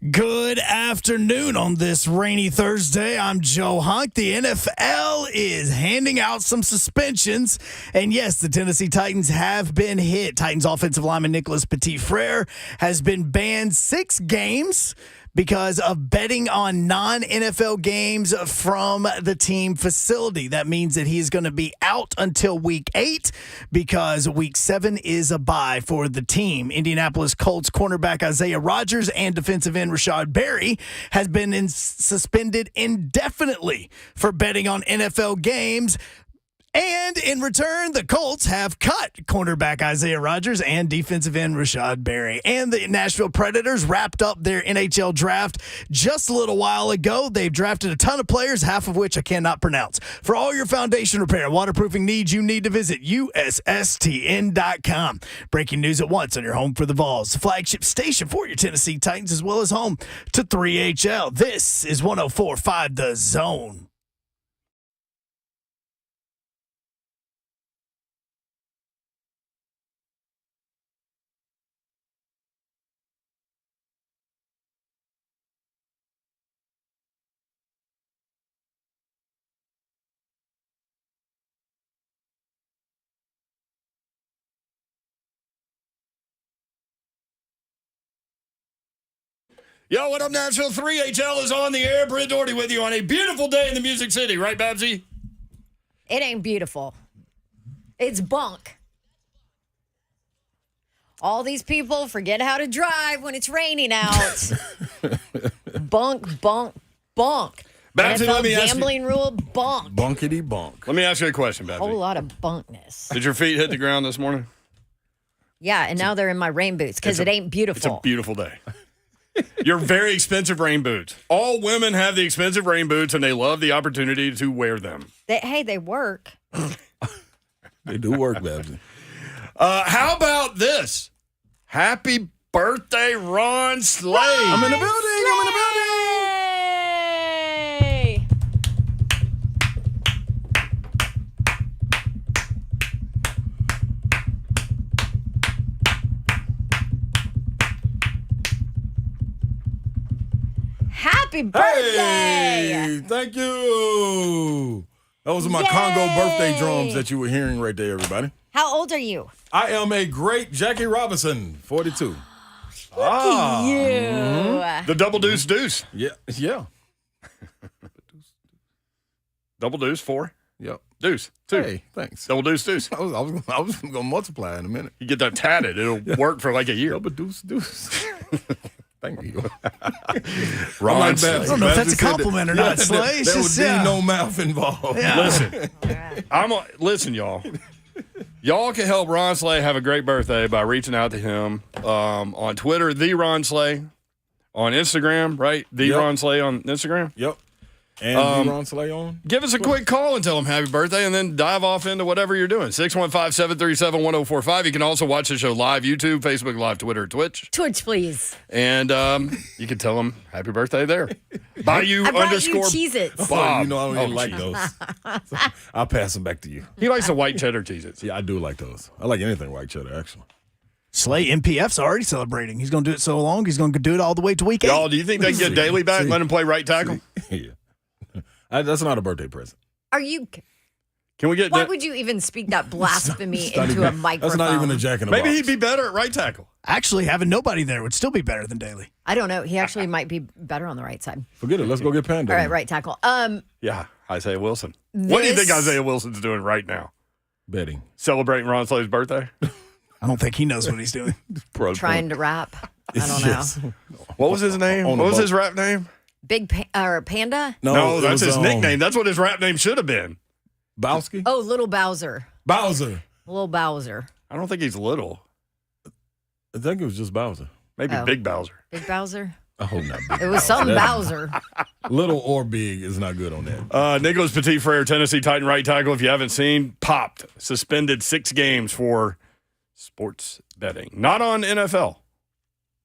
Good afternoon on this rainy Thursday. I'm Joe Hunk. The NFL is handing out some suspensions. And yes, the Tennessee Titans have been hit. Titans offensive lineman Nicholas Petit-Frere has been banned 6 games because of betting on non-NFL games from the team facility. That means that he's going to be out until week 8 because week 7 is a bye for the team. Indianapolis Colts cornerback Isaiah Rodgers and defensive end Rashad Berry has been suspended indefinitely for betting on NFL games. And in return, the Colts have cut cornerback Isaiah Rodgers and defensive end Rashad Berry. And the Nashville Predators wrapped up their NHL draft just a little while ago. They've drafted a ton of players, half of which I cannot pronounce. For all your foundation repair and waterproofing needs, you need to visit USSTN.com. Breaking news at once on your home for the Vols, the flagship station for your Tennessee Titans, as well as home to 3HL. This is 104.5 The Zone. Yo, what up, Nashville? 3HL is on the air. Brent Doherty with you on a beautiful day in the Music City. Right, Babsy? It ain't beautiful. It's bunk. All these people forget how to drive when it's raining out. Bunk, bunk, bunk. Babsy, let me ask you. Gambling rule, bunk. Bunkity bunk. Let me ask you a question, Babsy. Whole lot of bunkness. Did your feet hit the ground this morning? Yeah, and now they're in my rain boots because it ain't beautiful. It's a beautiful day. Your very expensive rain boots. All women have the expensive rain boots, and they love the opportunity to wear them. They work. They do work, Babsy. How about this? Happy birthday, Ron Slade. I'm in the building. I'm in the building. Hey! Happy birthday! Hey, thank you. Those are my Congo birthday drums that you were hearing right there, everybody. How old are you? I am a great Jackie Robinson, 42. Look at you. The double deuce deuce. Yeah. Double deuce, 4. Yep. Deuce, 2. Hey, thanks. Double deuce deuce. I was going to multiply in a minute. You get that tatted. It'll work for like a year. Double deuce. Thank you. Ron like Slade. Babsy. I don't know if that's a Babsy said compliment or not, Slay. It's There just, would be no mouth involved. Listen, listen, y'all. Y'all can help Ron Slay have a great birthday by reaching out to him on Twitter, the Ron Slay, on Instagram, right? The Ron Slay on Instagram. Yep. And Ron Slay on? Give us a quick call and tell him happy birthday, and then dive off into whatever you're doing. 615-737-1045. You can also watch the show live, YouTube, Facebook Live, Twitter, Twitch. Twitch, please. And you can tell him happy birthday there. Bayou I brought underscore you Cheez-Its. Bob. You know I don't even Oh, like geez. those. So I'll pass them back to you. He likes the white cheddar Cheez-Its. Yeah, I do like those. I like anything white cheddar, actually. Slay MPF's already celebrating. He's going to do it so long, he's going to do it all the way to week 8. Y'all, do you think they can get Daly back and let him play right tackle? Yeah. That's not a birthday present. Are you? Can we get Why would you even speak that blasphemy into a microphone? That's not even a jack in the Maybe box. he'd be better at right tackle. Actually, having nobody there would still be better than Daly. I don't know. He actually might be better on the right side. Forget it. Let's go get Panda. All right, right tackle. Yeah, Isaiah Wilson. What do you think Isaiah Wilson's doing right now? Betting. Celebrating Ron Slade's birthday? I don't think he knows what he's doing. Trying to rap. I don't know. Yes. What was his name? On What the was boat. his rap name? Panda? No, it that's was, his nickname. That's what his rap name should have been. Bowski? Oh, Little Bowser. Bowser. Little Bowser. I don't think he's little. I think it was just Bowser. Maybe Oh. Big Bowser. Big Bowser? I hope not big. It was something That- Bowser. Little or big is not good on that. Nicholas Petit-Frere, Tennessee Titan right tackle, if you haven't seen, popped. Suspended 6 games for sports betting. Not on NFL.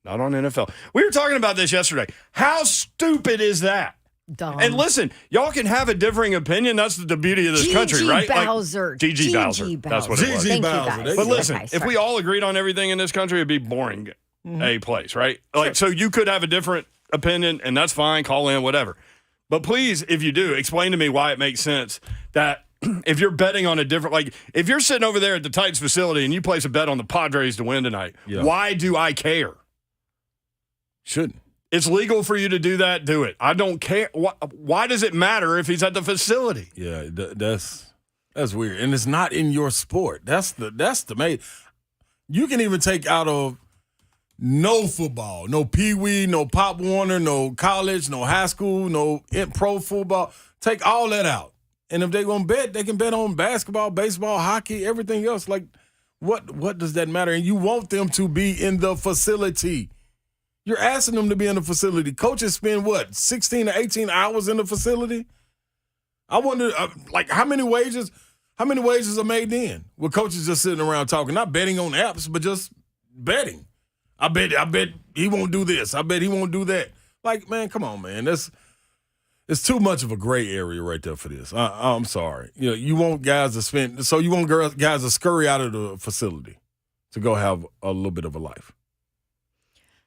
Not on NFL. We were talking about this yesterday. How stupid is that? Dumb. And listen, y'all can have a differing opinion. That's the beauty of this country, right? Bowser. G.G. Bowser. That's what it was. G.G. Thank you, Bowser. guys. There you But go. listen, Okay, if we sorry. all agreed on everything in this country, it'd be boring a place, right? Like, so you could have a different opinion, and that's fine. Call in, whatever. But please, if you do, explain to me why it makes sense that if you're betting on a different, like if you're sitting over there at the Titans facility and you place a bet on the Padres to win tonight, why do I care? Shouldn't. It's legal for you to do that. Do it. I don't care. Why does it matter if he's at the facility? Yeah, that's weird, and it's not in your sport. That's the main. You can even take out of no football, no Pee-wee, no Pop Warner, no college, no high school, no pro football. Take all that out, and if they're gonna bet, they can bet on basketball, baseball, hockey, everything else. Like, what does that matter? And you want them to be in the facility. You're asking them to be in the facility. Coaches spend, 16 to 18 hours in the facility? I wonder, how many wages are made then? With coaches just sitting around talking, not betting on apps, but just betting. I bet he won't do this. I bet he won't do that. Like, man, come on, man. It's too much of a gray area right there for this. I'm sorry. You want guys to spend, so you want guys to scurry out of the facility to go have a little bit of a life.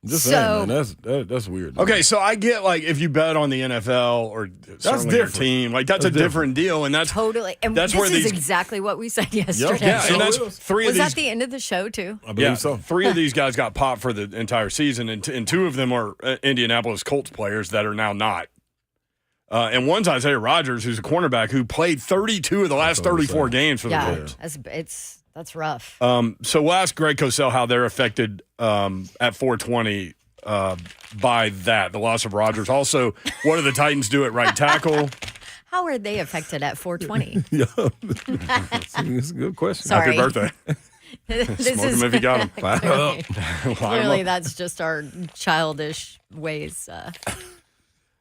Just saying, man, that's weird. Man. Okay, so I get if you bet on the NFL or certainly your team, that's a different deal, and that's totally. And that's this where is exactly what we said yesterday. Yeah, and that's three of Was these. that the end of the show too? I believe so. Three of these guys got popped for the entire season, and two of them are Indianapolis Colts players that are now not. And one's Isaiah Rodgers, who's a cornerback who played 32 of the last 34 games for the Colts. That's rough. So we'll ask Greg Cosell how they're affected at 420 by that, the loss of Rodgers. Also, what do the Titans do at right tackle? How are they affected at 420? Yeah, it's a good question. Sorry. Happy birthday. This Smoke him if you got him. Clearly, that's just our childish ways.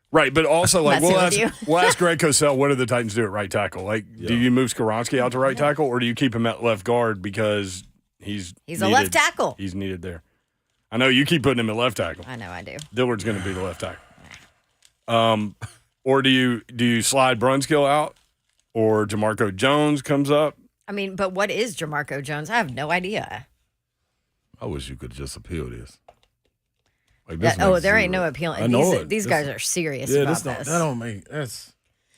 Right, but also Messing with you. we'll ask Greg Cosell, what do the Titans do at right tackle? Do you move Skoronski out to right tackle, or do you keep him at left guard because he's a left tackle? He's needed there. I know you keep putting him at left tackle. I know I do. Dillard's going to be the left tackle. Or do you slide Brunskill out, or Jamarco Jones comes up? I mean, but what is Jamarco Jones? I have no idea. I wish you could just appeal this. There ain't no appealing. I know these guys are serious about this. That don't make that's.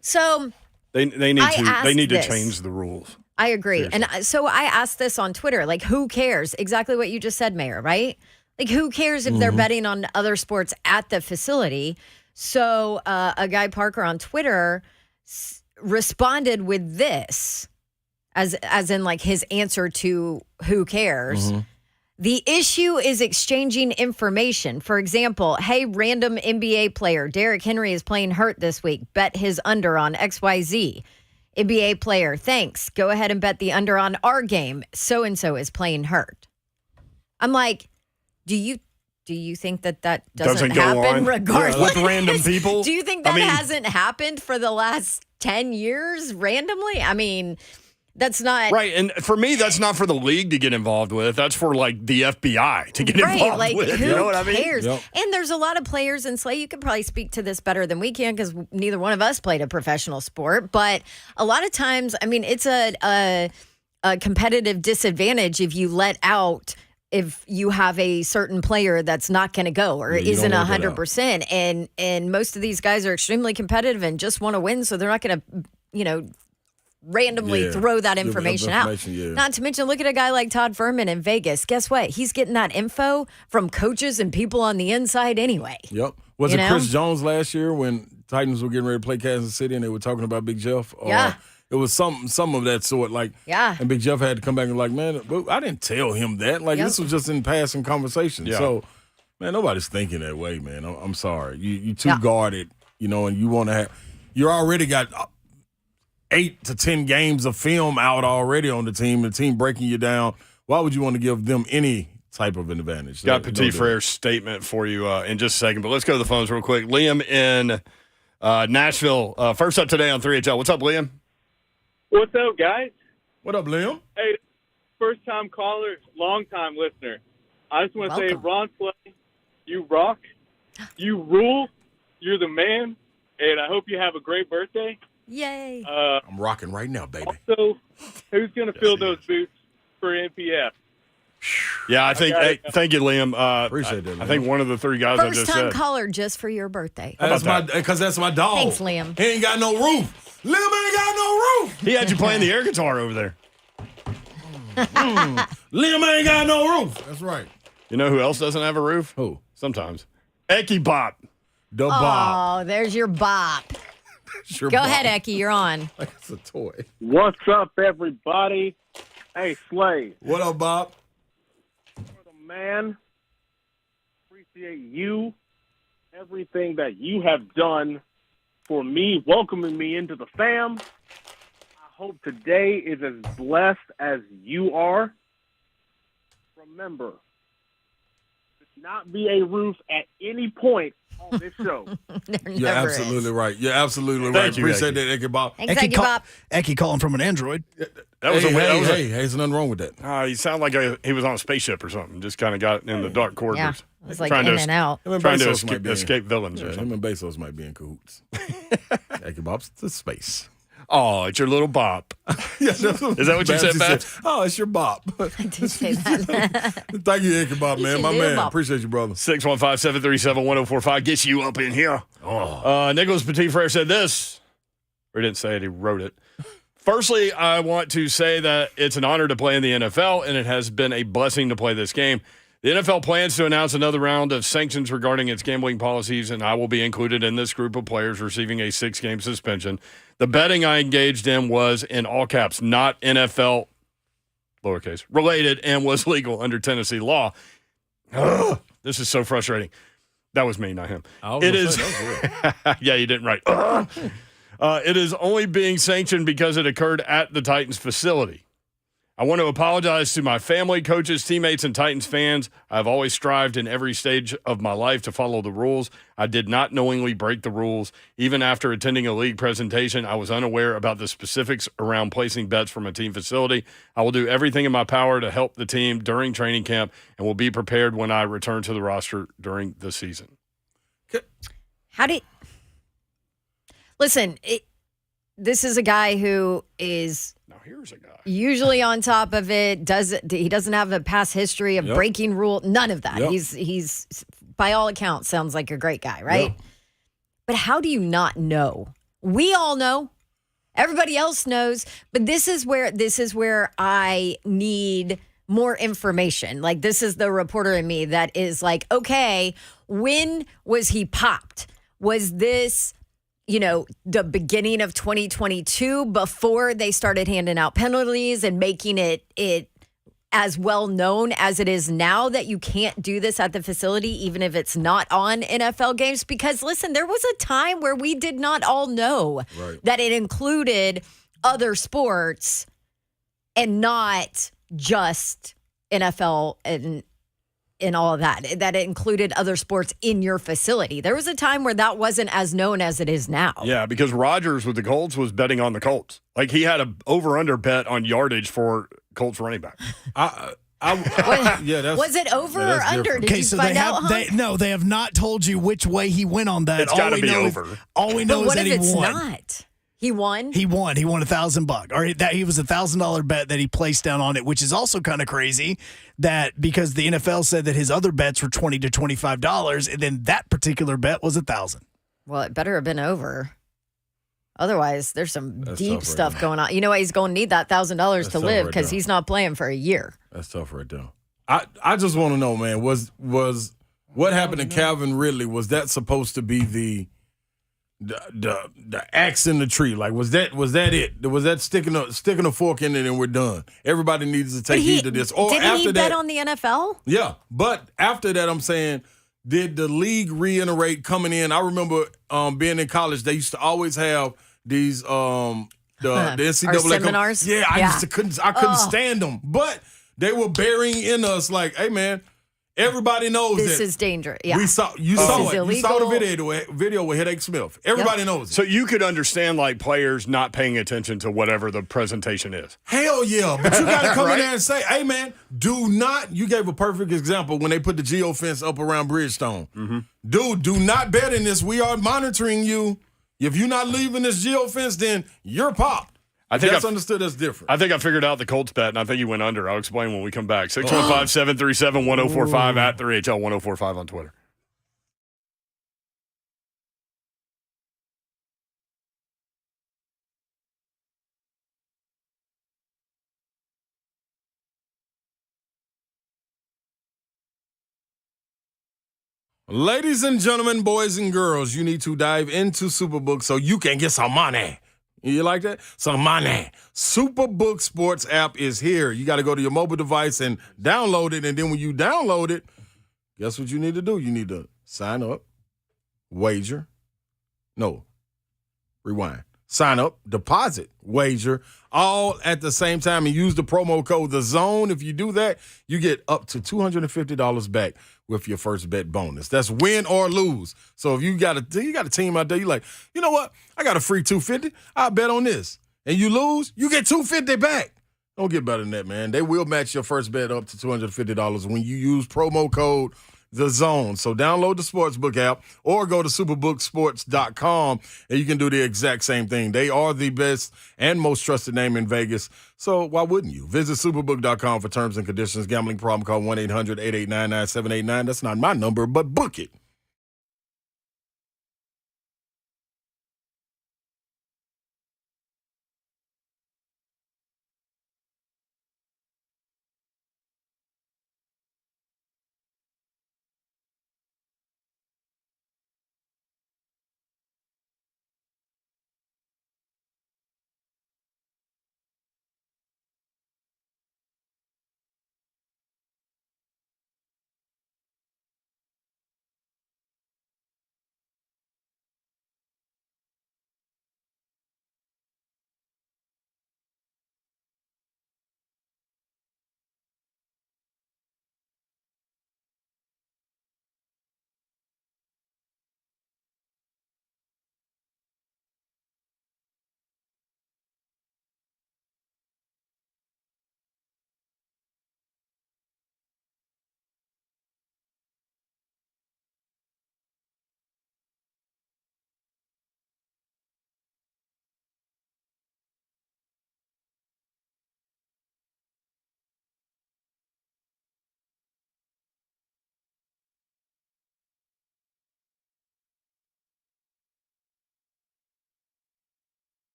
So they need to change the rules. I agree. Seriously. And so I asked this on Twitter, who cares? Exactly what you just said, Mayor, right? Who cares if they're betting on other sports at the facility? So a guy, Parker, on Twitter responded with this as in his answer to who cares. Mm-hmm. The issue is exchanging information. For example, hey, random NBA player, Derrick Henry is playing hurt this week. Bet his under on XYZ. NBA player, thanks. Go ahead and bet the under on our game. So-and-so is playing hurt. I'm like, do you think that doesn't happen on regardless? with random people? Do you think that hasn't happened for the last 10 years randomly? I mean, that's not right. And for me, that's not for the league to get involved with. That's for the FBI to get involved with. Who you know what I mean? cares? Yep. And there's a lot of players, and Slay, you could probably speak to this better than we can because neither one of us played a professional sport. But a lot of times, it's a competitive disadvantage if you let out. If you have a certain player that's not going to go or isn't 100%, and most of these guys are extremely competitive and just want to win, so they're not going to, randomly throw that information out. Yeah. Not to mention, look at a guy like Todd Furman in Vegas. Guess what? He's getting that info from coaches and people on the inside anyway. Yep. Was it Chris Jones last year when Titans were getting ready to play Kansas City and they were talking about Big Jeff? Yeah. It was some of that sort, and Big Jeff had to come back and man, I didn't tell him that. This was just in passing conversation. Yeah. So, man, nobody's thinking that way, man. I'm sorry. You too guarded, and you want to have – you already got 8 to 10 games of film out already on the team breaking you down. Why would you want to give them any type of an advantage? Got Petit-Frere's statement for you in just a second, but let's go to the phones real quick. Liam in Nashville, first up today on 3HL. What's up, Liam? What's up, guys? What up, Liam? Hey, first-time caller, long-time listener. I just want to say, Ron Slay, you rock, you rule, you're the man, and I hope you have a great birthday. Yay. I'm rocking right now, baby. Also, who's going to fill those boots for NPF? Yeah, I think. Hey, thank you, Liam. Appreciate that, Liam. I think one of the three guys I First just time said. caller just for your birthday. Because that's my dog. Thanks, Liam. He ain't got no roof. Liam ain't got no roof. He had you playing the air guitar over there. Liam ain't got no roof. That's right. You know who else doesn't have a roof? Who? Sometimes. Eki Bop. The bop. Oh, there's your bop. Sure Go bop. ahead, Eki. You're on. Like it's a toy. What's up, everybody? Hey, Slay. What up, Bob? You're the man. Appreciate you. Everything that you have done for me, welcoming me into the fam. I hope today is as blessed as you are. Remember, should not be a roof at any point on this show. There You're never absolutely is. right. You're absolutely right. Thank you, Appreciate Eki. that, Eki Bob. Thanks, Eki Bop. Eki calling from an Android. That was Hey, there's nothing wrong with that. You sound like he was on a spaceship or something. Just kind of got in the dark Yeah. corridors. It was like Trying in to and out. Him and Trying to Bezos might be in- escape villains or Yeah, something. him and Bezos might be in cahoots. Eki Bob's to space. Oh, it's your little Bop. Yeah, that's what Is that what you said, Babs? Babs? Oh, it's your Bob. I did say that. Thank you, Eki Bob, man. He's My your little man. Bob. Appreciate you, brother. 615-737-1045 gets you up in here. Nicholas Petit-Frere said this. Or he didn't say it, he wrote it. Firstly, I want to say that it's an honor to play in the NFL, and it has been a blessing to play this game. The NFL plans to announce another round of sanctions regarding its gambling policies, and I will be included in this group of players receiving a 6-game suspension. The betting I engaged in was, in all caps, not NFL, lowercase, related, and was legal under Tennessee law. Ugh, this is so frustrating. That was me, not him. It is. Yeah, you didn't write. It is only being sanctioned because it occurred at the Titans facility. I want to apologize to my family, coaches, teammates, and Titans fans. I've always strived in every stage of my life to follow the rules. I did not knowingly break the rules. Even after attending a league presentation, I was unaware about the specifics around placing bets from a team facility. I will do everything in my power to help the team during training camp and will be prepared when I return to the roster during the season. How do you... Listen, this is a guy who is Now, here's a guy. usually on top of it. He doesn't have a past history of breaking rule. None of that. Yep. He's by all accounts sounds like a great guy, right? Yep. But how do you not know? We all know. Everybody else knows. But this is where I need more information. Like, this is the reporter in me that is like, okay, when was he popped? Was this, the beginning of 2022 before they started handing out penalties and making it as well known as it is now that you can't do this at the facility, even if it's not on NFL games? Because listen, there was a time where we did not all know that it included other sports and not just NFL and all of that it included other sports in your facility. There was a time where that wasn't as known as it is now. Yeah, because Rodgers with the Colts was betting on the Colts. Like, he had a over-under bet on yardage for Colts running back. Yeah, that's, Was it over yeah, or that's under? different. Did you find out? They have not told you which way he went on that. It's gotta be over. All we know But is what that if he it's won. not? He won? He won. He won $1,000, or that he was $1,000 bet that he placed down on it, which is also kind of crazy. That because the NFL said that his other bets were $20 to $25, and then that particular bet was $1,000. Well, it better have been over. Otherwise, there's some That's deep tough right stuff now. going on. You know what? He's going to need that $1,000 to tough live right because now. he's not playing for a year. That's tough right there. I just want to know, man, was what happened to Calvin Ridley? Was that supposed to be the axe in the tree? Like, was that it? Was that sticking a fork in it and we're done? Everybody needs to take heed to this. Or didn't after he that, bet on the NFL? yeah. But after that, I'm saying, did the league reiterate coming in? I remember being in college, they used to always have these the NCAA seminars? Yeah, I couldn't stand them, but they were burying in us like, hey man, everybody knows This that is dangerous. Yeah. you saw is it. You saw the illegal. video with Headache Smith. Everybody knows it. So you could understand, like, players not paying attention to whatever the presentation is. Hell yeah. But you got to come Right? in there and say, hey, man, do not. You gave a perfect example when they put the geofence up around Bridgestone. Mm-hmm. Dude, do not bet in this. We are monitoring you. If you're not leaving this geofence, then you're popped. I think That's understood as different. I think I figured out the Colts bet, and I think he went under. I'll explain when we come back. 615-737-1045 at 3HL1045 on Twitter. Ladies and gentlemen, boys and girls, you need to dive into Superbook so you can get some money. You like that? Some money. Superbook Sports app is here. You got to go to your mobile device and download it. And then when you download it, guess what you need to do? You need to sign up, wager. No, rewind. Sign up, deposit, wager, all at the same time, and use the promo code THEZONE. If you do that, you get up to $250 back with your first bet bonus. That's win or lose. So if you got a team out there, you're like, you know what? I got a free $250. I'll bet on this. And you lose, you get $250 back. Don't get better than that, man. They will match your first bet up to $250 when you use promo code THEZONE. So download the Sportsbook app or go to superbooksports.com and you can do the exact same thing. They are the best and most trusted name in Vegas. So why wouldn't you? Visit superbook.com for terms and conditions. Gambling problem, call 1-800-889-9789. That's not my number, but book it.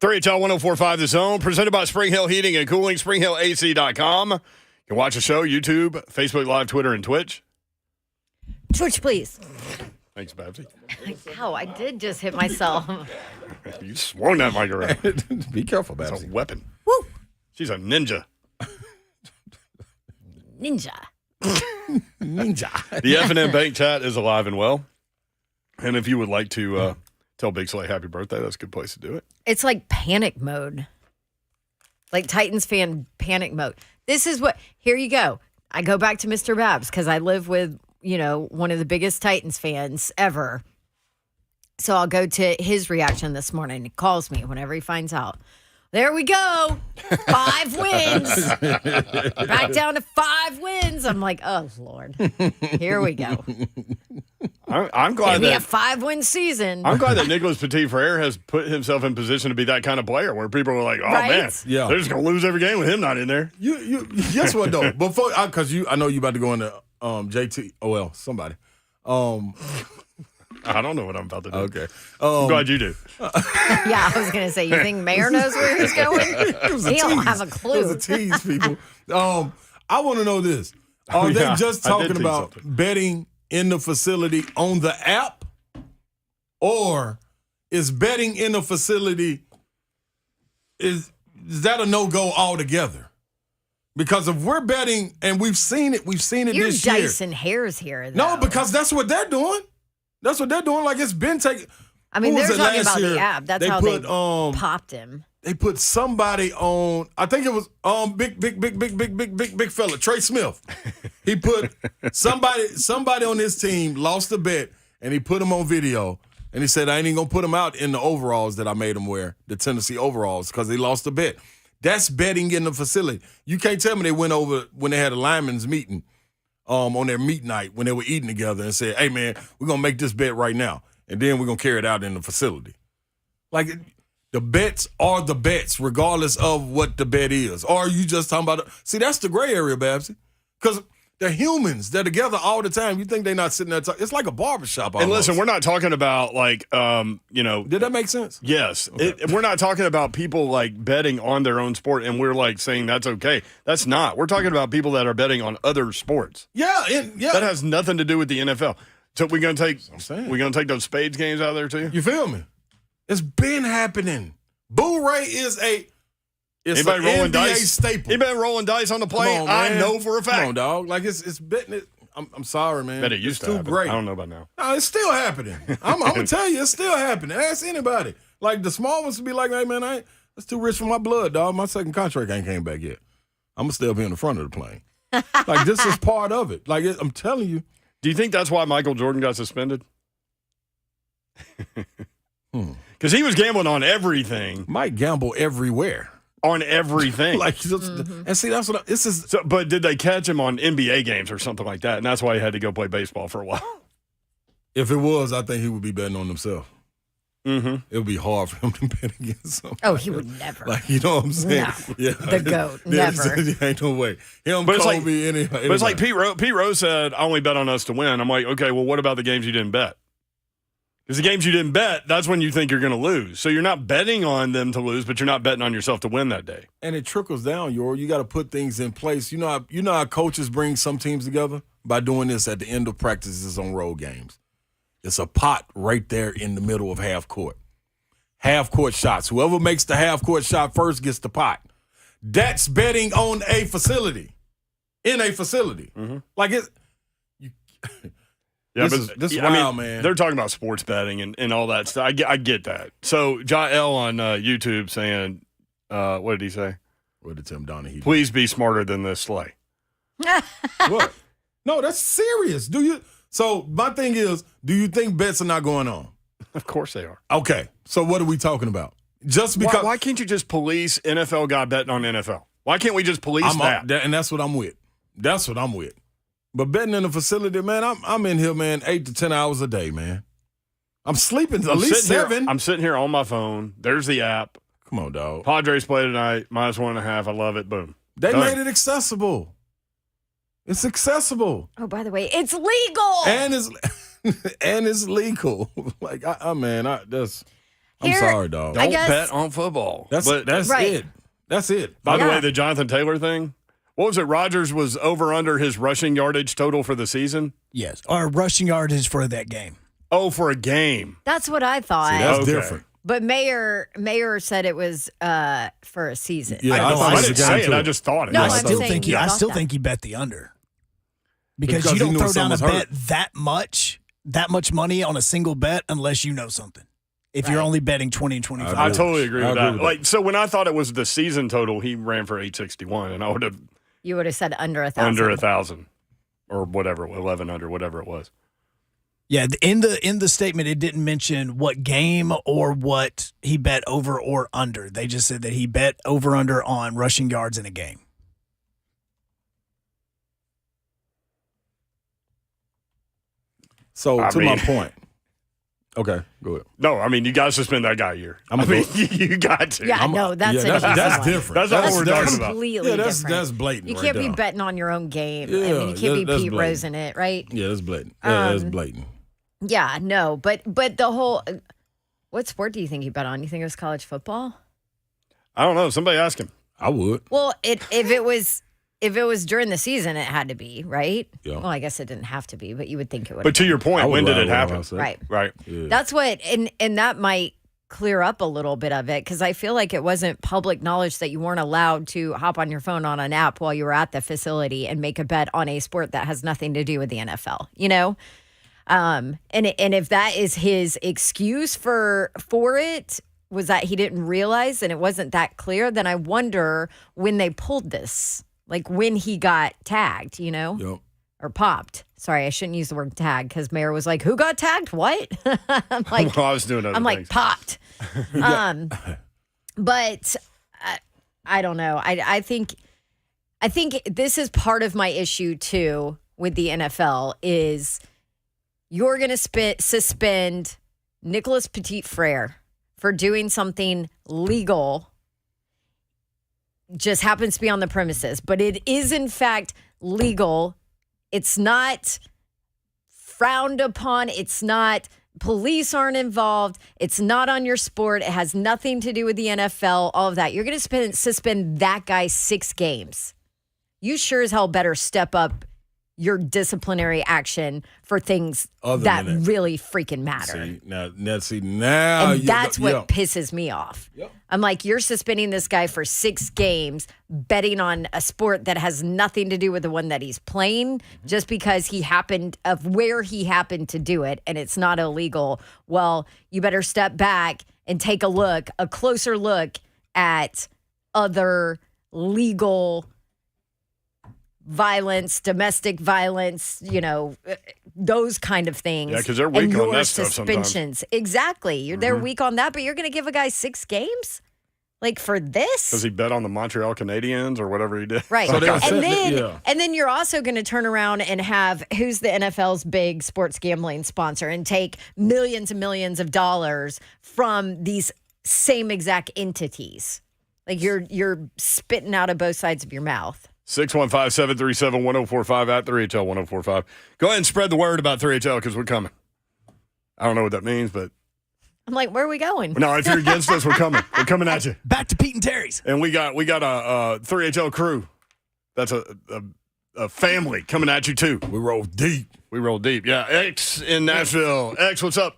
3HL 1045 The Zone, presented by Spring Hill Heating and Cooling, springhillac.com. You can watch the show, YouTube, Facebook Live, Twitter, and Twitch. Twitch, please. Thanks, Babsy. Ow, I did just hit myself. You swung that mic around. Be careful, It's Babsy. a weapon. Woo! She's a ninja. Ninja. Ninja. The F&M Bank chat is alive and well. And if you would like to tell Big Slay happy birthday, that's a good place to do it. It's like panic mode. Like Titans fan panic mode. This is what, here you go. I go back to Mr. Babs because I live with, one of the biggest Titans fans ever. So I'll go to his reaction this morning. He calls me whenever he finds out. There we go. 5 wins. Back down to 5 wins. I'm like, oh, Lord. Here we go. I'm glad It'll be a that 5-win season. I'm glad that Nicholas Petit-Frere has put himself in position to be that kind of player where people are like, oh, Right? man, Yeah. they're just going to lose every game with him not in there. You guess what though? Before, because I know you about to go into JT. Oh well, somebody. I don't know what I'm about to do. Okay. I'm glad you do. Yeah, I was going to say, you think Mayor knows where he's going? He don't have a It was clue. a tease, people. I want to know this: Are Yeah, they just I did talking tease about something. betting in the facility on the app, or is betting in the facility is that a no-go altogether? Because if we're betting, and we've seen it You're this year. dicing hairs here, though. No, because that's what they're doing. That's what they're doing. Like it's been taken. I mean, who was they're it talking last about year? the app. That's They how put, they popped him. They put somebody on. I think it was big fella, Trey Smith. He put somebody on his team lost a bet, and he put him on video. And he said, I ain't even gonna put him out in the overalls that I made him wear, the Tennessee overalls, because he lost a bet. That's betting in the facility. You can't tell me they went over when they had a linemen's meeting on their meet night when they were eating together and said, hey, man, we're going to make this bet right now, and then we're going to carry it out in the facility. Like, the bets are the bets, regardless of what the bet is. Or are you just talking about – see, that's the gray area, Babsy, because they're humans. They're together all the time. You think they're not sitting there talking. It's like a barbershop almost. And listen, we're not talking about like, Did that make sense? Yes. Okay. We're not talking about people like betting on their own sport and we're like saying that's okay. That's not. We're talking about people that are betting on other sports. Yeah. That has nothing to do with the NFL. So we're gonna take saying. those Spades games out of there too? You feel me? It's been happening. Boo Ray is it's Anybody an rolling NBA dice? staple. Anybody rolling dice on the play? Come on, I man. know for a fact. Come on, dog. Like it's betting it. I'm sorry, man. Bet it used it's to too happen. great. I don't know about now. No, it's still happening. I'm gonna tell you, it's still happening. Ask anybody. Like the small ones to be like, hey man, that's too rich for my blood, dog. My second contract ain't came back yet. I'm gonna still be in the front of the plane. Like this is part of it. Like I'm telling you. Do you think that's why Michael Jordan got suspended? Because he was gambling on everything. Mike gamble everywhere. On everything. Like, and see, that's what this is. So, but did they catch him on NBA games or something like that? And that's why he had to go play baseball for a while. If it was, I think he would be betting on himself. Mm-hmm. It would be hard for him to bet against somebody. Oh, he would never. Like, you know what I'm saying? No. Yeah. The GOAT. Never. Ain't no way. Him, But it's Kobe, like- anybody. But it's like Pete Rose said, I only bet on us to win. I'm like, okay, well, what about the games you didn't bet? Because the games you didn't bet, that's when you think you're going to lose. So you're not betting on them to lose, but you're not betting on yourself to win that day. And it trickles down, you got to put things in place. You know how coaches bring some teams together? By doing this at the end of practices on road games. It's a pot right there in the middle of half court. Half court shots. Whoever makes the half court shot first gets the pot. That's betting on a facility. In a facility. Mm-hmm. Like it. Yeah, This is I mean, wild, man. They're talking about sports betting and all that stuff. I get that. So Jael on YouTube saying, what did he say? What did Tim Donahue? Please be smarter than this Slay. What? No, that's serious. Do you? So my thing is, do you think bets are not going on? Of course they are. Okay. So what are we talking about? Just because Why can't you just police NFL guy betting on NFL? Why can't we just police that? and that's what I'm with. That's what I'm with. But betting in a facility, man, I'm in here, man, 8 to 10 hours a day, man. I'm sleeping at least 7. I'm sitting here on my phone. There's the app. Come on, dog. Padres play tonight. -1.5. I love it. Boom. They Done. made it accessible. It's accessible. Oh, by the way, it's legal. And it's and it's legal. Like, that's. I'm sorry, dog. Don't guess- bet on football. That's Right. it. That's it. By the Yeah. way, the Jonathan Taylor thing, what was it? Rodgers was over under his rushing yardage total for the season? Yes, or rushing yardage for that game. Oh, for a game. That's what I thought. See, that's Okay. different. But Mayor said it was for a season. Yeah, I know, I I didn't was say it. too. I just thought it. No, I I'm still saying think you I thought still that. think he bet the under because Because you he don't knew throw down a someone was bet that much money on a single bet unless you know something. If you're Right. only betting 20 and 25. I totally agree with that. with Like, so when I thought it was the season total, he ran for 861, and I would have You would have said under 1,000. under 1,000 or whatever, 1,100, whatever it was. Yeah, in the statement, it didn't mention what game or what he bet over or under. They just said that he bet over under on rushing yards in a game. So I to my mean- point. Okay, go ahead. No, I mean, you got to suspend that guy a year. I'm I mean, gonna you got to. Yeah, no, that's yeah, an easy that's one. different. That's not what we're talking about. Completely Yeah, that's different. blatant. You right can't be there. betting on your own game. I Yeah, mean, you can't be that's Pete blatant. Rose in it, right? Yeah, that's blatant. Yeah, that's blatant. Yeah, no, but the whole. What sport do you think he bet on? You think it was college football? I don't know. Somebody ask him. I would. Well, if it was during the season, it had to be, right? Yeah. Well, I guess it didn't have to be, but you would think it would. But to your I point, would when did ride it with him, happen? I say. Right. Right. Yeah. That's what, and that might clear up a little bit of it because I feel like it wasn't public knowledge that you weren't allowed to hop on your phone on an app while you were at the facility and make a bet on a sport that has nothing to do with the NFL, you know? And if that is his excuse for it, was that he didn't realize and it wasn't that clear, then I wonder when they pulled this, like when he got tagged, you know? Yep. Or popped. Sorry, I shouldn't use the word tag because Mayor was like, "Who got tagged? What?" I'm like, Well, I was doing other I'm like things. popped. But I don't know. I think this is part of my issue too with the NFL is you're going to suspend Nicholas Petit-Frere for doing something legal. Just happens to be on the premises, but it is in fact legal. It's not frowned upon. It's not, police aren't involved. It's not on your sport. It has nothing to do with the NFL, all of that. You're going to suspend that guy 6 games. You sure as hell better step up your disciplinary action for things Other that than that. really freaking matter. See, now And that's what yeah. pisses me off. Yep. I'm like, you're suspending this guy for 6 games, betting on a sport that has nothing to do with the one that he's playing, just because he happened of where he happened to do it, and it's not illegal. Well, you better step back and take a closer look at other legal violence, domestic violence, those kind of things. Yeah, 'cause they're weak and on your that stuff sometimes. suspensions. Exactly. They're weak on that, but you're going to give a guy 6 games? Like for this? Does he bet on the Montreal Canadiens or whatever he did? Right. So they were saying and that- yeah. then you're also going to turn around and have who's the NFL's big sports gambling sponsor and take millions and millions of dollars from these same exact entities. Like you're spitting out of both sides of your mouth. 615-737-1045 at 3HL1045. Go ahead and spread the word about 3HL because we're coming. I don't know what that means, but I'm like, where are we going? no, if you're against us, we're coming. We're coming at you. Back to Pete and Terry's. And we got a 3HL crew. That's a family coming at you too. We roll deep. We roll deep. Yeah, X in Nashville. X, what's up?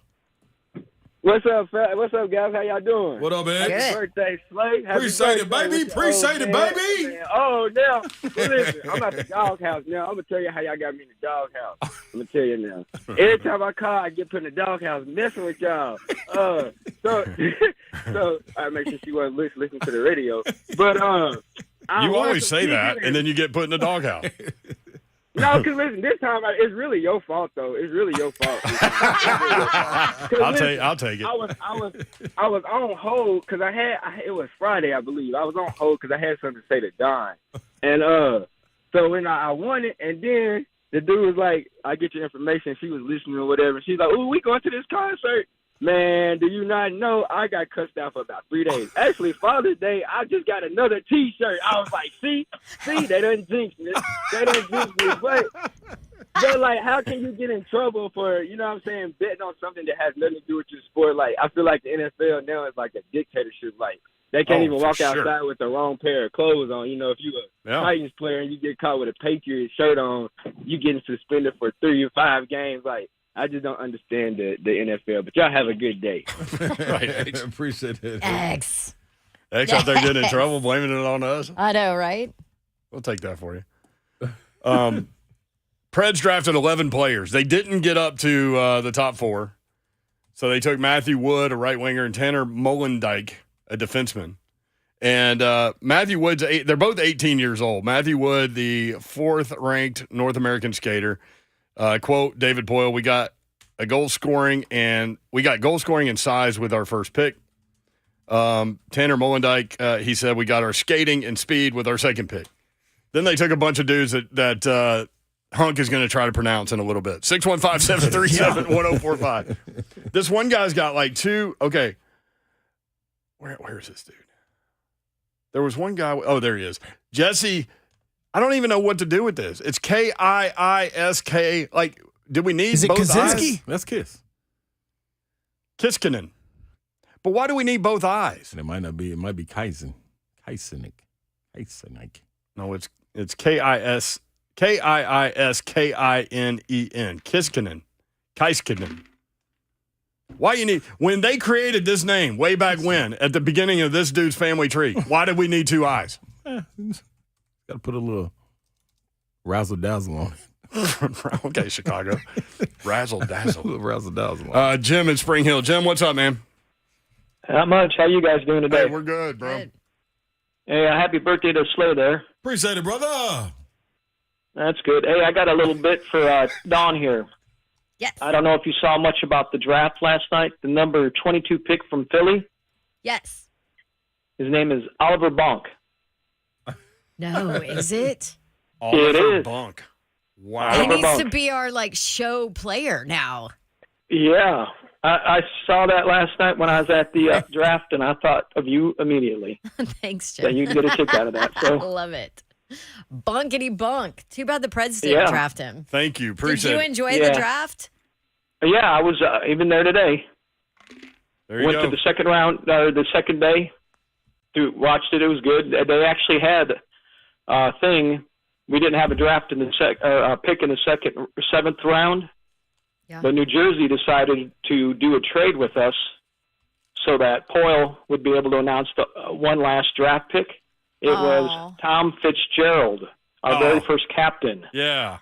What's up, what's up, guys? How y'all doing? What up, man? Good. Happy birthday, Slay. Happy Appreciate it, birthday. baby. What's Appreciate up, it, man? baby. Man. Oh, now, listen, I'm at the doghouse now. I'm going to tell you how y'all got me in the doghouse. I'm going to tell you now. Every time I call, I get put in the doghouse messing with y'all. So I make sure she wasn't listening to the radio. But, You always say that, and then you get put in the doghouse. No, because listen, this time it's really your fault though. It's really your fault. I'll take it. I was on hold because it was Friday, I believe. I was on hold because I had something to say to Don, and so when I won it, and then the dude was like, "I get your information." She was listening or whatever. And she's like, "Ooh, we going to this concert." Man, do you not know I got cussed out for about 3 days? Actually, Father's Day, I just got another T-shirt. I was like, see, they done jinxed me. They done jinxed me. But, like, how can you get in trouble for, you know what I'm saying, betting on something that has nothing to do with your sport? Like, I feel like the NFL now is like a dictatorship. Like, they can't even walk outside with the wrong pair of clothes on. You know, if you a Titans player and you get caught with a Patriots shirt on, you getting suspended for 3 or 5 games. Like, I just don't understand the NFL. But y'all have a good day. Right. Appreciate it. X. X out there getting in trouble, blaming it on us. I know, right? We'll take that for you. Preds drafted 11 players. They didn't get up to the top 4. So they took Matthew Wood, a right winger, and Tanner Molendijk, a defenseman. And Matthew Wood's they're both 18 years old. Matthew Wood, the 4th ranked North American skater. Quote, David Poyle, we got goal scoring and size with our first pick. Tanner Molendijk, he said we got our skating and speed with our second pick. Then they took a bunch of dudes that Hunk is going to try to pronounce in a little bit. 615-737-1045. This one guy's got like 2. Okay. Where is this dude? There was one guy. Oh, there he is. Jesse. I don't even know what to do with this. It's Kiisk. Like, did we need both eyes? That's Kiss. Kiskinen. But why do we need both eyes? And it might not be. It might be Kaisenik. No, it's Kiiskinen. Kiskinen. Kiskinen. Why you need when they created this name way back when at the beginning of this dude's family tree? Why did we need 2 eyes? Got to put a little razzle dazzle on it. Okay, Chicago. Razzle dazzle. Razzle dazzle. Jim in Spring Hill. Jim, what's up, man? Not much. How you guys doing today? Hey, we're good, bro. Good. Hey, happy birthday to Slay there. Appreciate it, brother. That's good. Hey, I got a little bit for Don here. Yes. I don't know if you saw much about the draft last night. The number 22 pick from Philly. Yes. His name is Oliver Bonk. No, is it? Oliver is. Bonk. He Wow. needs to be our show player now. Yeah. I saw that last night when I was at the draft, and I thought of you immediately. Thanks, That Jim. you'd get a kick out of that. I So love it. Bunkity bunk. Too bad the Preds didn't draft him. Thank you. Did Appreciate you it. enjoy the draft? yeah, I was even there today. There you Went go. to the second round, the second day. Watched it. It was good. They actually had a thing. We didn't have a draft in the pick in the 7th round. Yeah. But New Jersey decided to do a trade with us so that Poyle would be able to announce the one last draft pick. It was Tom Fitzgerald, our very first captain. Yeah.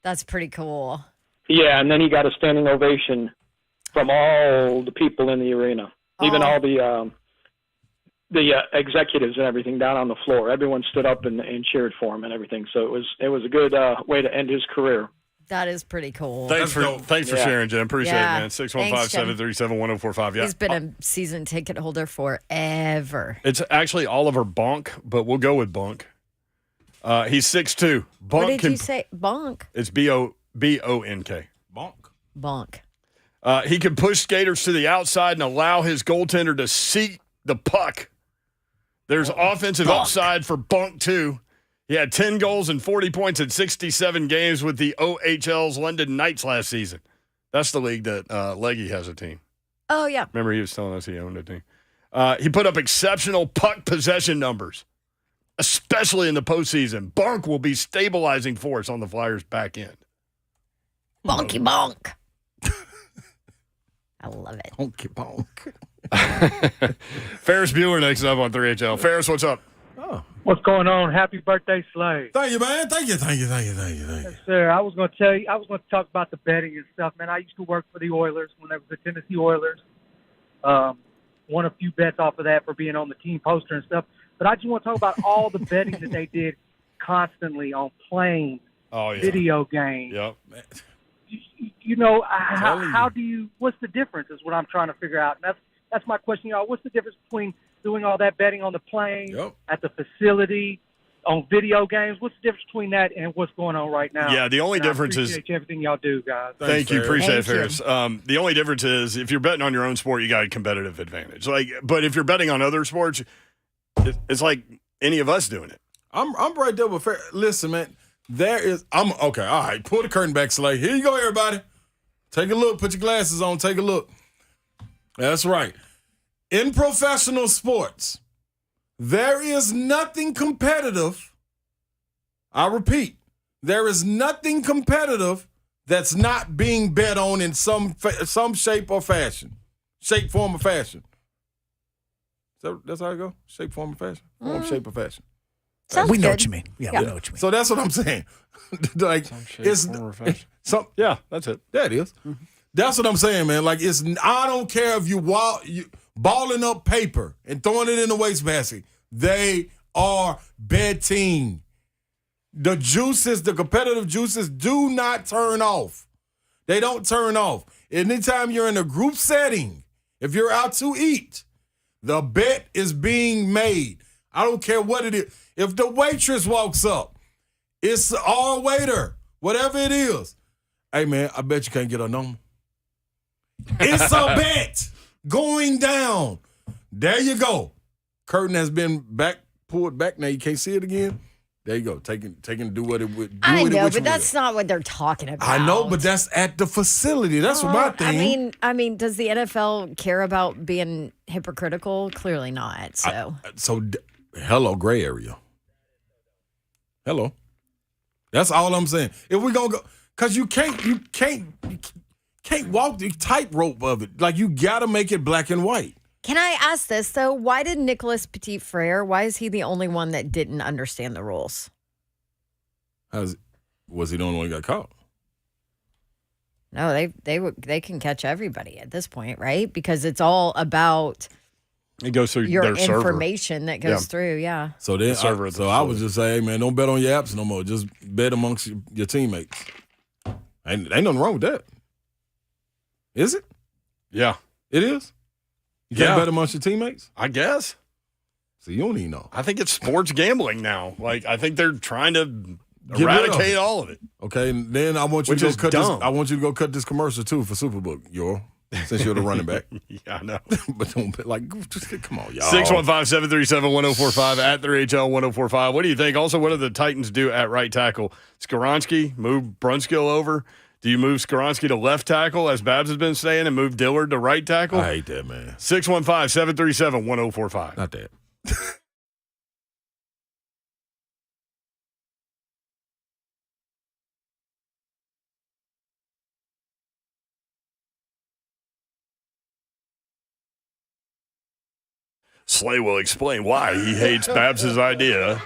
That's pretty cool. Yeah, and then he got a standing ovation from all the people in the arena, even all the executives and everything down on the floor. Everyone stood up and cheered for him and everything. So it was a good way to end his career. That is pretty cool. Thanks for sharing, Jim. Appreciate it, man. Thanks, 615-737-1045. Yeah. He's been a season ticket holder forever. It's actually Oliver Bonk, but we'll go with Bonk. He's 6'2". Bonk What did you say? Bonk? It's B-O-N-K. Bonk. He can push skaters to the outside and allow his goaltender to seek the puck. There's offensive upside for Bonk, too. He had 10 goals and 40 points in 67 games with the OHL's London Knights last season. That's the league that Leggy has a team. Oh, yeah. Remember, he was telling us he owned a team. He put up exceptional puck possession numbers, especially in the postseason. Bonk will be stabilizing force on the Flyers' back end. Bonky bonk. I love it. Bonky bonk. Ferris Bueller next up on 3HL. Ferris, what's up? What's going on? Happy birthday, Slay. Thank you, man. Thank you. Yes, sir. I was going to talk about the betting and stuff, man. I used to work for the Oilers when they were the Tennessee Oilers. Won a few bets off of that for being on the team poster and stuff. But I just want to talk about all the betting that they did constantly on planes, video games. Yep. You know, how do you – what's the difference is what I'm trying to figure out. And that's my question, y'all. What's the difference between doing all that betting on the plane, at the facility, on video games? What's the difference between that and what's going on right now? Yeah, the only difference is everything y'all do, guys. Thank you, appreciate it, Ferris. The only difference is if you're betting on your own sport, you got a competitive advantage. But if you're betting on other sports, it's like any of us doing it. I'm right there with Ferris. Listen, man, I'm okay. All right, pull the curtain back, Slay. Here you go, everybody. Take a look. Put your glasses on. Take a look. That's right. In professional sports, there is nothing competitive. I repeat, there is nothing competitive that's not being bet on in some shape or fashion. Shape, form, or fashion. That's how it go? Shape, form, or fashion? Form, shape, or fashion. We know good. what you mean. Yeah, we know what you mean. So that's what I'm saying. Like, Some shape, it's form, or fashion. yeah, that's it. Yeah, it is. Mm-hmm. That's what I'm saying, man. Like, I don't care if you balling up paper and throwing it in the wastebasket. They are betting. The juices, the competitive juices, do not turn off. They don't turn off. Anytime you're in a group setting, if you're out to eat, the bet is being made. I don't care what it is. If the waitress walks up, it's our waiter, whatever it is. Hey, man, I bet you can't get a number. It's a bet going down. There you go. Curtain has been pulled back. Now you can't see it again. There you go. Taking do what it would. I know, but that's not what they're talking about. I know, but that's at the facility. That's my thing. I mean, does the NFL care about being hypocritical? Clearly not. So, Hello, gray area. Hello. That's all I'm saying. If we're gonna go, because you can't walk the tightrope of it. Like, you gotta make it black and white. can I ask this though? Why did Nicholas Petit-Frere? Why is he the only one that didn't understand the rules? Was he the only one who got caught? No, they can catch everybody at this point, right? Because it's all about it goes through your their information that goes through. Yeah. So then, I would just say, hey man, don't bet on your apps no more. Just bet amongst your teammates. Ain't nothing wrong with that. Is it? Yeah, it is. You can't bet amongst your teammates? I guess. So you don't even know. I think it's sports gambling now. Like, I think they're trying to eradicate all of it. Okay, and then I want you to go cut this. I want you to go cut this commercial too for Superbook, since you're the running back. Yeah, I know. But don't just come on, y'all. 615-737-1045 at the HL 1045. What do you think? Also, what do the Titans do at right tackle? Skoronski, move Brunskill over. Do you move Skoronski to left tackle, as Babs has been saying, and move Dillard to right tackle? I hate that, man. 615-737-1045. Not that. Slay will explain why he hates Babs' idea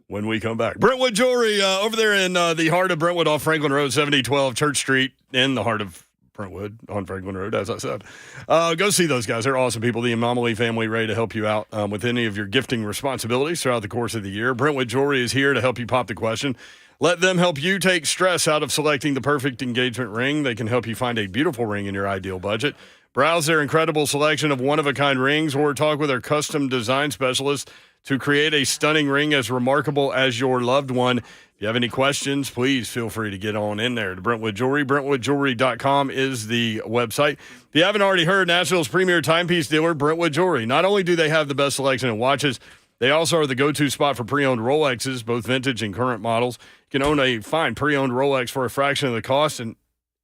when we come back. Brentwood Jewelry over there in the heart of Brentwood off Franklin Road, 7012 Church Street, in the heart of Brentwood on Franklin Road, as I said. Go see those guys. They're awesome people. The Anomaly family ready to help you out with any of your gifting responsibilities throughout the course of the year. Brentwood Jewelry is here to help you pop the question. Let them help you take stress out of selecting the perfect engagement ring. They can help you find a beautiful ring in your ideal budget. Browse their incredible selection of one-of-a-kind rings or talk with their custom design specialist to create a stunning ring as remarkable as your loved one. If you have any questions, please feel free to get on in there to Brentwood Jewelry. BrentwoodJewelry.com is the website. If you haven't already heard, Nashville's premier timepiece dealer, Brentwood Jewelry. Not only do they have the best selection of watches, they also are the go-to spot for pre-owned Rolexes, both vintage and current models. You can own a fine pre-owned Rolex for a fraction of the cost, and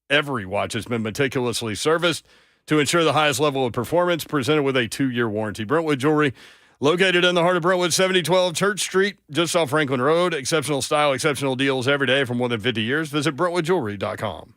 every watch has been meticulously serviced to ensure the highest level of performance, presented with a 2-year warranty. Brentwood Jewelry, located in the heart of Brentwood, 7012 Church Street, just off Franklin Road. Exceptional style, exceptional deals every day for more than 50 years. Visit BrentwoodJewelry.com.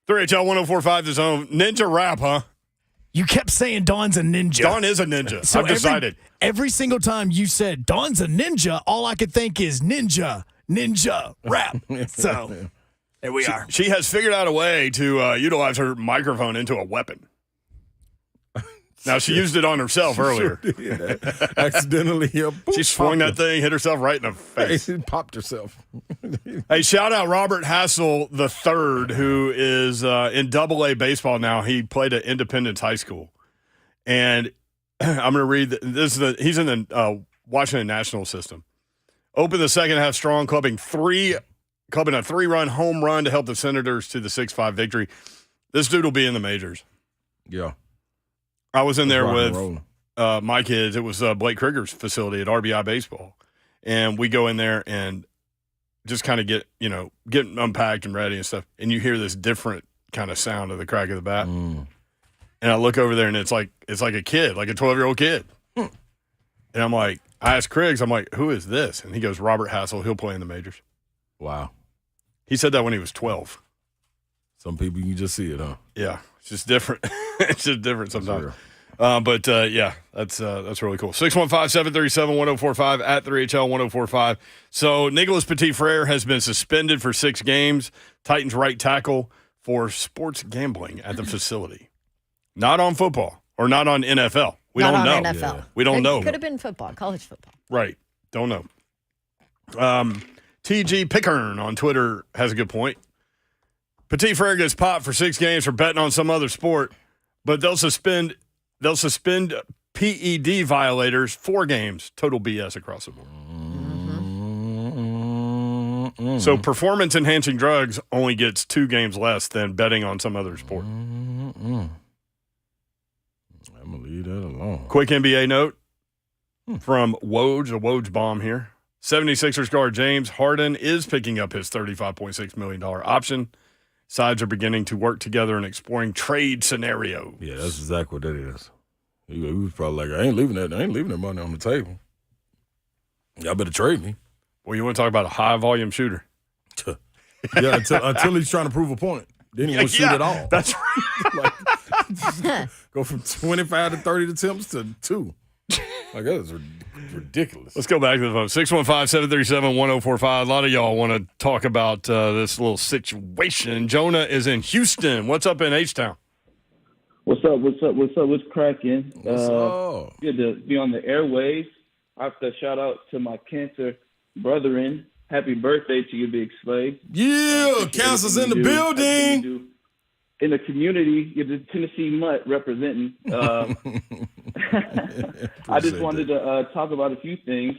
3HL 1045 The Zone. Ninja rap, huh? You kept saying Dawn's a ninja. Dawn is a ninja. So I've decided. Every single time you said Dawn's a ninja, all I could think is ninja rap. So there we are. She has figured out a way to utilize her microphone into a weapon. Now, she used it on herself earlier. Accidentally. She swung that thing, hit herself right in the face. Popped herself. Hey, shout out Robert Hassel III, who is in AA baseball now. He played at Independence High School. And I'm going to read he's in the Washington National system. Opened the second half strong, clubbing a 3-run home run to help the Senators to the 6-5 victory. This dude will be in the majors. Yeah. I was in there with my kids. It was Blake Krieger's facility at RBI Baseball. And we go in there and just kind of get unpacked and ready and stuff. And you hear this different kind of sound of the crack of the bat. And I look over there and it's like a kid, like a 12-year-old kid. And I'm like, I asked Kriegs, I'm like, who is this? And he goes, Robert Hassel. He'll play in the majors. Wow. He said that when he was 12. Some people, you just see it, huh? Yeah. It's just different. It's just different sometimes. But that's really cool. 615-737-1045 at 3HL 1045. So Nicholas Petit-Frere has been suspended for 6 games. Titans right tackle for sports gambling at the facility. Not on football or not on NFL. We not don't on know. NFL. Yeah. We don't know. Could have been football, college football. Right. Don't know. TG Pickern on Twitter has a good point. Petit-Frere gets popped for 6 games for betting on some other sport, but they'll suspend PED violators 4 games. Total BS across the board. So performance-enhancing drugs only gets 2 games less than betting on some other sport. I'm going to leave that alone. Quick NBA note from Woj, a Woj bomb here. 76ers guard James Harden is picking up his $35.6 million option. Sides are beginning to work together and exploring trade scenarios. Yeah, that's exactly what that is. He was probably like, I ain't leaving that money on the table. Y'all better trade me. Well, you want to talk about a high-volume shooter. Yeah, until he's trying to prove a point. Then he won't shoot at all. That's right. Go from 25 to 30 attempts to 2. Like, that is ridiculous. Let's go back to the phone. 615-737-1045. A lot of y'all want to talk about this little situation. Jonah is in Houston. What's up in H-Town? What's up? What's cracking? What's up? Good to be on the airwaves. I have to shout out to my cancer brethren. Happy birthday to you, Big Slay. Yeah, cancer's in the building. In the community, you're the Tennessee Mutt representing. I just wanted to talk about a few things.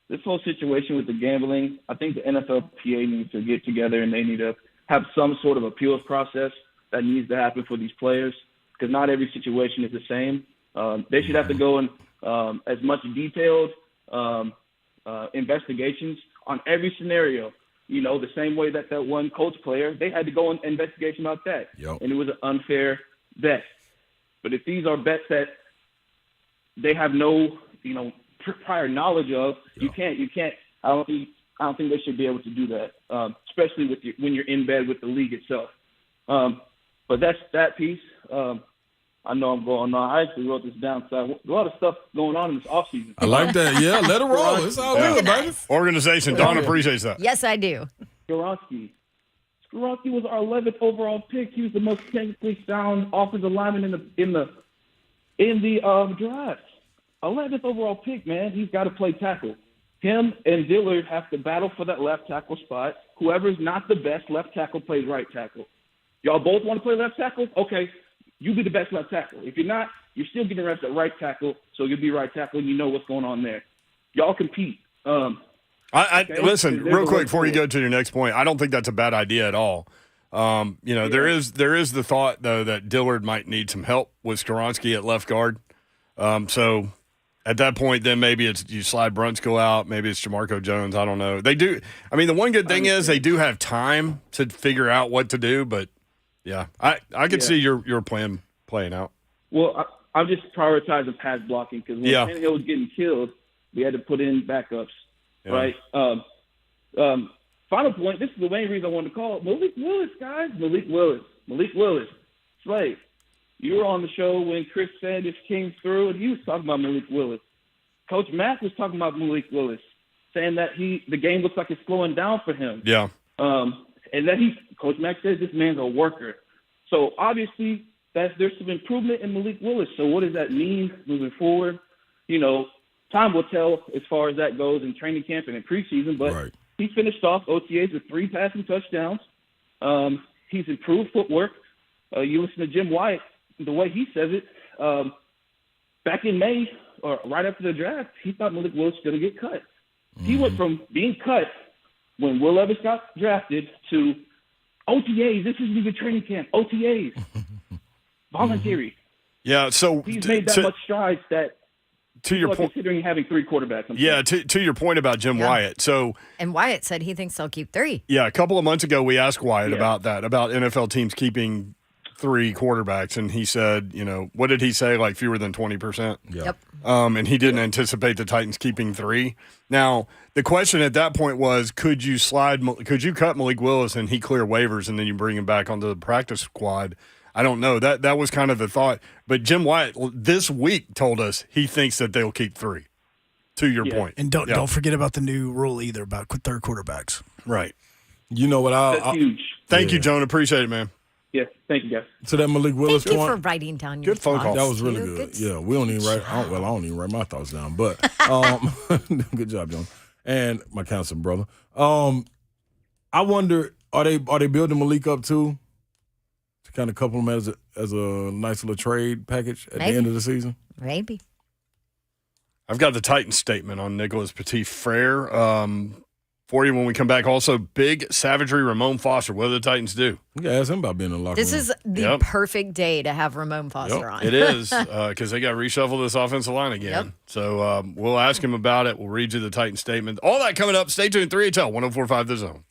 This whole situation with the gambling, I think the NFLPA needs to get together and they need to have some sort of appeals process that needs to happen for these players because not every situation is the same. They should have to go in as much detailed investigations on every scenario. You know, the same way that one Colts player, they had to go on investigation about that. Yep. And it was an unfair bet. But if these are bets that they have no, prior knowledge of, you can't. I don't think they should be able to do that, especially when you're in bed with the league itself. But that's that piece. I know I'm going on. I actually wrote this down. So a lot of stuff going on in this offseason. I like that. Yeah, let it roll. It's all good, baby. Organization. Don appreciates that. Yes, I do. Skoronski was our 11th overall pick. He was the most technically sound offensive lineman in the draft. 11th overall pick, man. He's got to play tackle. Him and Dillard have to battle for that left tackle spot. Whoever's not the best left tackle plays right tackle. Y'all both want to play left tackle? Okay. You be the best left tackle. If you're not, you're still getting reps at right tackle, so you'll be right tackle and you know what's going on there. Y'all compete. Listen, real quick before you go to your next point, I don't think that's a bad idea at all. There is the thought though that Dillard might need some help with Skoronski at left guard. So at that point, then maybe it's you slide Brunskill out, maybe it's Jamarco Jones. I don't know. They do. I mean, the one good thing is they do have time to figure out what to do, but. Yeah, I could see your plan playing out. Well, I'm just prioritizing pass blocking because when Tannehill was getting killed, we had to put in backups, right? Final point, this is the main reason I wanted to call. Malik Willis, guys. Malik Willis. Malik Willis, Slay. You were on the show when Chris Sanders came through, and he was talking about Malik Willis. Coach Mack was talking about Malik Willis, saying that the game looks like it's slowing down for him. Yeah. And that Coach Mack says this man's a worker. So obviously there's some improvement in Malik Willis. So what does that mean moving forward? Time will tell as far as that goes in training camp and in preseason. But he finished off OTAs with 3 passing touchdowns. He's improved footwork. You listen to Jim Wyatt, the way he says it, back in May or right after the draft, he thought Malik Willis was going to get cut. Mm-hmm. He went from being cut when Will Levis got drafted to OTAs. This isn't even training camp. OTAs. Voluntary. Yeah, so he's made that much strides that to your point, considering having 3 quarterbacks. To your point about Jim Wyatt. And Wyatt said he thinks they'll keep 3. Yeah, a couple of months ago we asked Wyatt about that, about NFL teams keeping 3 quarterbacks, and he said, what did he say? Like fewer than 20%. Yep. And he didn't anticipate the Titans keeping 3. Now the question at that point was, could you cut Malik Willis and he clear waivers, and then you bring him back onto the practice squad? I don't know. That was kind of the thought. But Jim Wyatt this week told us he thinks that they'll keep 3. To your point. And don't forget about the new rule either about 3rd quarterbacks. Right. You know what? That's huge. Thank you, Joan. Appreciate it, man. Yeah, thank you, guys. To that Malik Willis Thank point. you for writing down your Good phone call. That was really good. Yeah, we don't even write. I don't even write my thoughts down. But good job, John, and my counseling brother. I wonder, are they building Malik up too, to kind of couple him as a nice little trade package at the end of the season? Maybe. I've got the Titans statement on Nicholas Petit-Frere for you when we come back. Also, big savagery, Ramon Foster. What do the Titans do? You can ask him about being in the locker room. This is the perfect day to have Ramon Foster on. It is, because they got reshuffled this offensive line again. Yep. So we'll ask him about it. We'll read you the Titans statement. All that coming up. Stay tuned. 3HL 104.5 The Zone.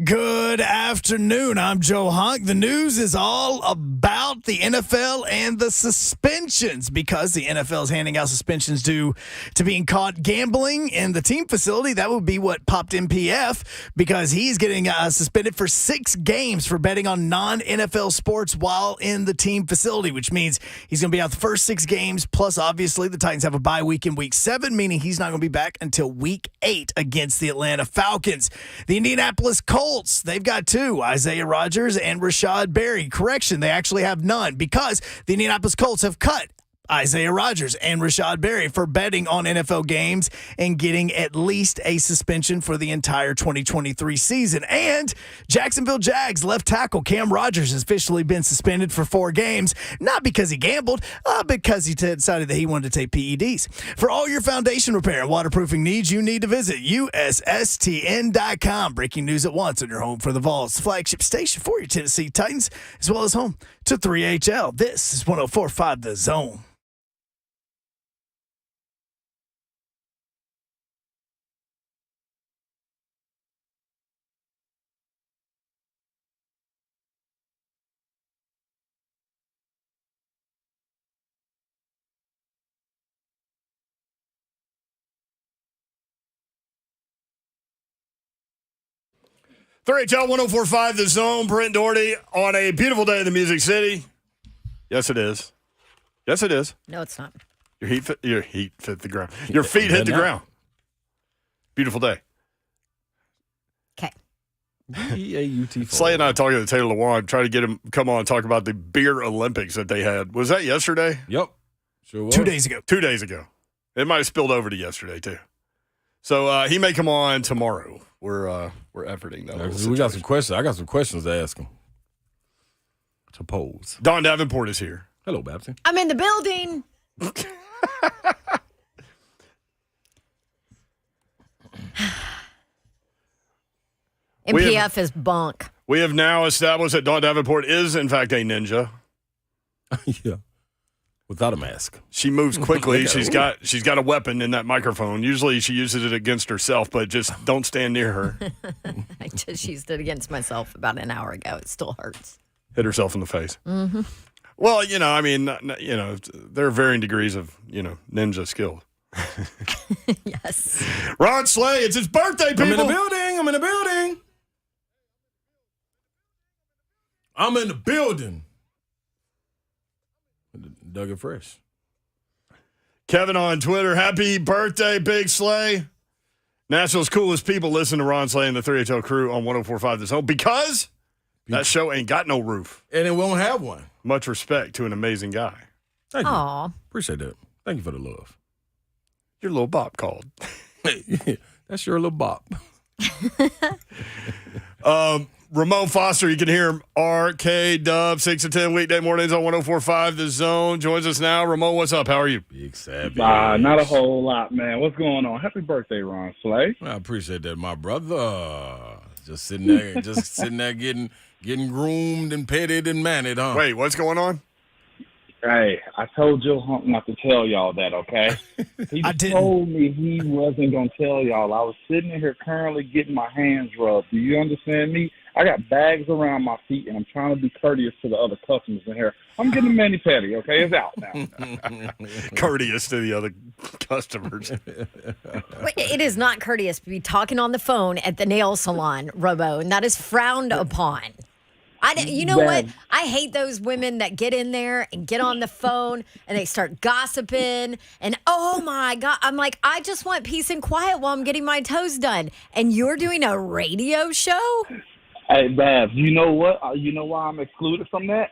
Good afternoon. I'm Joe Honk. The news is all about the NFL and the suspensions because the NFL is handing out suspensions due to being caught gambling in the team facility. That would be what popped MPF because he's getting suspended for 6 games for betting on non-NFL sports while in the team facility, which means he's going to be out the first 6 games. Plus, obviously, the Titans have a bye week in week 7, meaning he's not going to be back until week 8 against the Atlanta Falcons. The Indianapolis Colts, they've got 2, Isaiah Rodgers and Rashad Berry. Correction, they actually have none because the Indianapolis Colts have cut Isaiah Rodgers and Rashad Berry for betting on NFL games and getting at least a suspension for the entire 2023 season. And Jacksonville Jags left tackle Cam Rodgers has officially been suspended for 4 games, not because he gambled, because he decided that he wanted to take PEDs. For all your foundation repair and waterproofing needs, you need to visit USSTN.com. Breaking news at once on your home for the Vols, flagship station for your Tennessee Titans, as well as home to 3HL. This is 104.5 The Zone. HL 104.5 The Zone, Brent Doherty on a beautiful day in the Music City. Yes, it is. Yes, it is. No, it's not. Your feet hit the ground. Your feet hit the ground. Beautiful day. Okay. Slay and I talking to Taylor Lewan, trying to get him come on and talk about the beer Olympics that they had. Was that yesterday? Yep. Sure was. 2 days ago. 2 days ago. It might have spilled over to yesterday, too. So he may come on tomorrow. We're efforting that. We got some questions. I got some questions to ask him. To pose. Don Davenport is here. Hello, Babsy. I'm in the building. MPF is bunk. We have now established that Don Davenport is, in fact, a ninja. Yeah. Without a mask. She moves quickly. She's got a weapon in that microphone. Usually she uses it against herself, but just don't stand near her. I just used it against myself about an hour ago. It still hurts. Hit herself in the face. Mm-hmm. Well, there are varying degrees of, ninja skill. Yes. Ron Slay, it's his birthday, people. I'm in the building. Doug and Fresh. Kevin on Twitter, happy birthday, Big Slay. Nashville's coolest people listen to Ron Slay and the 3HL crew on 104.5 The Zone because that show ain't got no roof. And it won't have one. Much respect to an amazing guy. Thank you. Aw. Appreciate that. Thank you for the love. Your little bop called. Hey, that's your little bop. Ramon Foster, you can hear him, RK Dub, 6 to 10 weekday mornings on 104.5 The Zone. Joins us now. Ramon, what's up? How are you? Big Savage. Not a whole lot, man. What's going on? Happy birthday, Ron Slay. I appreciate that, my brother. Just sitting there getting groomed and petted and managed, huh? Wait, what's going on? Hey, I told Joe Hunt not to tell y'all that, okay? He told me he wasn't going to tell y'all. I was sitting in here currently getting my hands rubbed. Do you understand me? I got bags around my feet, and I'm trying to be courteous to the other customers in here. I'm getting a mani-pedi, okay? It's out now. Courteous to the other customers. Wait, it is not courteous to be talking on the phone at the nail salon, Robo, and that is frowned upon. You know what? I hate those women that get in there and get on the phone and they start gossiping. And oh my God, I'm like, I just want peace and quiet while I'm getting my toes done. And you're doing a radio show? Hey, Babs, you know what? You know why I'm excluded from that?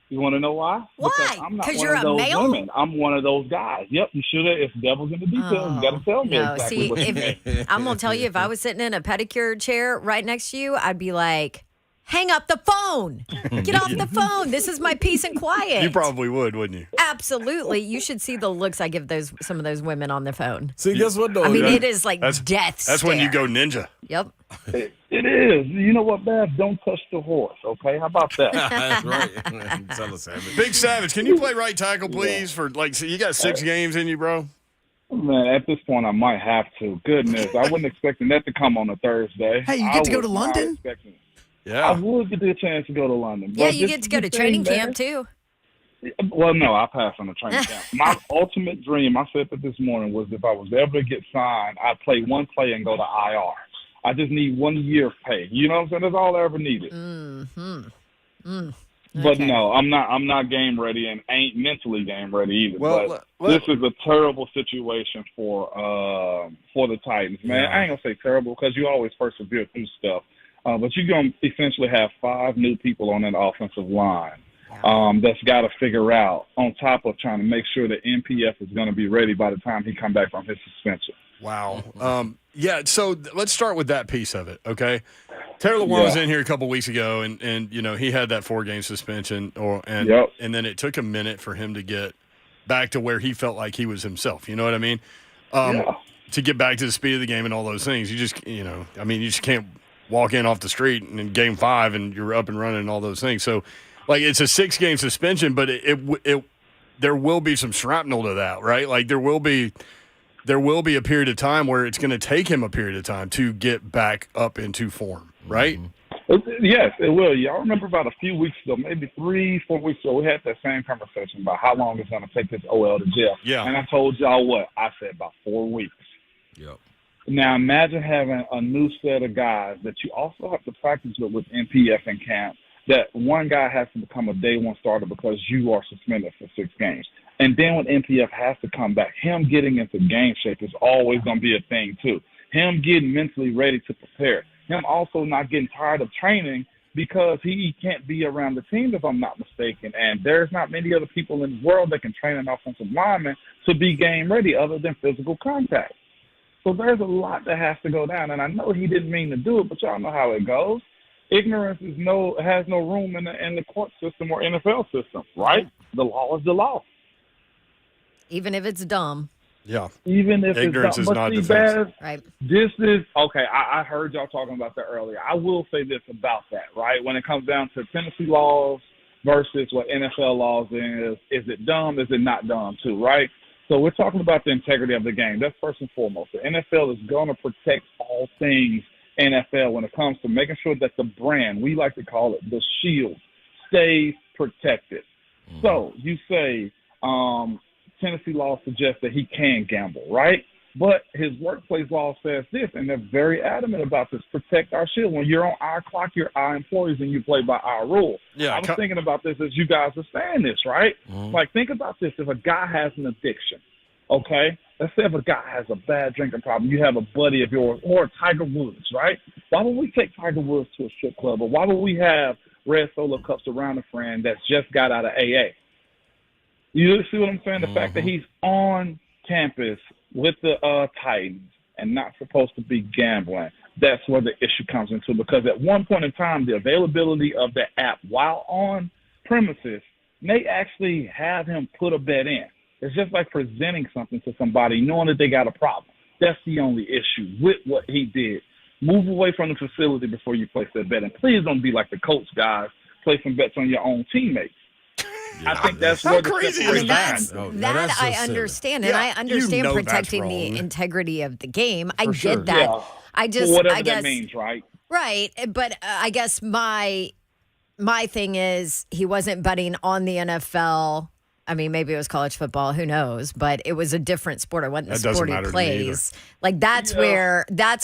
You want to know why? Why? Because I'm not one you're of a those male? women. I'm one of those guys. Yep, you should have. If devil's in the details, you got to tell me exactly what you mean. I'm going to tell you, if I was sitting in a pedicure chair right next to you, I'd be like, hang up the phone. Get off the phone. This is my peace and quiet. You probably would, wouldn't you? Absolutely. You should see the looks I give some of those women on the phone. See, guess what, though? I mean, it is like death That's when you go ninja. Yep. It is. You know what, Babs? Don't touch the horse, okay? How about that? That's right. Tell us, Savage. Big Savage, can you play right tackle, please? For so you got 6 games in you, bro? Man, at this point, I might have to. Goodness, I wasn't expecting that to come on a Thursday. Hey, you get to go to London? Yeah. I would get the chance to go to London. Yeah, but you get to go to training camp, too. Well, no, I passed on the training camp. My ultimate dream, I said that this morning, was if I was ever to get signed, I'd play one play and go to IR. I just need 1 year of pay. You know what I'm saying? That's all I ever needed. But no, I'm not game ready and ain't mentally game ready either. But this is a terrible situation for the Titans, man. I ain't gonna say terrible because you always persevere through stuff. But you're gonna essentially have 5 new people on that offensive line. That's got to figure out, on top of trying to make sure that NPF is going to be ready by the time he come back from his suspension. Wow. Yeah, so let's start with that piece of it, okay? Taylor Warren was in here a couple weeks ago, and you know, he had that 4-game suspension, and then it took a minute for him to get back to where he felt like he was himself. You know what I mean? To get back to the speed of the game and all those things. You just, you know, I mean, you just can't walk in off the street and in game 5 and you're up and running and all those things. So, like, it's a 6-game suspension, but there will be some shrapnel to that, right? Like, there will be a period of time where it's going to take him a period of time to get back up into form, right? Yes, it will. Y'all remember about a few weeks ago, maybe 3-4 weeks ago, we had that same conversation about how long it's going to take this OL to gel. Yeah. And I told y'all what? I said about 4 weeks. Yep. Now, imagine having a new set of guys that you also have to practice with NPF in camp, that one guy has to become a day one starter because you are suspended for 6 games. And then when NPF has to come back, him getting into game shape is always going to be a thing too. Him getting mentally ready to prepare. Him also not getting tired of training because he can't be around the team, if I'm not mistaken. And there's not many other people in the world that can train an offensive lineman to be game ready other than physical contact. So there's a lot that has to go down. And I know he didn't mean to do it, but y'all know how it goes. Ignorance has no room in the court system or NFL system, right? The law is the law. Even if it's dumb. Yeah. Even if ignorance it's is not defense. Right. This is okay. I heard y'all talking about that earlier. I will say this about that, right? When it comes down to Tennessee laws versus what NFL laws is it dumb? Is it not dumb too, right? So we're talking about the integrity of the game. That's first and foremost. The NFL is going to protect all things NFL when it comes to making sure that the brand, we like to call it the shield, stays protected. So you say Tennessee law suggests that he can gamble, right? But his workplace law says this, and they're very adamant about this: protect our shield. When you're on our clock, you're our employees, and you play by our rules. Yeah, I was thinking about this as you guys are saying this, right? Like, think about this: if a guy has an addiction, okay? Let's say if a guy has a bad drinking problem, you have a buddy of yours, or Tiger Woods, right? Why would we take Tiger Woods to a strip club, or why would we have red Solo cups around a friend that's just got out of AA? You see what I'm saying? The fact that he's on campus with the Titans and not supposed to be gambling, that's where the issue comes into, because at one point in time, the availability of the app while on premises may actually have him put a bet in. It's just like presenting something to somebody knowing that they got a problem. That's the only issue with what he did. Move away from the facility before you place that bet. And please don't be like the Colts guys, placing bets on your own teammates. Yeah, I think that's how where the crazy I is mean, that? that I understand, and I understand you know protecting that's the wrong. integrity of the game. I For get sure. that. Yeah. I just, Whatever I guess, that means, right? right. But I guess my thing is he wasn't betting on the NFL. I mean, maybe it was college football. Who knows? But it was a different sport. It wasn't the That doesn't sport he matter to me either. plays. Like that's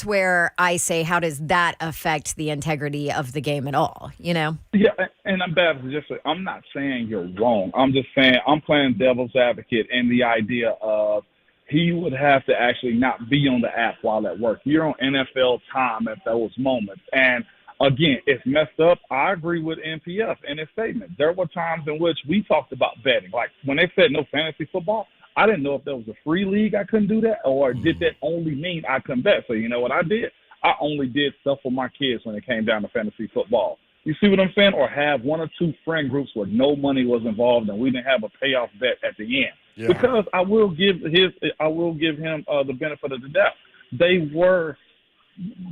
where I say, how does that affect the integrity of the game at all? You know? Yeah, and I'm not saying you're wrong. I'm just saying I'm playing devil's advocate in the idea of he would have to actually not be on the app while at work. You're on NFL time at those moments. And again, it's messed up. I agree with NPF in his statement. There were times in which we talked about betting. Like when they said no fantasy football, I didn't know if there was a free league I couldn't do that, or did that only mean I couldn't bet. So you know what I did? I only did stuff for my kids when it came down to fantasy football. You see what I'm saying? Or have 1 or 2 friend groups where no money was involved and we didn't have a payoff bet at the end. Yeah. Because I will give him the benefit of the doubt. They were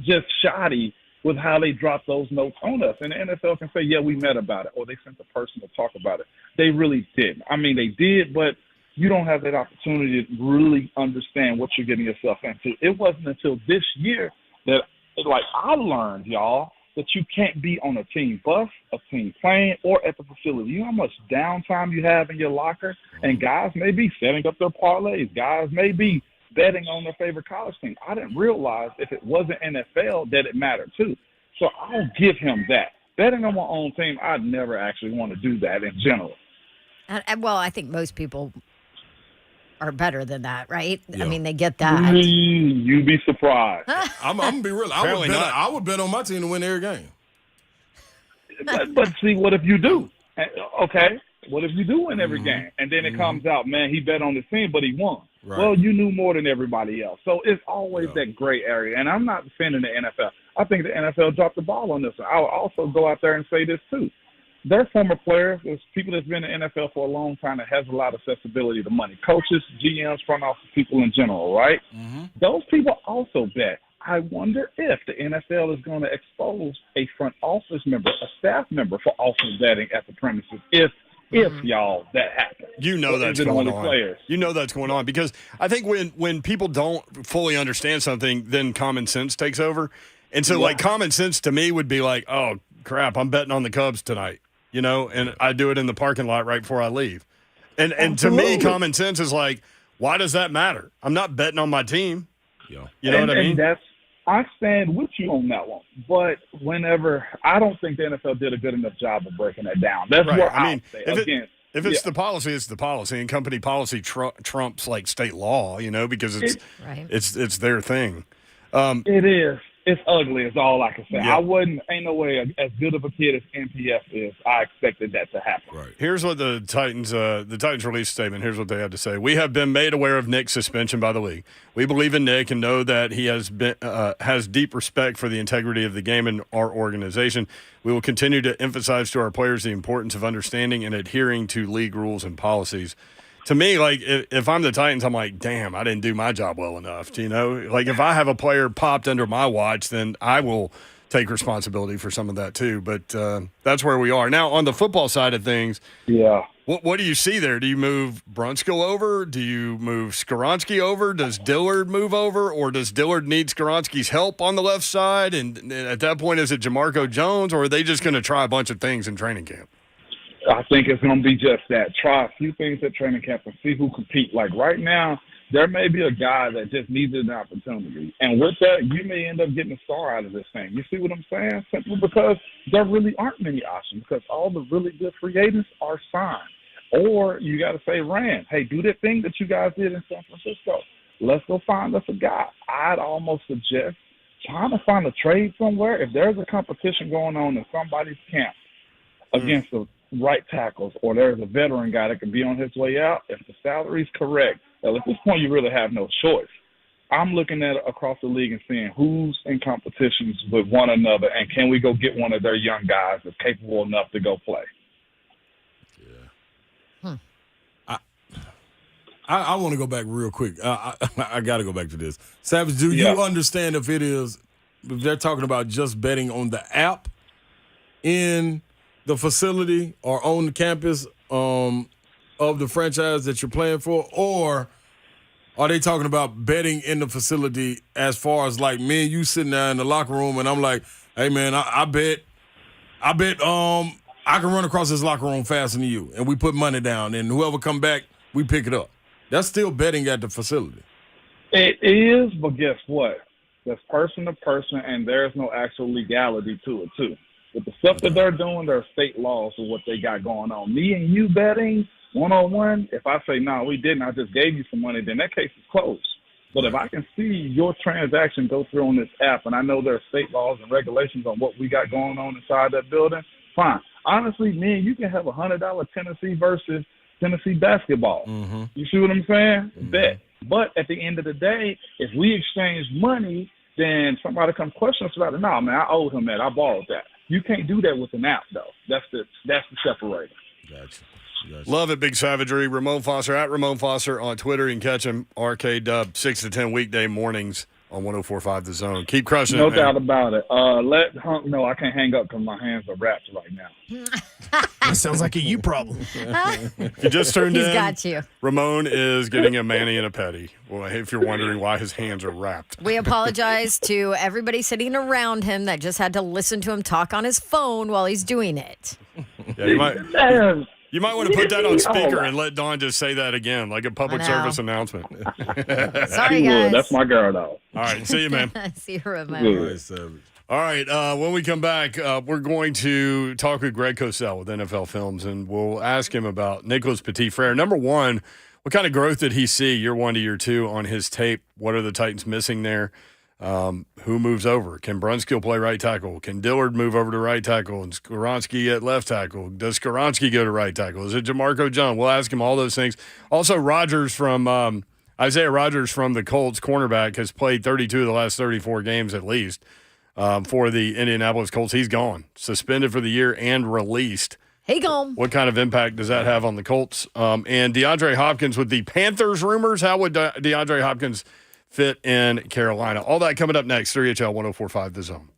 just shoddy with how they dropped those notes on us. And the NFL can say, yeah, we met about it, or they sent the person to talk about it. They really didn't. I mean, they did, but you don't have that opportunity to really understand what you're getting yourself into. It wasn't until this year that, like, I learned, y'all, that you can't be on a team bus, a team plane, or at the facility. You know how much downtime you have in your locker? And guys may be setting up their parlays. Guys may be betting on their favorite college team. I didn't realize if it wasn't NFL that it mattered too. So I'll give him that. Betting on my own team, I'd never actually want to do that in general. Well, I think most people are better than that, right? Yeah. I mean, they get that. You'd be surprised. I'm gonna be real. I would bet on my team to win every game. But see, what if you do? Okay, what if you do win every game? And then it comes out, man, he bet on the team, but he won. Right. Well, you knew more than everybody else. So it's always that gray area. And I'm not defending the NFL. I think the NFL dropped the ball on this one. I'll also go out there and say this too. They're former players. There's people that's been in the NFL for a long time that has a lot of accessibility to money. Coaches, GMs, front office people in general, right? Mm-hmm. Those people also bet. I wonder if the NFL is going to expose a front office member, a staff member, for also betting at the premises if y'all that happens. You know that's going on. Players? You know that's going on because I think when people don't fully understand something, then common sense takes over. And so, like, common sense to me would be like, oh, crap, I'm betting on the Cubs tonight. You know, and I do it in the parking lot right before I leave. And to me, common sense is like, why does that matter? I'm not betting on my team. Yeah. You know what I mean? I stand with you on that one. But I don't think the NFL did a good enough job of breaking that down. That's right. what I mean, if it's the policy, it's the policy, and company policy trumps like state law. You know, because it's their thing. It is. It's ugly is all I can say. Yeah. Ain't no way as good of a kid as NPF is, I expected that to happen. Right. Here's what the Titans released a statement. Here's what they had to say. We have been made aware of Nick's suspension by the league. We believe in Nick and know that he has deep respect for the integrity of the game and our organization. We will continue to emphasize to our players the importance of understanding and adhering to league rules and policies. To me, like, if I'm the Titans, I'm like, damn, I didn't do my job well enough. You know, like, if I have a player popped under my watch, then I will take responsibility for some of that too. But that's where we are. Now, on the football side of things, what do you see there? Do you move Brunskill over? Do you move Skoronski over? Does Dillard move over? Or does Dillard need Skoronski's help on the left side? And at that point, is it Jamarco Jones? Or are they just going to try a bunch of things in training camp? I think it's going to be just that. Try a few things at training camp and see who compete. Like right now, there may be a guy that just needs an opportunity. And with that, you may end up getting a star out of this thing. You see what I'm saying? Simply because there really aren't many options because all the really good free agents are signed. Or you got to say, Rand, hey, do that thing that you guys did in San Francisco. Let's go find us a guy. I'd almost suggest trying to find a trade somewhere. If there's a competition going on in somebody's camp against the right tackles, or there's a veteran guy that can be on his way out, if the salary's correct, well, at this point you really have no choice. I'm looking at it across the league and seeing who's in competitions with one another, and can we go get one of their young guys that's capable enough to go play. I want to go back real quick. I got to go back to this. Savage, do you understand if they're talking about just betting on the app in the facility or on the campus of the franchise that you're playing for, or are they talking about betting in the facility as far as like me and you sitting there in the locker room and I'm like, hey man, I bet I can run across this locker room faster than you, and we put money down, and whoever come back, we pick it up. That's still betting at the facility. It is, but guess what? That's person to person, and there's no actual legality to it too. With the stuff that they're doing, there are state laws for what they got going on. Me and you betting one-on-one, if I say, no, we didn't, I just gave you some money, then that case is closed. But if I can see your transaction go through on this app, and I know there are state laws and regulations on what we got going on inside that building, fine. Honestly, me and you can have $100 Tennessee versus Tennessee basketball. Mm-hmm. You see what I'm saying? Mm-hmm. Bet. But at the end of the day, if we exchange money, then somebody comes question us about it. No, man, I owed him that. I borrowed that. You can't do that with an app, though. That's the separator. Gotcha. Love it, Big Savagery. Ramon Foster, at Ramon Foster on Twitter. You can catch him, RK Dub, 6 to 10 weekday mornings on 104.5 The Zone. Keep crushing No it, man. doubt about it. Let Hunk know I can't hang up because my hands are wrapped right now. That sounds like a you problem. If you just turned in, got you. Ramon is getting a mani and a pedi. Well, if you're wondering why his hands are wrapped. We apologize to everybody sitting around him that just had to listen to him talk on his phone while he's doing it. Yeah, you might want to put that on speaker and let Dawn just say that again, like a public service announcement. Sorry, guys. That's my girl, though. All right, see you, man. See you, Ramon. All right, when we come back, we're going to talk with Greg Cosell with NFL Films, and we'll ask him about Nicholas Petit-Frere. Number one, what kind of growth did he see year 1 to year 2 on his tape? What are the Titans missing there? Who moves over? Can Brunskill play right tackle? Can Dillard move over to right tackle and Skoronski at left tackle? Does Skoronski go to right tackle? Is it Jamarco John? We'll ask him all those things. Also, Isaiah Rodgers from the Colts, cornerback, has played 32 of the last 34 games at least for the Indianapolis Colts. He's gone, suspended for the year and released. Hey, gone. What kind of impact does that have on the Colts? And DeAndre Hopkins with the Panthers rumors. How would DeAndre Hopkins fit in Carolina? All that coming up next. 3HL 104.5 The Zone.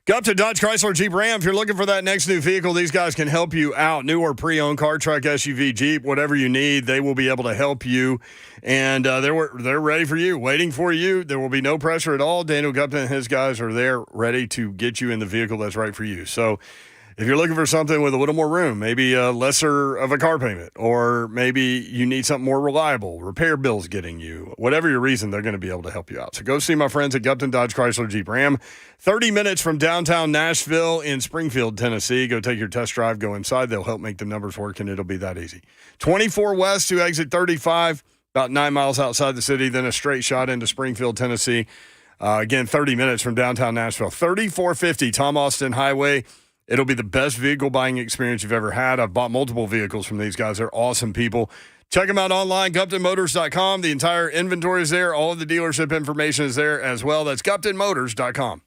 Gupton Dodge Chrysler Jeep Ram. If you're looking for that next new vehicle, these guys can help you out. New or pre-owned car, truck, SUV, Jeep, whatever you need, they will be able to help you. And they're ready for you, waiting for you. There will be no pressure at all. Daniel Gupton and his guys are there ready to get you in the vehicle that's right for you. So if you're looking for something with a little more room, maybe a lesser of a car payment, or maybe you need something more reliable, repair bills getting you, whatever your reason, they're going to be able to help you out. So go see my friends at Gupton Dodge Chrysler Jeep Ram. 30 minutes from downtown Nashville in Springfield, Tennessee. Go take your test drive, go inside. They'll help make the numbers work, and it'll be that easy. 24 west to exit 35, about 9 miles outside the city, then a straight shot into Springfield, Tennessee. Again, 30 minutes from downtown Nashville. 3450 Tom Austin Highway. It'll be the best vehicle buying experience you've ever had. I've bought multiple vehicles from these guys. They're awesome people. Check them out online, GuptonMotors.com. The entire inventory is there. All of the dealership information is there as well. That's GuptonMotors.com.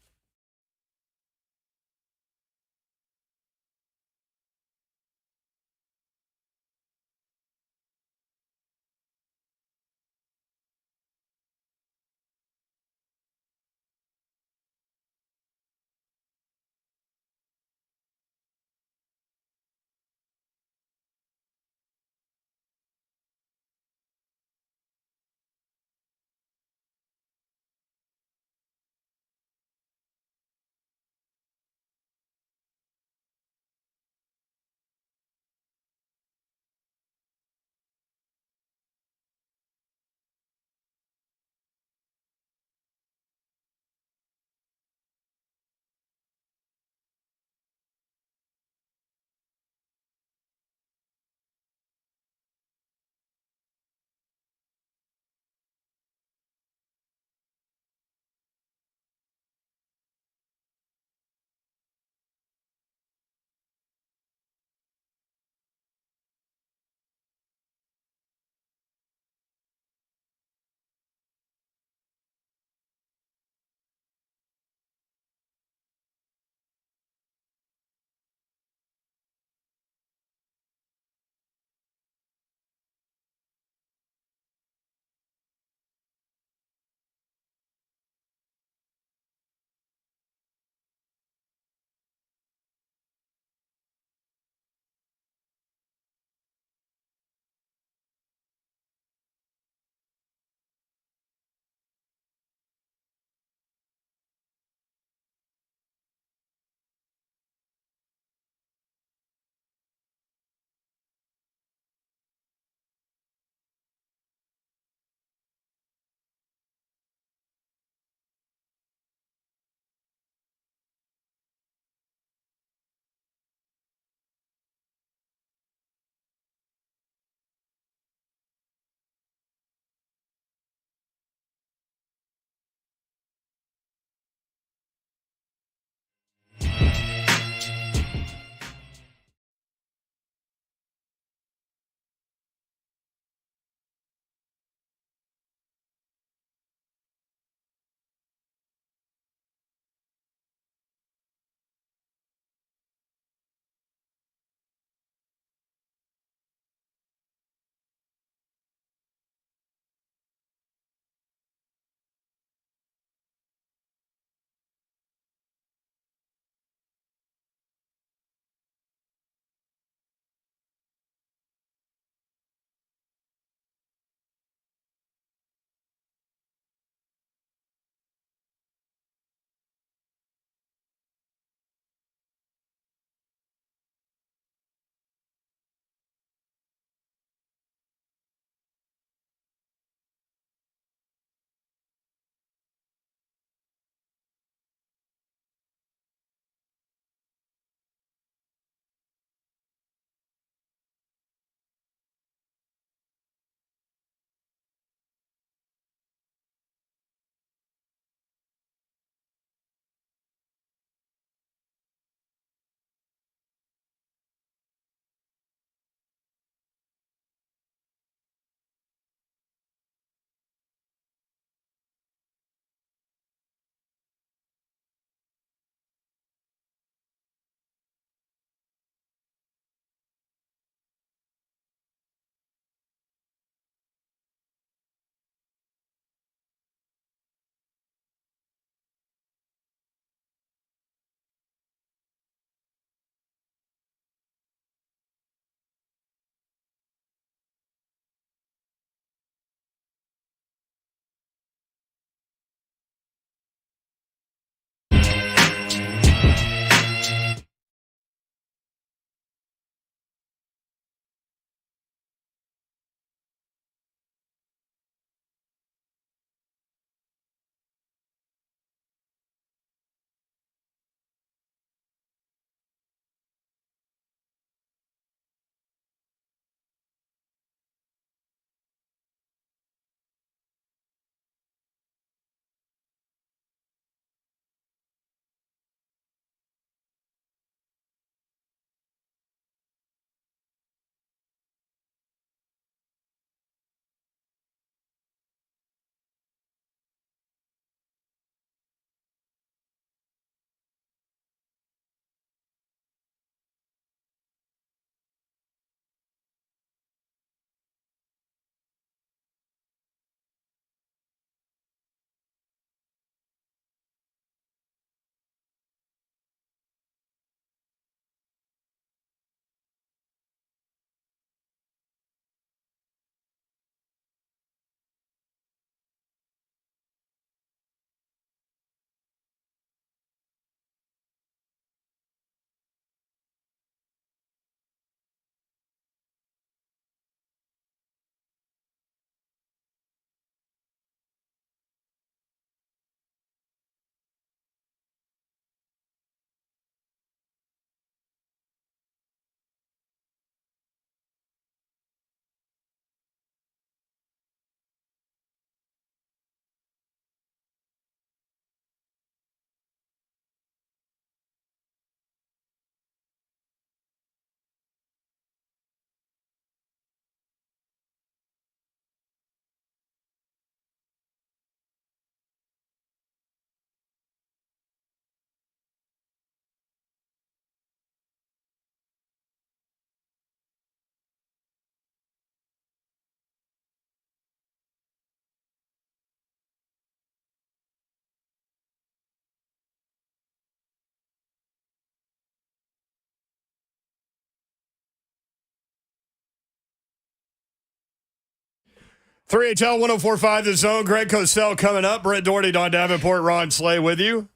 3HL 104.5 The Zone. Greg Cosell coming up. Brent Doherty, Don Davenport, Ron Slay with you.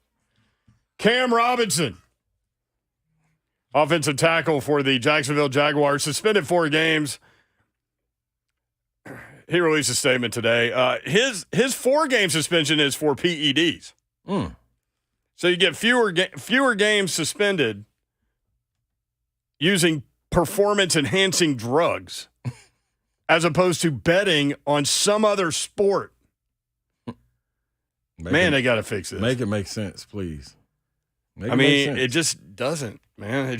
Cam Robinson, offensive tackle for the Jacksonville Jaguars, suspended 4 games. He released a statement today. His 4-game suspension is for PEDs. So you get fewer games suspended using performance-enhancing drugs as opposed to betting on some other sport. They got to fix this. Make it make sense, please. It just doesn't, man.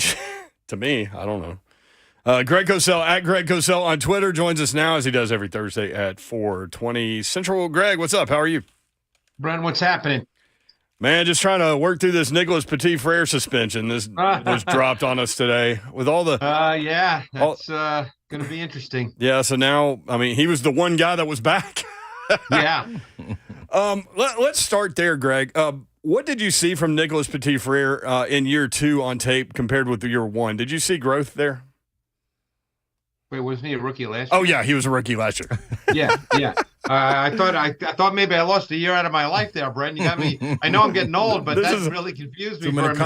To me, I don't know. Greg Cosell, at Greg Cosell on Twitter, joins us now as he does every Thursday at 4:20 Central. Greg, what's up? How are you? Brent, what's happening? Man, just trying to work through this Nicholas Petit-Frere suspension. This was dropped on us today with all the. That's going to be interesting. Yeah, so now, he was the one guy that was back. Yeah. Let's start there, Greg. What did you see from Nicholas Petit-Frere in year 2 on tape compared with year 1? Did you see growth there? Wait, wasn't he a rookie last year? Oh yeah, he was a rookie last year. Yeah. I thought maybe I lost a year out of my life there, Brent. You got me. I know I'm getting old, but that really confused me. Well, it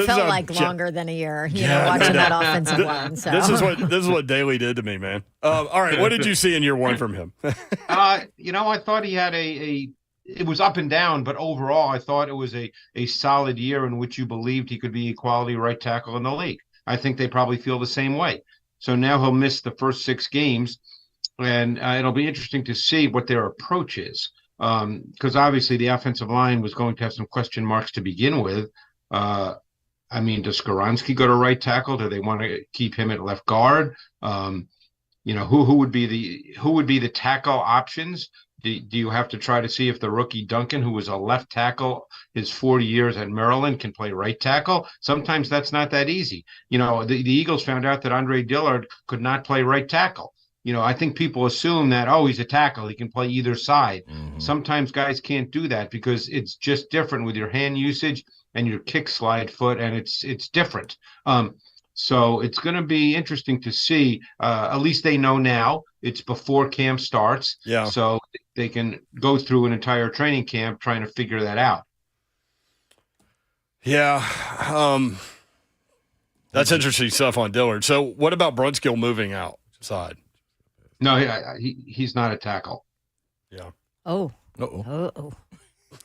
felt like longer than a year. Watching that offensive line. So this is what Daly did to me, man. All right, what did you see in year 1 from him? I thought he had it was up and down, but overall, I thought it was a solid year in which you believed he could be a quality right tackle in the league. I think they probably feel the same way. So now he'll miss the first 6 games, and it'll be interesting to see what their approach is. Because obviously the offensive line was going to have some question marks to begin with. Does Skoronski go to right tackle? Do they want to keep him at left guard? Who would be the tackle options? Do you have to try to see if the rookie Duncan, who was a left tackle his 40 years at Maryland, can play right tackle? Sometimes that's not that easy. The Eagles found out that Andre Dillard could not play right tackle. I think people assume that, he's a tackle, he can play either side. Mm-hmm. Sometimes guys can't do that because it's just different with your hand usage and your kick slide foot, and it's different. So it's going to be interesting to see. At least they know now. It's before camp starts. Yeah. So they can go through an entire training camp trying to figure that out. Yeah. That's interesting stuff on Dillard. So what about Brunskill moving outside? No, he's not a tackle. Yeah. Oh. Uh-oh. Uh-oh.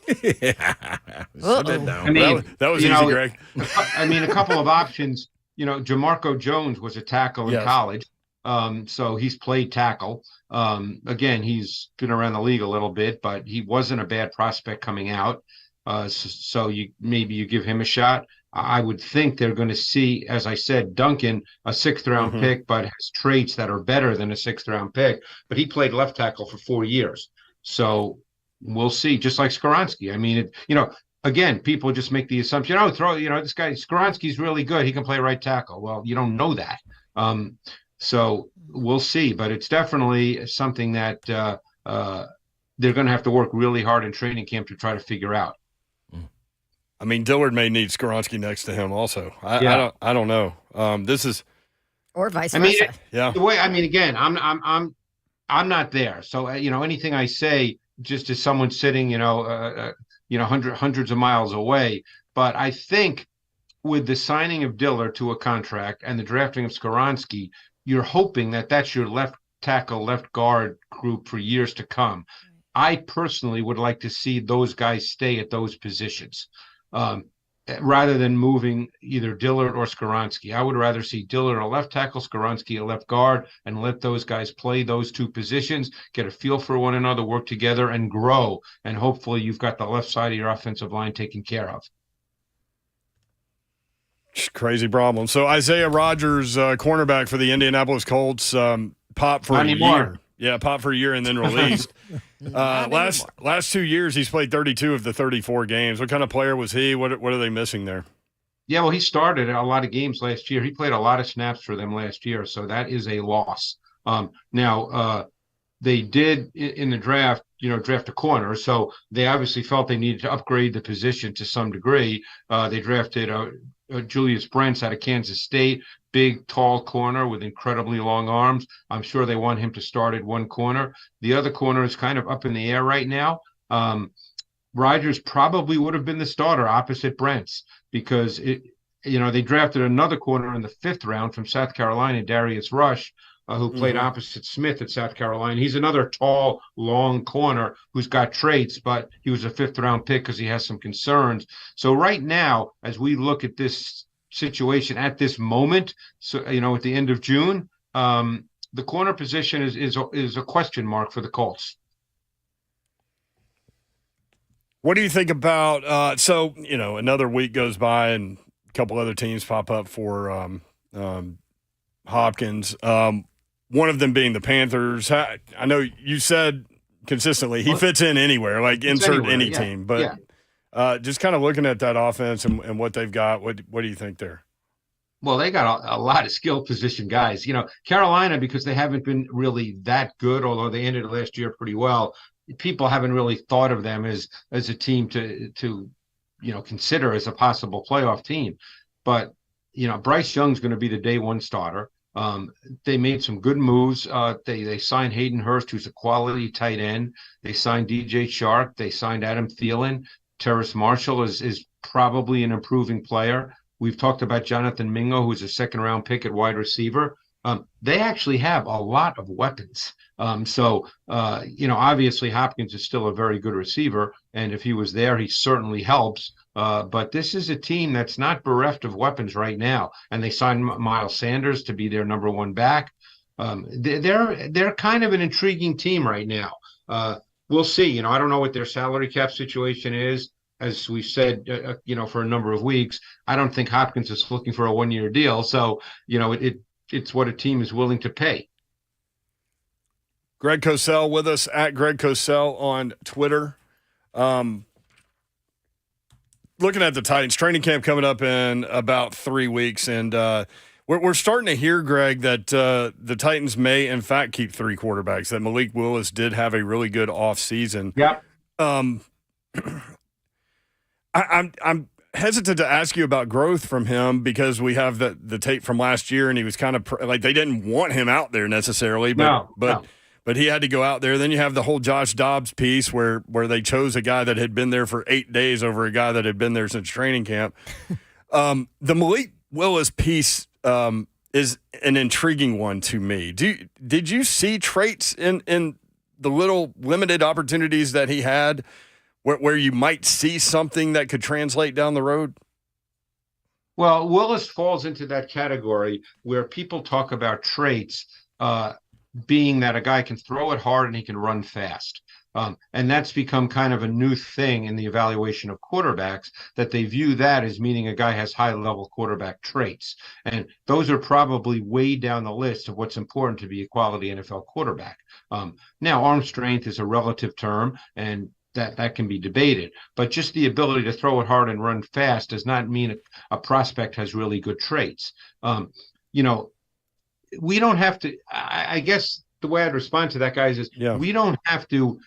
Sit it down. That was easy, Greg. A couple of options. Jamarco Jones was a tackle in college. So he's played tackle. Again, he's been around the league a little bit, but he wasn't a bad prospect coming out. So you give him a shot. I would think they're going to see, as I said, Duncan, a 6th-round pick, but has traits that are better than a 6th-round pick. But he played left tackle for 4 years. So we'll see, just like Skoronski. Again, people just make the assumption, this guy, Skoronski's really good. He can play right tackle. Well, you don't know that. So we'll see. But it's definitely something that they're going to have to work really hard in training camp to try to figure out. Dillard may need Skoronski next to him also. I don't know. This is or vice versa. The way again, I'm not there. So anything I say just as someone sitting hundreds of miles away. But I think with the signing of Dillard to a contract and the drafting of Skoronski, you're hoping that that's your left tackle, left guard group for years to come. I personally would like to see those guys stay at those positions. Rather than moving either Dillard or Skoronski. I would rather see Dillard a left tackle, Skoronski a left guard, and let those guys play those 2 positions, get a feel for one another, work together, and grow. And hopefully you've got the left side of your offensive line taken care of. Crazy problem. So Isaiah Rodgers, cornerback for the Indianapolis Colts, popped for a year. Yeah, popped for a year and then released. Last 2 years, he's played 32 of the 34 games. What kind of player was he? What are they missing there? Yeah, well, he started a lot of games last year. He played a lot of snaps for them last year, so that is a loss. Now, they did in the draft, draft a corner, so they obviously felt they needed to upgrade the position to some degree. They drafted Julius Brents out of Kansas State, big, tall corner with incredibly long arms. I'm sure they want him to start at one corner. The other corner is kind of up in the air right now. Rogers probably would have been the starter opposite Brents because they drafted another corner in the 5th round from South Carolina, Darius Rush, who played opposite Smith at South Carolina. He's another tall, long corner who's got traits, but he was a 5th-round pick because he has some concerns. So right now, as we look at this situation at this moment, so at the end of June, the corner position is a question mark for the Colts. What do you think about another week goes by and a couple other teams pop up for Hopkins, one of them being the Panthers. I know you said consistently he fits in anywhere, like insert any team, but just kind of looking at that offense and what they've got, what do you think there? Well, they got a lot of skill position guys. Carolina, because they haven't been really that good, although they ended last year pretty well, people haven't really thought of them as a team to consider as a possible playoff team. But Bryce Young's going to be the day one starter. They made some good moves. They signed Hayden Hurst, who's a quality tight end. They signed DJ Chark. They signed Adam Thielen. Terrace Marshall is probably an improving player. We've talked about Jonathan Mingo, who's a 2nd-round pick at wide receiver. They actually have a lot of weapons. Obviously Hopkins is still a very good receiver, and if he was there, he certainly helps. But this is a team that's not bereft of weapons right now, and they signed Miles Sanders to be their number 1 back. They're kind of an intriguing team right now. We'll see. I don't know what their salary cap situation is. As we said, for a number of weeks, I don't think Hopkins is looking for a 1-year deal. So, it's what a team is willing to pay. Greg Cosell with us at Greg Cosell on Twitter. Looking at the Titans, training camp coming up in about 3 weeks, and we're starting to hear, Greg, that the Titans may, in fact, keep 3 quarterbacks, that Malik Willis did have a really good offseason. Yeah. I'm hesitant to ask you about growth from him because we have the tape from last year, and he was kind of like they didn't want him out there necessarily, but he had to go out there. Then you have the whole Josh Dobbs piece where they chose a guy that had been there for 8 days over a guy that had been there since training camp. The Malik Willis piece is an intriguing one to me. Did you see traits in the little limited opportunities that he had where you might see something that could translate down the road? Well, Willis falls into that category where people talk about traits being that a guy can throw it hard and he can run fast. And that's become kind of a new thing in the evaluation of quarterbacks, that they view that as meaning a guy has high-level quarterback traits. And those are probably way down the list of what's important to be a quality NFL quarterback. Now, arm strength is a relative term, and that can be debated, but just the ability to throw it hard and run fast does not mean a prospect has really good traits. We don't have to, I guess the way I'd respond to that, guys, is we don't have to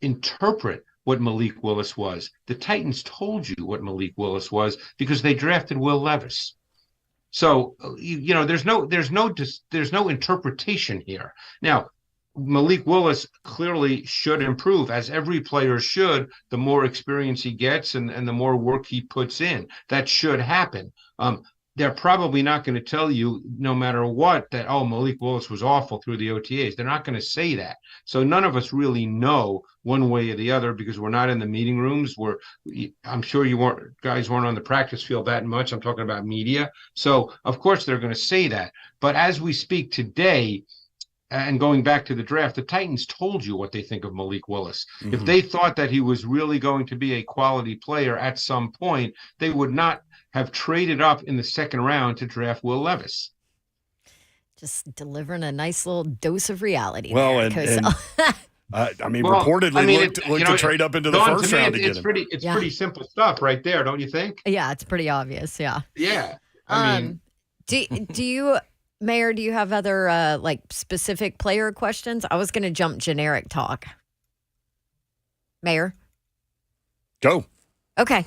interpret what Malik Willis was. The Titans told you what Malik Willis was because they drafted Will Levis. So, there's no interpretation here. Now, Malik Willis clearly should improve, as every player should, the more experience he gets and the more work he puts in. That should happen. They're probably not going to tell you, no matter what, that, Malik Willis was awful through the OTAs. They're not going to say that. So none of us really know one way or the other because we're not in the meeting rooms. I'm sure guys weren't on the practice field that much. I'm talking about media. So, of course, they're going to say that. But as we speak today, and going back to the draft, the Titans told you what they think of Malik Willis. Mm-hmm. If they thought that he was really going to be a quality player at some point, they would not have traded up in the 2nd round to draft Will Levis. Just delivering a nice little dose of reality. Well, there, reportedly looked to trade up into the first round to get him. It's pretty simple stuff right there, don't you think? Yeah, it's pretty obvious. Yeah. Yeah. Do you, Mayor, do you have other specific player questions? I was going to jump generic talk. Mayor? Go. Okay.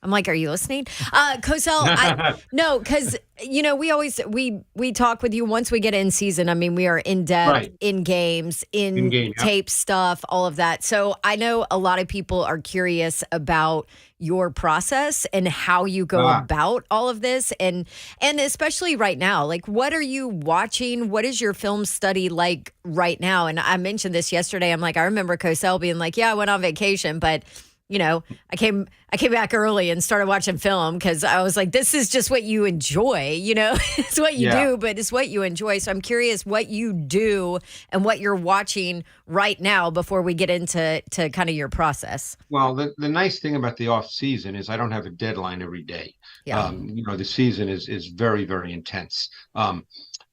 I'm like, are you listening? Cosell, no, because, we talk with you once we get in season. I mean, we are in depth in games, in tape stuff, all of that. So I know a lot of people are curious about your process and how you go about all of this. And especially right now, like, what are you watching? What is your film study like right now? And I mentioned this yesterday. I'm like, I remember Cosell being like, yeah, I went on vacation, but I came back early and started watching film because I was like, this is just what you enjoy, it's what you do, but it's what you enjoy. So I'm curious what you do and what you're watching right now before we get into kind of your process. Well, the nice thing about the off season is I don't have a deadline every day. Yeah. The season is very, very intense.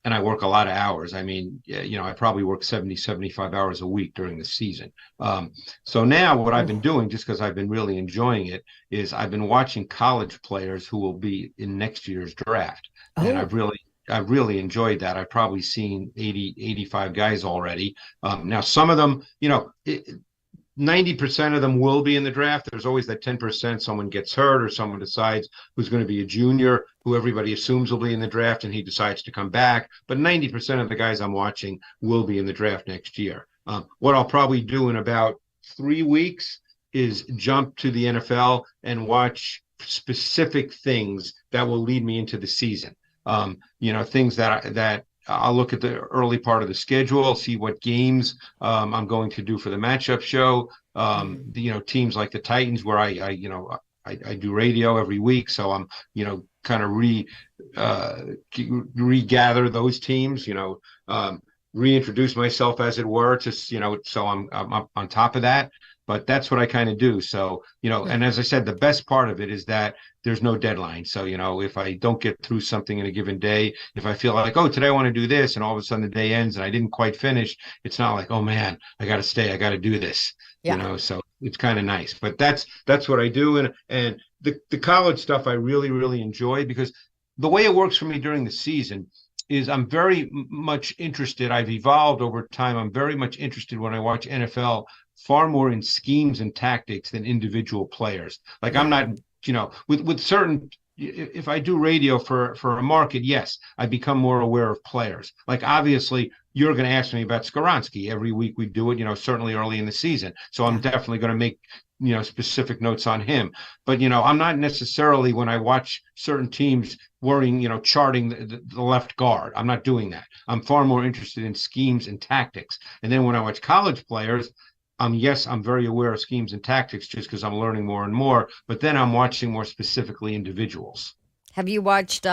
And I work a lot of hours. I mean, I probably work 70, 75 hours a week during the season. So now what I've been doing, just because I've been really enjoying it, is I've been watching college players who will be in next year's draft. Oh. And I've really enjoyed that. I've probably seen 80, 85 guys already. Now, some of them, 90% of them will be in the draft. There's always that 10% someone gets hurt or someone decides who's going to be a junior, who everybody assumes will be in the draft, and he decides to come back. But 90% of the guys I'm watching will be in the draft next year. What I'll probably do in about 3 weeks is jump to the NFL and watch specific things that will lead me into the season. Things that I'll look at the early part of the schedule, see what games I'm going to do for the matchup show. Teams like the Titans, where I do radio every week, so I'm kind of regather those teams. Reintroduce myself, as it were, to so I'm up on top of that. But that's what I kind of do. So, and as I said, the best part of it is that there's no deadline. So, if I don't get through something in a given day, if I feel like, today I want to do this, and all of a sudden the day ends and I didn't quite finish, it's not like, oh man, I got to stay, I got to do this, so it's kind of nice. But that's what I do. And the college stuff I really, really enjoy, because the way it works for me during the season is I'm very much interested. I've evolved over time. I'm very much interested when I watch NFL far more in schemes and tactics than individual players. Like, I'm not, with certain, if I do radio for a market, yes, I become more aware of players. Like, obviously, you're going to ask me about Skoronski. Every week we do it, certainly early in the season. So I'm definitely going to make, specific notes on him. But, I'm not necessarily, when I watch certain teams, worrying, charting the left guard. I'm not doing that. I'm far more interested in schemes and tactics. And then when I watch college players, I'm very aware of schemes and tactics just because I'm learning more and more, but then I'm watching more specifically individuals. Have you watched,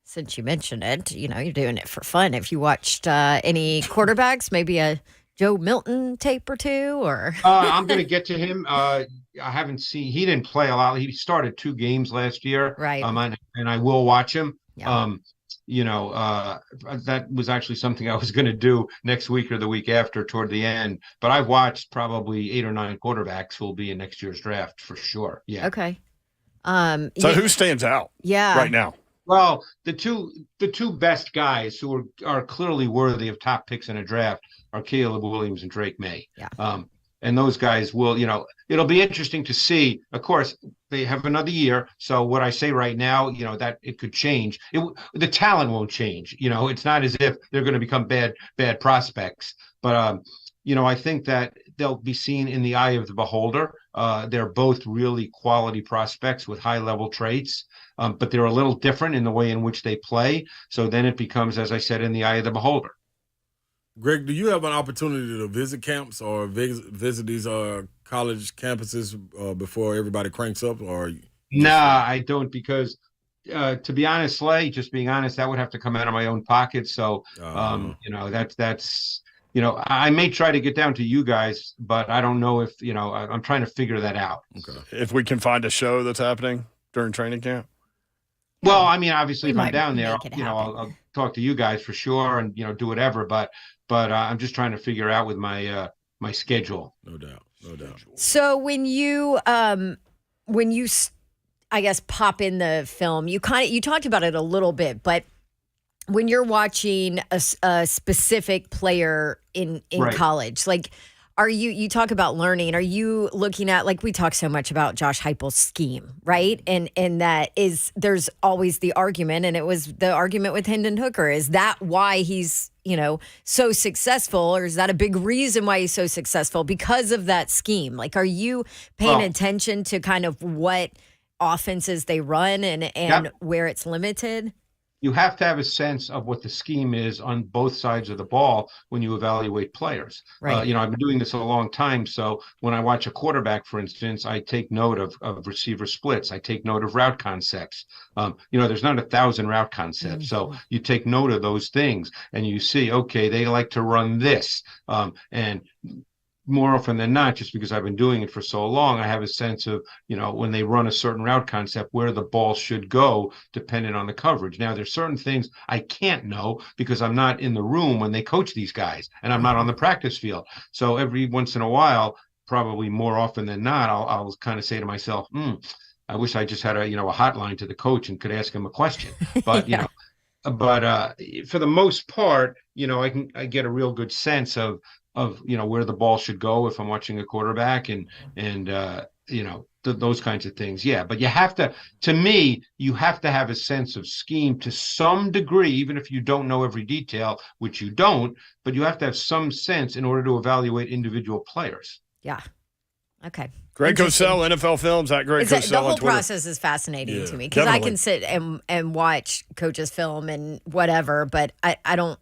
since you mentioned it, you're doing it for fun. Have you watched any quarterbacks, maybe a Joe Milton tape or two, or? I'm going to get to him. I haven't seen, he didn't play a lot. He started 2 games last year. Right. And I will watch him. Yeah. That was actually something I was going to do next week or the week after toward the end. But I've watched probably 8 or 9 quarterbacks who will be in next year's draft for sure. Yeah. Okay. So who stands out? Yeah. Right now? Well, the two best guys who are clearly worthy of top picks in a draft are Caleb Williams and Drake May. Yeah. And those guys will, it'll be interesting to see. Of course, they have another year. So what I say right now, that it could change. The talent won't change. It's not as if they're going to become bad prospects. But, I think that they'll be seen in the eye of the beholder. They're both really quality prospects with high-level traits, but they're a little different in the way in which they play. So then it becomes, as I said, in the eye of the beholder. Greg, do you have an opportunity to visit camps or visit these college campuses before everybody cranks up? Or Nah, I don't, because to be honest, Slay, just being honest, that would have to come out of my own pocket. So, that's I may try to get down to you guys, but I don't know if, I'm trying to figure that out. Okay. If we can find a show that's happening during training camp? Well, I mean, obviously, if I'm down there, I'll talk to you guys for sure and, do whatever. But I'm just trying to figure out with my my schedule. No doubt. So when you I guess, pop in the film, you talked about it a little bit, but when you're watching a specific player in Right. college, like, you talk about learning, are you looking at, like we talk so much about Josh Heupel's scheme, right? And there's always the argument, and it was the argument with Hendon Hooker. Is that why he's, so successful, or is that a big reason why he's so successful? Because of that scheme. Like, are you paying attention to kind of what offenses they run and where it's limited? You have to have a sense of what the scheme is on both sides of the ball when you evaluate players. Right. I've been doing this a long time. So when I watch a quarterback, for instance, I take note of receiver splits. I take note of route concepts. There's not 1,000 route concepts. So you take note of those things and you see, okay, they like to run this. And more often than not, just because I've been doing it for so long, I have a sense of, when they run a certain route concept, where the ball should go, depending on the coverage. Now, there's certain things I can't know because I'm not in the room when they coach these guys, and I'm not on the practice field. So every once in a while, probably more often than not, I'll kind of say to myself, I wish I just had a hotline to the coach and could ask him a question. But, for the most part, I get a real good sense of where the ball should go if I'm watching a quarterback and those kinds of things. Yeah, but you have to have a sense of scheme to some degree, even if you don't know every detail, which you don't, but you have to have some sense in order to evaluate individual players. Yeah. Okay. Greg Cosell, NFL Films at Greg Cosell. The whole process is fascinating to me because I can sit and watch coaches film and whatever, but I don't.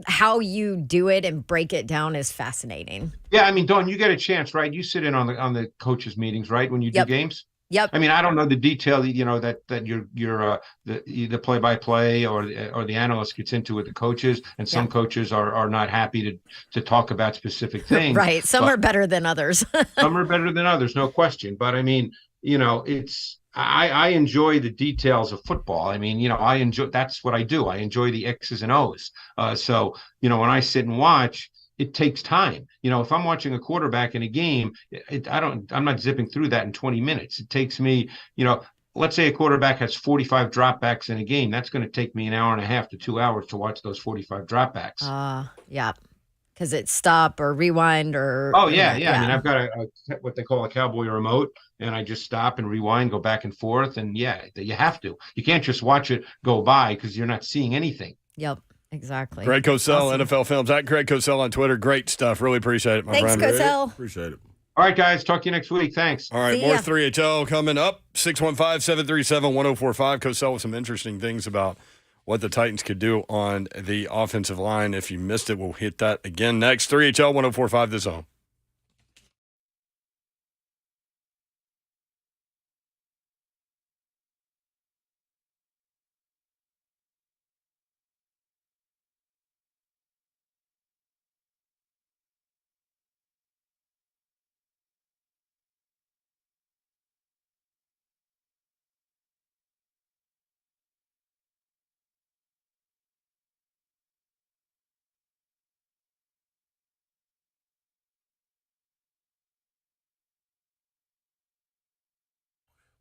How you do it and break it down is fascinating. Yeah, I mean, Dawn, you get a chance, right? You sit in on the coaches' meetings, right? When you do games. Yep. I mean, I don't know the detail, that you're the play-by-play or the analyst gets into with the coaches, and some coaches are not happy to talk about specific things. Right. Some are better than others. Some are better than others, no question. But I mean, I enjoy the details of football. I mean, that's what I do. I enjoy the X's and O's. So, when I sit and watch, it takes time. If I'm watching a quarterback in a game, I'm not zipping through that in 20 minutes. It takes me, let's say a quarterback has 45 dropbacks in a game. That's going to take me an hour and a half to 2 hours to watch those 45 dropbacks. Yeah. Because it's stop or rewind or. Oh, yeah. I mean, I've got what they call a cowboy remote, and I just stop and rewind, go back and forth. And you have to. You can't just watch it go by because you're not seeing anything. Yep, exactly. Greg Cosell, awesome. NFL Films at Greg Cosell on Twitter. Great stuff. Really appreciate it, my friend. Thanks, Cosell. Appreciate it. All right, guys. Talk to you next week. Thanks. All right, more 3HL coming up. 615-737-1045. Cosell with some interesting things about what the Titans could do on the offensive line. If you missed it, we'll hit that again next. 3HL 1045 The Zone.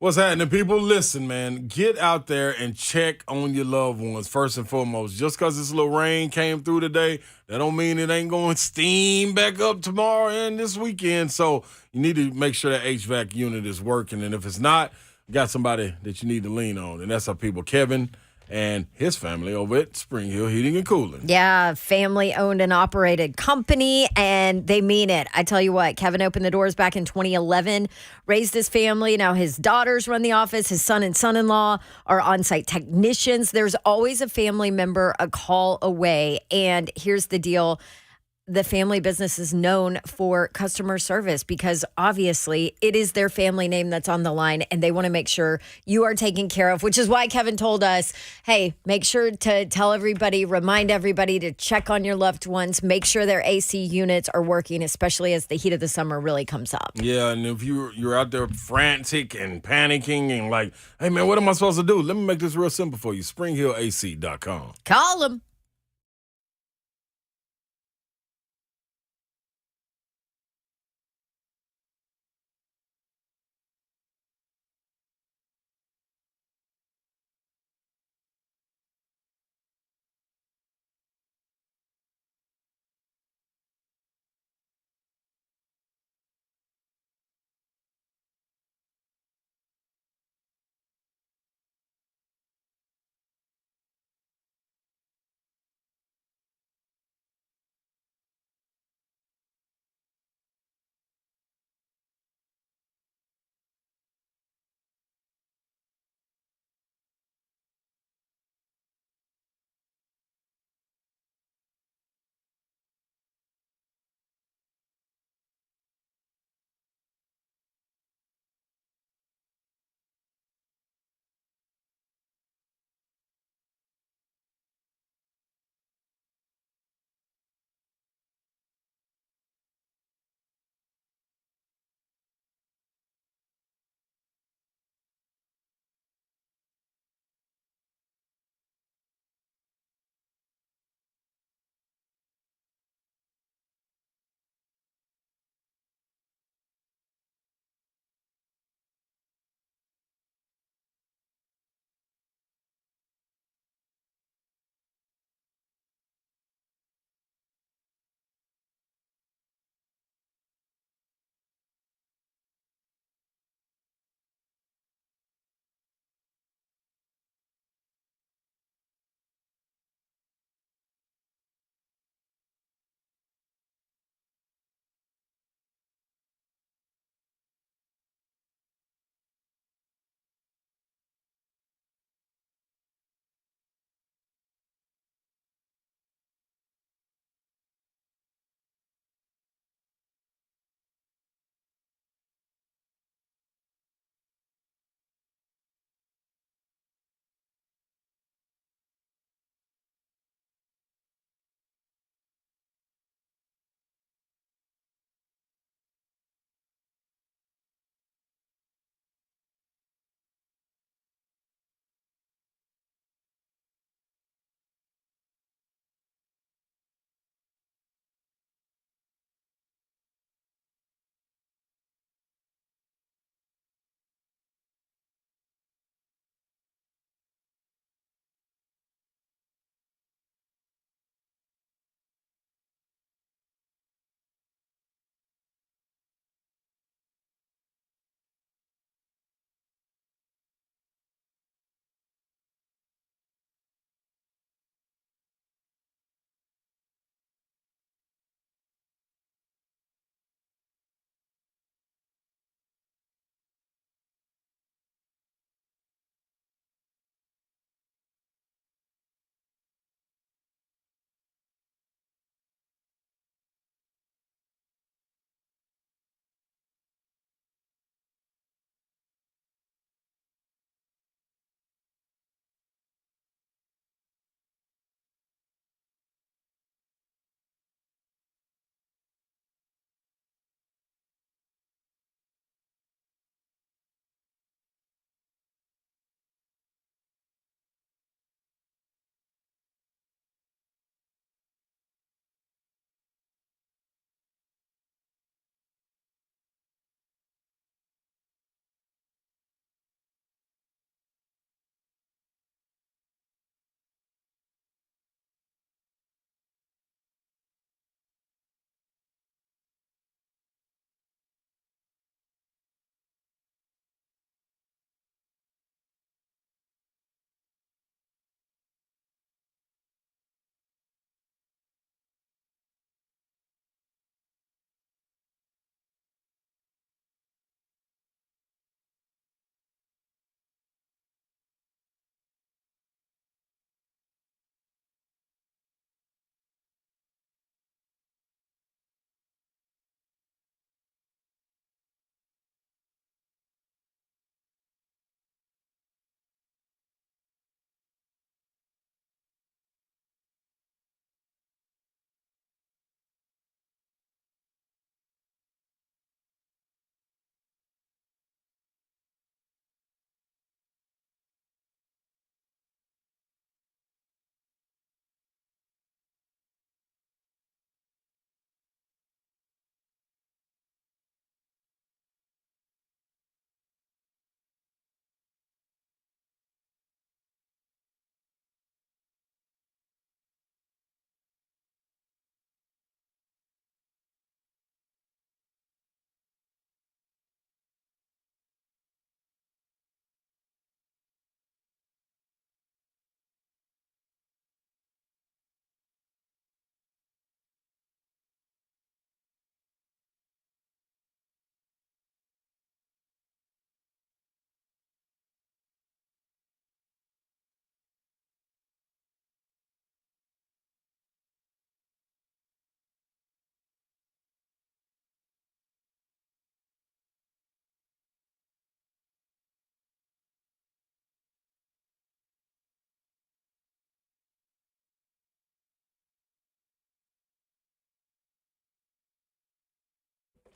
What's happening, people? Listen, man, get out there and check on your loved ones first and foremost. Just because this little rain came through today, that don't mean it ain't going to steam back up tomorrow and this weekend. So you need to make sure that HVAC unit is working. And if it's not, you got somebody that you need to lean on. And that's our people, Kevin and his family over at Spring Hill Heating and Cooling. Yeah, family-owned and operated company, and they mean it. I tell you what, Kevin opened the doors back in 2011, raised his family. Now his daughters run the office. His son and son-in-law are on-site technicians. There's always a family member a call away, and here's the deal. The family business is known for customer service because obviously it is their family name that's on the line and they want to make sure you are taken care of, which is why Kevin told us, hey, make sure to tell everybody, remind everybody to check on your loved ones, make sure their AC units are working, especially as the heat of the summer really comes up. Yeah, and if you're out there frantic and panicking and like, hey, man, what am I supposed to do? Let me make this real simple for you. SpringHillAC.com. Call them.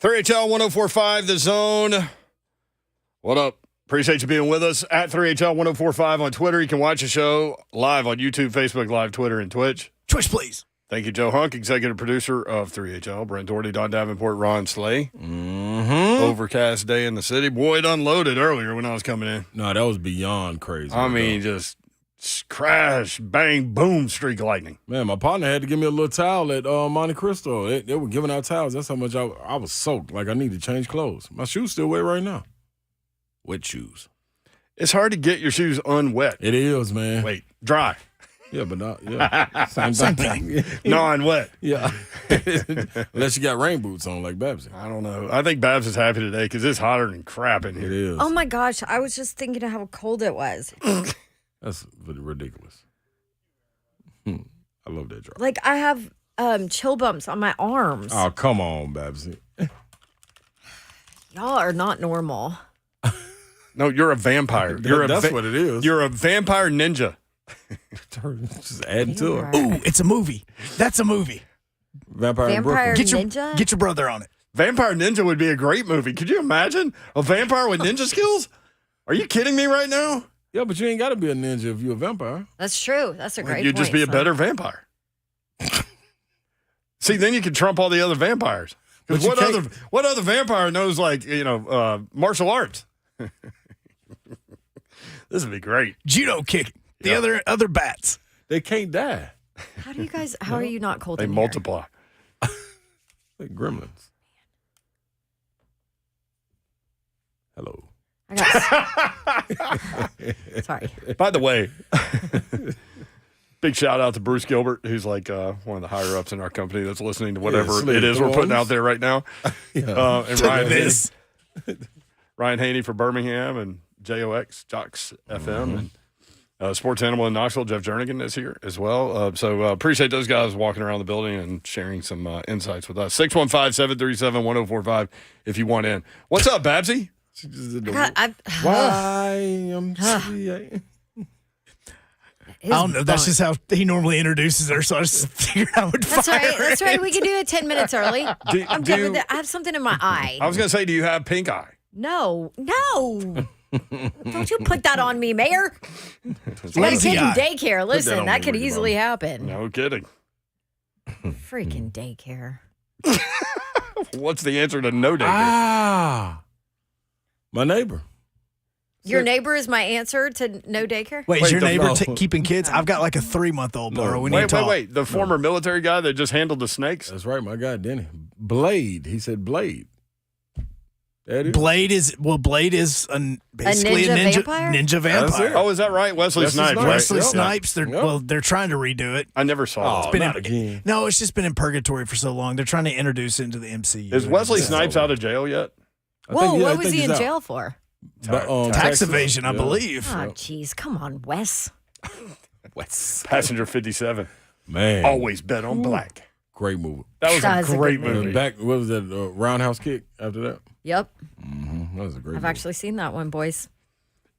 3HL 104.5, The Zone. What up? Appreciate you being with us at 3HL 104.5 on Twitter. You can watch the show live on YouTube, Facebook Live, Twitter, and Twitch. Twitch, please. Thank you, Joe Hunk, executive producer of 3HL. Brent Doherty, Don Davenport, Ron Slay. Overcast day in the city. Boy, it unloaded earlier when I was coming in. No, that was beyond crazy. I mean, just crash, bang, boom, streak of lightning. Man, my partner had to give me a little towel at Monte Cristo. They were giving out towels. That's how much I was soaked. Like, I need to change clothes. My shoes still wet right now. Wet shoes. It's hard to get your shoes unwet. It is, man. Wait, dry. Yeah, but not, yeah. Same thing. Non-wet. Yeah. Unless you got rain boots on like Babs. I don't know. I think Babs is happy today because it's hotter than crap in here. It is. Oh, my gosh. I was just thinking of how cold it was. That's ridiculous. I love that drop. Like, I have chill bumps on my arms. Oh, come on, Babsy. Y'all are not normal. No, you're a vampire. That's what it is. You're a vampire ninja. Just adding to it. Ooh, it's a movie. That's a movie. Vampire in Vampire Brooklyn. Ninja? Get your brother on it. Vampire Ninja would be a great movie. Could you imagine a vampire with ninja skills? Are you kidding me right now? Yeah, but you ain't got to be a ninja if you're a vampire. That's true. That's a great You'd point. just be a son. better vampire. See, then you could trump all the other vampires. Because what other vampire knows, like, martial arts? This would be great. Judo kicking. The other bats. They can't die. How are you not cold They in multiply. Like gremlins. Hello. Sorry. By the way, big shout out to Bruce Gilbert, who's like one of the higher ups in our company that's listening to whatever it is we're putting out there right now. And Ryan Haney for Birmingham and JOX, Jocks FM, and Sports Animal in Knoxville. Jeff Jernigan is here as well. So appreciate those guys walking around the building and sharing some insights with us. 615-737-1045 if you want in. What's up, Babsy? YMCA. I don't know. That's just how he normally introduces her, so I just figured I would That's right. That's right. We can do it 10 minutes early. I'm good with it. I have something in my eye. I was going to say, do you have pink eye? No. Don't you put that on me, Mayor. I got a kid in daycare. Listen, that could easily happen. No kidding. Freaking daycare. What's the answer to no daycare? My neighbor. Your neighbor is my answer to no daycare? Wait, is your neighbor keeping kids? I've got like a 3-month-old, bro. Wait. The former military guy that just handled the snakes? That's right, my guy, Denny. Blade. He said Blade. Blade is basically a ninja vampire. Oh, is that right? Wesley Snipes. Right? Wesley Snipes. They're trying to redo it. I never saw it. Again. No, it's just been in purgatory for so long. They're trying to introduce it into the MCU. Is Wesley Snipes out of jail yet? Whoa, what was he in jail for? Tax evasion, I believe. Oh, jeez. Come on, Wes. Passenger 57. Man. Always bet on black. Great movie. That was a great movie. What was that? Roundhouse Kick after that? Yep. Mm-hmm. That was a great movie. I've actually seen that one, boys.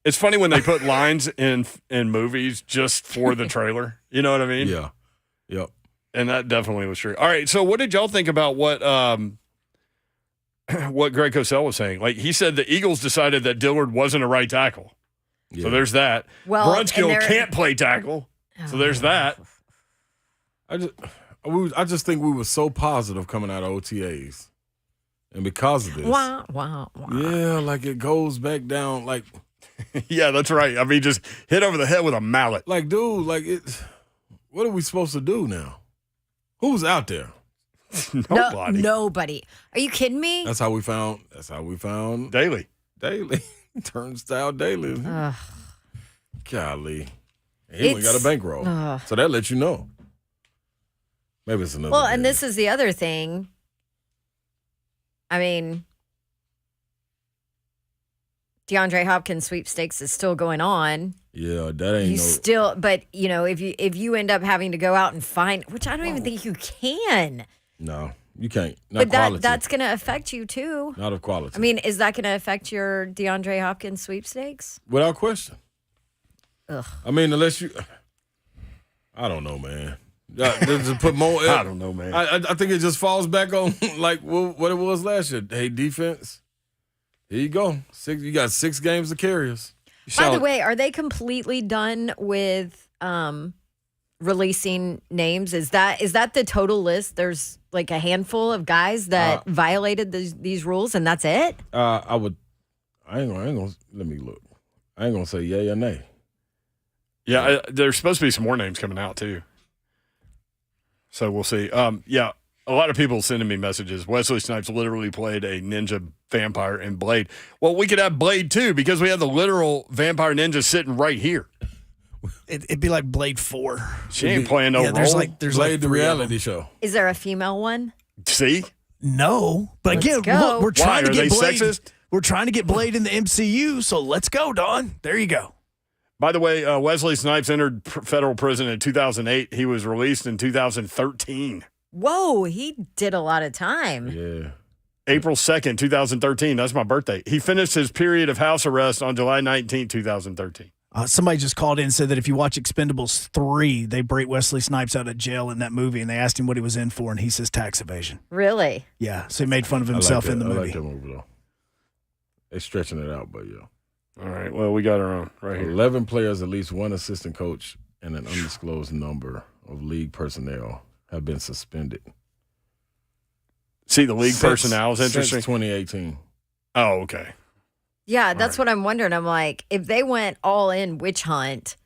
It's funny when they put lines in movies just for the trailer. You know what I mean? Yeah. Yep. And that definitely was true. All right. So what did y'all think about what Greg Cosell was saying? Like, he said the Eagles decided that Dillard wasn't a right tackle. Yeah. So there's that. Well, Brunskill can't play tackle. So there's that. I just think we were so positive coming out of OTAs. And because of this. Wow. Yeah, like it goes back down. Like, yeah, that's right. I mean, just hit over the head with a mallet. Like, dude, what are we supposed to do now? Who's out there? Nobody. Nobody. Are you kidding me? That's how we found Daly. Turnstile Daly. Golly. He only got a bankroll. So that lets you know. Maybe it's another. Well, and this is the other thing. I mean, DeAndre Hopkins sweepstakes is still going on. Yeah, that ain't but if you end up having to go out and find, which I don't even think you can. No, you can't. Not but quality. that's going to affect you too. Not of quality. I mean, is that going to affect your DeAndre Hopkins sweepstakes? Without question. Ugh. I mean, unless you, I don't know, man. Just put more. I don't know, man. I think it just falls back on like what it was last year. Hey, defense. Here you go. You got 6 games to carry us. By the way, are they completely done with releasing names? Is that the total list? There's like a handful of guys that violated these rules, and that's it? I ain't gonna let me look. I ain't gonna say yay or nay. Yeah, there's supposed to be some more names coming out too. So we'll see. Yeah, a lot of people sending me messages. Wesley Snipes literally played a ninja vampire in Blade. Well, we could have Blade too because we have the literal vampire ninja sitting right here. It'd be like Blade 4. She ain't playing no role. There's Blade the reality show. Is there a female one? See? No. But Let's again, go. look, we're trying to get Blade. Sexist? We're trying to get Blade in the MCU, so let's go, Don. There you go. By the way, Wesley Snipes entered federal prison in 2008. He was released in 2013. Whoa, he did a lot of time. Yeah. April 2nd, 2013. That's my birthday. He finished his period of house arrest on July 19th, 2013. Somebody just called in and said that if you watch Expendables 3, they break Wesley Snipes out of jail in that movie, and they asked him what he was in for, and he says tax evasion. Really? Yeah, so he made fun of himself in the movie. I like that movie, though. They're stretching it out, but yeah. All right, well, we got our own right here. 11 players, at least one assistant coach, and an undisclosed number of league personnel have been suspended. See, the league personnel is interesting. Since 2018. Oh, okay. Yeah, that's what I'm wondering. I'm like, if they went all in witch hunt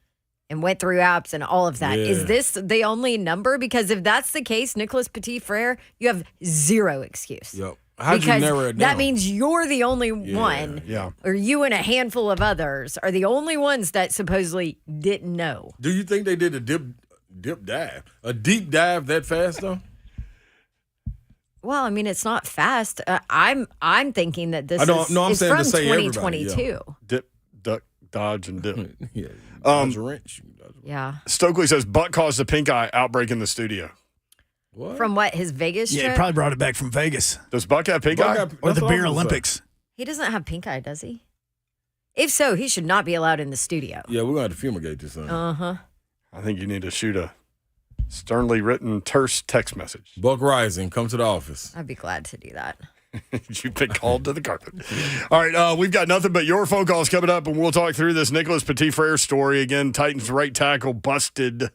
and went through apps and all of that, is this the only number? Because if that's the case, Nicholas Petit-Frere, you have zero excuse. Yep. How'd you narrow it down? That means you're the only one, or you and a handful of others are the only ones that supposedly didn't know. Do you think they did a deep dive that fast though? Well, I mean, it's not fast. I'm thinking that this is saying from to say 2022. Dip, duck, dodge, and dip. Dodge a wrench. Yeah. Stokely says Buck caused a pink eye outbreak in the studio. What? From what, his Vegas trip? Yeah, he probably brought it back from Vegas. Does Buck have pink eye? Or the Beer Olympics. He doesn't have pink eye, does he? If so, he should not be allowed in the studio. Yeah, we're going to have to fumigate this thing. Uh-huh. I think you need to shoot a sternly written, terse text message. Buck Rising, come to the office. I'd be glad to do that. You've been called to the carpet. All right, we've got nothing but your phone calls coming up, and we'll talk through this Nicholas Petit-Frere story. Again, Titans right tackle busted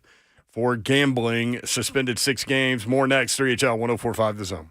for gambling, suspended 6 games. More next, 3HL 104.5 The Zone.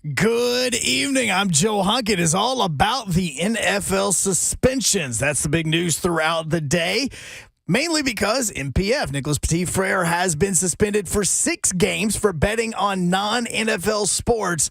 Good evening. I'm Joe Hunk. It is all about the NFL suspensions. That's the big news throughout the day. Mainly because MPF, Nicholas Petit-Frere, has been suspended for 6 games for betting on non-NFL sports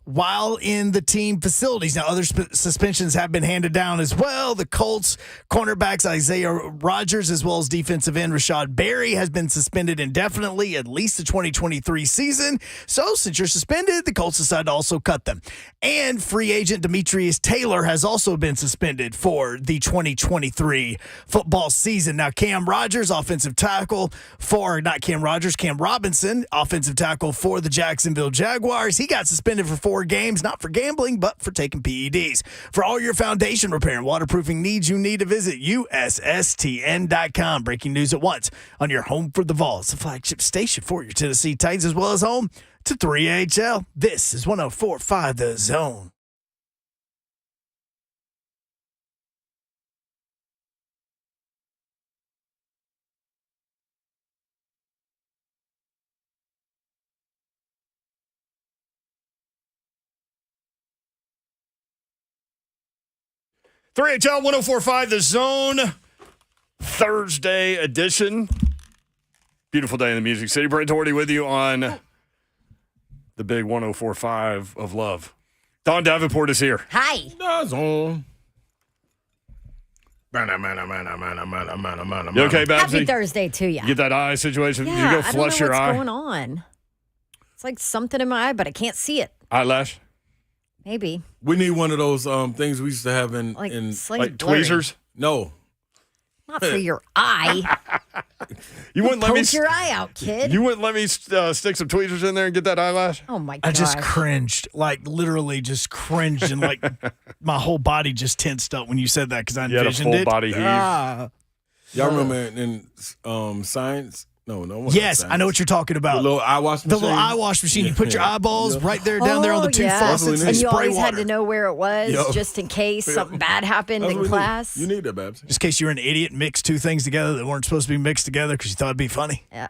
while in the team facilities. Now, other suspensions have been handed down as well. The Colts cornerbacks Isaiah Rodgers, as well as defensive end Rashad Berry, has been suspended indefinitely, at least the 2023 season. So, since you're suspended, the Colts decided to also cut them. And free agent Demetrius Taylor has also been suspended for the 2023 football season. Now, Cam Robinson, offensive tackle for the Jacksonville Jaguars. He got suspended for 4 games, not for gambling, but for taking PEDs. For all your foundation repair and waterproofing needs, you need to visit USSTN.com. Breaking news at once on your home for the Vols, the flagship station for your Tennessee Titans, as well as home to 3HL. This is 104.5 The Zone. HL 104.5 The Zone, Thursday edition. Beautiful day in the Music City. Brent Doherty with you on the big 104.5 of love. Don Davenport is here. Hi. The Zone. You okay, Babsy? Happy Thursday to you. You get that eye situation? Yeah, Did you go flush your eye? what's going on. It's like something in my eye, but I can't see it. Eyelash? Maybe. We need one of those things we used to have in like tweezers? No. Not for your eye. You wouldn't let me poke your eye out, kid. You wouldn't let me stick some tweezers in there and get that eyelash? Oh my gosh. I just cringed, like literally just cringed, and like my whole body just tensed up when you said that because I envisioned you had a full body heave. Y'all remember in science? No. Yes, I know what you're talking about. The little eye wash machine. The little eye wash machine. You put your eyeballs right there, down there on the 2 faucets, and you spray always water. had to know where it was just in case something bad happened in class. You need that, Babs. Just in case you were an idiot, mix 2 things together that weren't supposed to be mixed together because you thought it'd be funny. Yeah.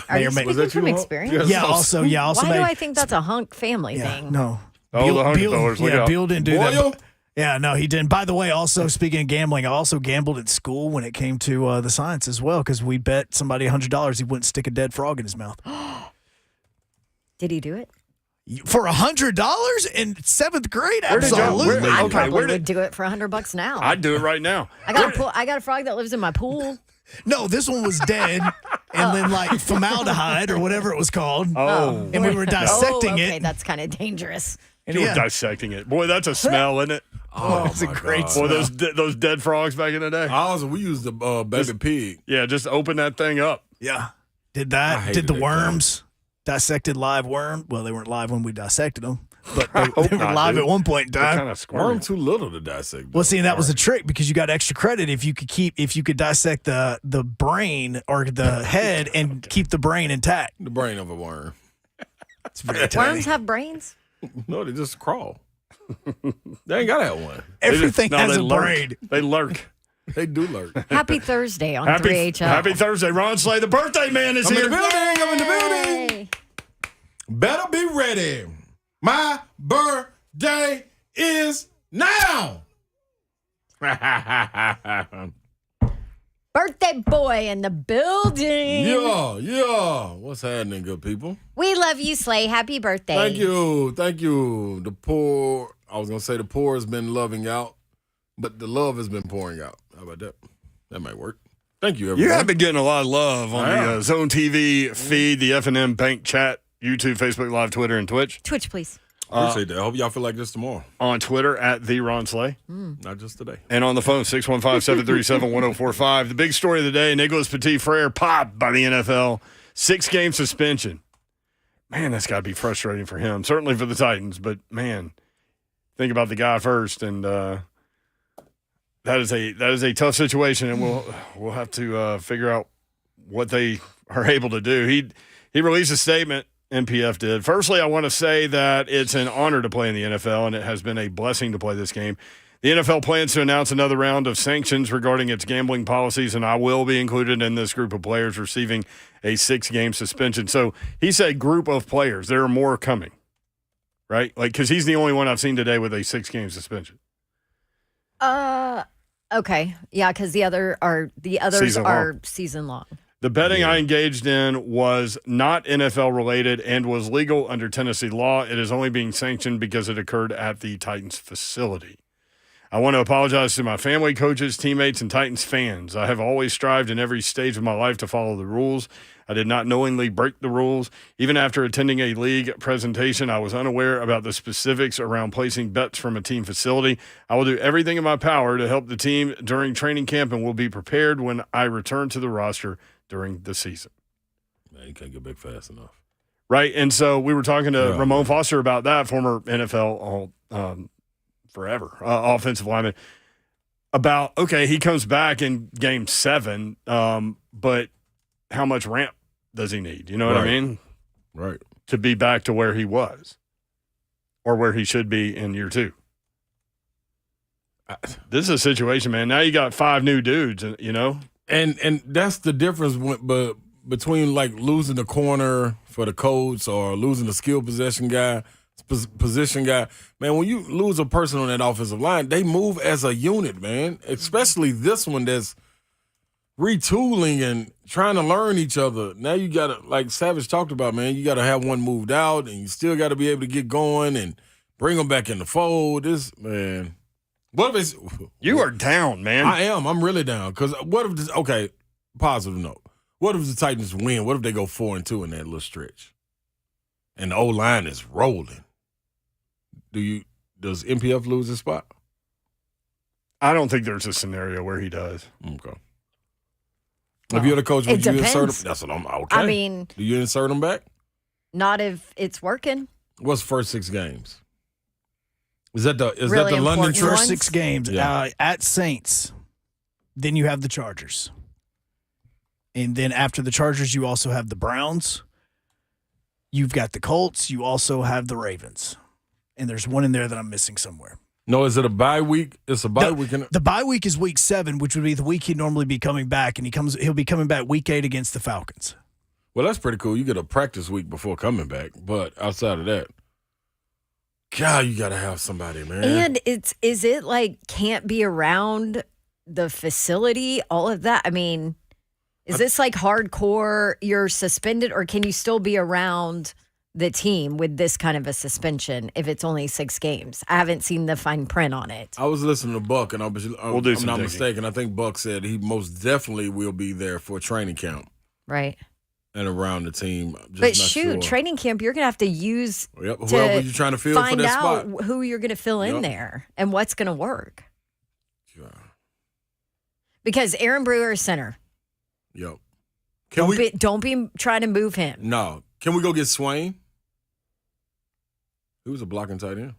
Are you speaking from experience? Yeah, also. Why do I think that's a hunk family thing? No. Oh, the $100. Yeah, Beal didn't do that. Yeah, no, he didn't. By the way, also speaking of gambling, I also gambled at school when it came to the science as well because we bet somebody $100 he wouldn't stick a dead frog in his mouth. Did he do it? For $100 in 7th grade? Where did y'all- Absolutely. where- I Okay, probably where did- would do it for $100 now. I'd do it right now. I got a frog that lives in my pool. No, this one was dead, and then like formaldehyde or whatever it was called. Oh. And we were dissecting okay, it. that's kind of dangerous. You were dissecting it. Boy, that's a smell, isn't it? Oh, it's a great Boy, smell. those dead frogs back in the day. We used the baby pig. Yeah, just open that thing up. Yeah. Did that. Did the worms. Dissected live worm. Well, they weren't live when we dissected them, but they were live at one point in time. Kind of squirmy. Worm too little to dissect. Well, see, and that was a trick because you got extra credit if you could dissect the brain or the head and keep the brain intact. The brain of a worm. It's very tiny. Worms have brains? No, they just crawl. They ain't gotta have one. Everything has a lurk. brain. They lurk. They do lurk. Happy Thursday on 3HL. Happy Thursday. Ron Slay, the birthday man, is here. I'm in the building. Better be ready. My birthday is now. Birthday boy in the building. Yeah. What's happening, good people? We love you, Slay. Happy birthday. Thank you. The poor, I was going to say the poor has been loving out, but the love has been pouring out. How about that? That might work. Thank you, everyone. You have been getting a lot of love on the Zone TV feed, the F&M Bank chat, YouTube, Facebook Live, Twitter, and Twitch. Twitch, please. Appreciate that. I hope y'all feel like this tomorrow. On Twitter, at the Ron Slay. Not just today. And on the phone, 615-737-1045. The big story of the day, Nicholas Petit-Frere popped by the NFL. 6-game suspension. Man, that's got to be frustrating for him. Certainly for the Titans, but man, think about the guy first. And that is a tough situation, and we'll have to figure out what they are able to do. He released a statement. MPF did. Firstly, I want to say that it's an honor to play in the NFL, and it has been a blessing to play this game. The NFL plans to announce another round of sanctions regarding its gambling policies, and I will be included in this group of players receiving a 6-game suspension. So he said group of players. There are more coming. right? Like, because he's the only one I've seen today with a 6-game suspension. Okay. Yeah, because the others are season long. The betting I engaged in was not NFL related and was legal under Tennessee law. It is only being sanctioned because it occurred at the Titans facility. I want to apologize to my family, coaches, teammates, and Titans fans. I have always strived in every stage of my life to follow the rules. I did not knowingly break the rules. Even after attending a league presentation, I was unaware about the specifics around placing bets from a team facility. I will do everything in my power to help the team during training camp and will be prepared when I return to the roster during the season. Man, you can't get back fast enough. Right, and so we were talking to Ramon Foster about that, former NFL forever offensive lineman, about, okay, he comes back in game 7, but how much ramp does he need? You know what I mean? Right. To be back to where he was or where he should be in year 2. This is a situation, man. Now you got 5 new dudes, you know? And that's the difference between like losing the corner for the Colts or losing the skill position guy. Man, when you lose a person on that offensive line, they move as a unit, man. Especially this one that's retooling and trying to learn each other. Now you got to, like Savage talked about, man, you got to have one moved out and you still got to be able to get going and bring them back in the fold. Man. What if it's... You are down, man. I am. I'm really down. Because what if this... Okay, positive note. What if the Titans win? What if they go 4-2 in that little stretch? And the O-line is rolling. Does MPF lose his spot? I don't think there's a scenario where he does. Okay. If you're the coach, would you insert him? That's what I'm... Okay. I mean... Do you insert him back? Not if it's working. What's the first 6 games? Is that the Really London trip? First 6 games at Saints. Then you have the Chargers. And then after the Chargers, you also have the Browns. You've got the Colts. You also have the Ravens. And there's one in there that I'm missing somewhere. No, is it a bye week? It's a bye week. The bye week is week 7, which would be the week he'd normally be coming back. And he'll be coming back week 8 against the Falcons. Well, that's pretty cool. You get a practice week before coming back. But outside of that, God, you got to have somebody, man. And is it like can't be around the facility, all of that? I mean, is this like hardcore, you're suspended, or can you still be around the team with this kind of a suspension if it's only 6 games? I haven't seen the fine print on it. I was listening to Buck, and I'm not digging. mistaken. I think Buck said he most definitely will be there for training camp. Right. And around the team. But shoot, training camp, you're going to have to use whoever you're trying to fill for that spot. Find out who you're going to fill in there and what's going to work. Yeah. Because Aaron Brewer is center. Yep. Don't be trying to move him. No. Can we go get Swain? He was a blocking tight end.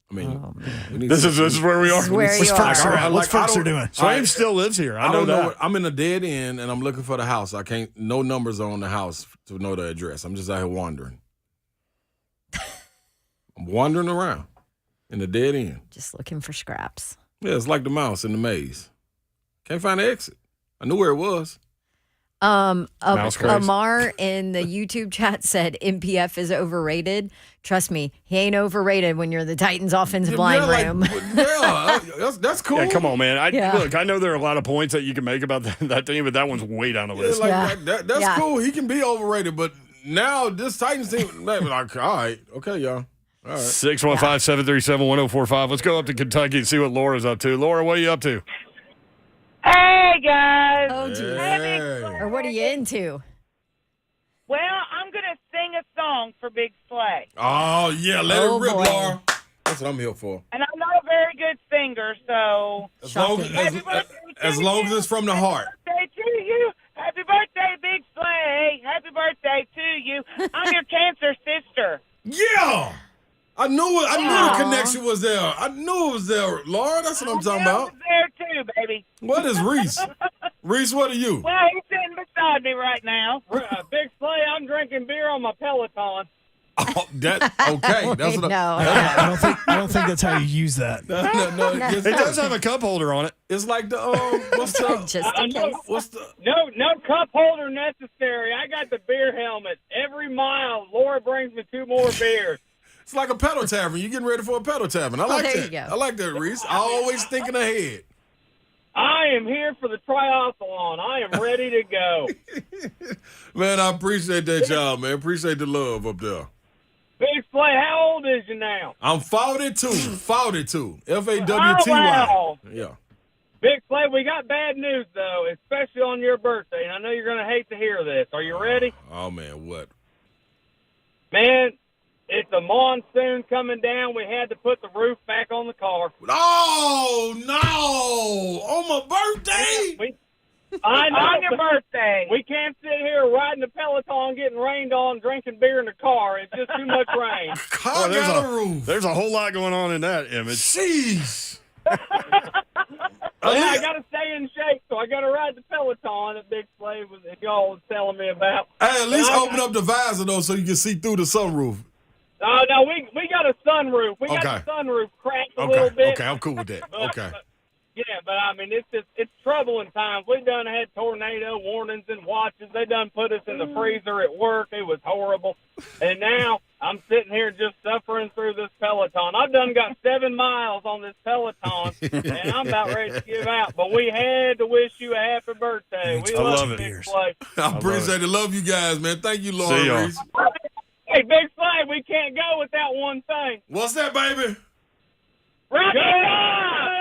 I mean, this is where we are. What's Foster doing? Swain still lives here. I know that. I'm in a dead end, and I'm looking for the house. I can't. No numbers on the house to know the address. I'm just out here wandering. I'm wandering around in the dead end. Just looking for scraps. Yeah, it's like the mouse in the maze. Can't find the exit. I knew where it was. Amar in the YouTube chat said MPF is overrated. Trust me, he ain't overrated when you're the Titans offensive line room. That's cool. Yeah, come on, man. Look, I know there are a lot of points that you can make about that team, but that one's way down the list. That's cool. He can be overrated, but now this Titans team, like, all right, okay, y'all. All right. 615-737-1045. Let's go up to Kentucky and see what Laura's up to. Laura, what are you up to? Hey, guys. Oh, geez. Or what are you into? Well, I'm going to sing a song for Big Slay. Oh, yeah. Let it rip, Laura. That's what I'm here for. And I'm not a very good singer, so... As long as it's from the heart. Happy birthday to you. Happy birthday, Big Slay. Happy birthday to you. I'm your cancer sister. Yeah! I knew the connection was there. I knew it was there, Laura. That's what I'm talking about. I was there too, baby. What is Reese? Reese, what are you? Well, he's sitting beside me right now. Big Slay, I'm drinking beer on my Peloton. Oh, That's what No. I don't think that's how you use that. No, It does have a cup holder on it. It's like the Just in case. No cup holder necessary. I got the beer helmet. Every mile, Laura brings me 2 more beers. It's like a pedal tavern. You're getting ready for a pedal tavern. I like there that. you go. I like that, Reese. Always thinking ahead. I am here for the triathlon. I am ready to go. Man, I appreciate that, y'all, man. Appreciate the love up there. Big Slay, how old is you now? I'm 42. 42. F-A-W-T-Y. Oh, wow. Yeah. Big Slay, we got bad news, though, especially on your birthday, and I know you're going to hate to hear this. Are you ready? Oh, man, what? Man, it's a monsoon coming down. We had to put the roof back on the car. Oh, no. On my birthday? I know. On your birthday. We can't sit here riding the Peloton, getting rained on, drinking beer in the car. It's just too much rain. Car got a roof. There's a whole lot going on in that image. Jeez. I got to stay in shape, so I got to ride the Peloton that Big Slave y'all was telling me about. Hey, at least open up the visor, though, so you can see through the sunroof. No, we got a sunroof. We got the sunroof cracked a little bit. Okay, I'm cool with that. Okay. But I mean, it's troubling times. We done had tornado warnings and watches. They done put us in the freezer at work. It was horrible. And now I'm sitting here just suffering through this Peloton. I've done got 7 miles on this Peloton, and I'm about ready to give out. But we had to wish you a happy birthday. We love it. Big Slay. I appreciate it. Love you guys, man. Thank you, Laura Reese. Hey, Big Slay, we can't go without one thing. What's that, baby? Rocky Top!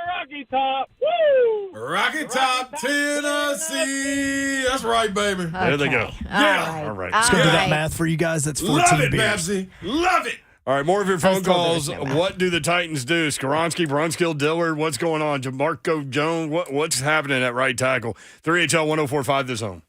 Rocky Top! Woo! Rocky Top, Tennessee. That's right, baby. There they go. Yeah. All right. Let's go do that math for you guys. That's 14 Love it, beers. Babsy. Love it. All right, more of your phone still calls. doing that. What do the Titans do? Skoronski, Brunskill, Dillard, what's going on? JaMarco Jones, what's happening at right tackle? 3HL 1045 this home.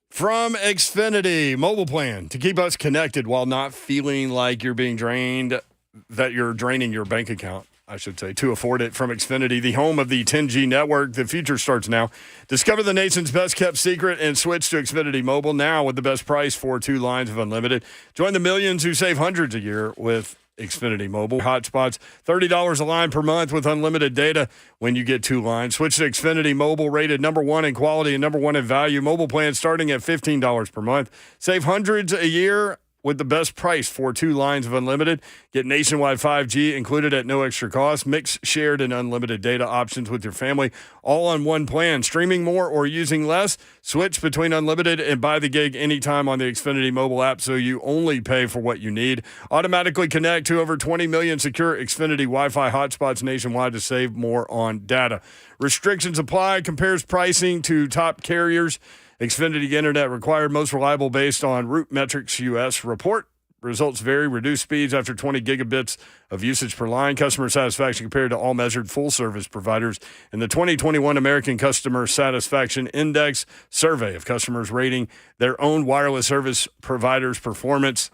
From Xfinity, mobile plan to keep us connected while not feeling like you're being drained, that you're draining your bank account, I should say, to afford it. From Xfinity, the home of the 10G network. The future starts now. Discover the nation's best kept secret and switch to Xfinity Mobile now with the best price for 2 lines of unlimited. Join the millions who save hundreds a year with Xfinity Mobile. Hotspots, $30 a line per month with unlimited data when you get 2 lines. Switch to Xfinity Mobile, rated #1 in quality and #1 in value. Mobile plans starting at $15 per month. Save hundreds a year with the best price for 2 lines of unlimited. Get nationwide 5G included at no extra cost. Mix shared and unlimited data options with your family, all on one plan. Streaming more or using less? Switch between unlimited and buy the gig anytime on the Xfinity mobile app so you only pay for what you need. Automatically connect to over 20 million secure Xfinity Wi-Fi hotspots nationwide to save more on data. Restrictions apply. Compares pricing to top carriers. Xfinity Internet required, most reliable based on Root Metrics US report. Results vary. Reduced speeds after 20 gigabits of usage per line. Customer satisfaction compared to all measured full-service providers in the 2021 American Customer Satisfaction Index survey of customers rating their own wireless service providers' performance.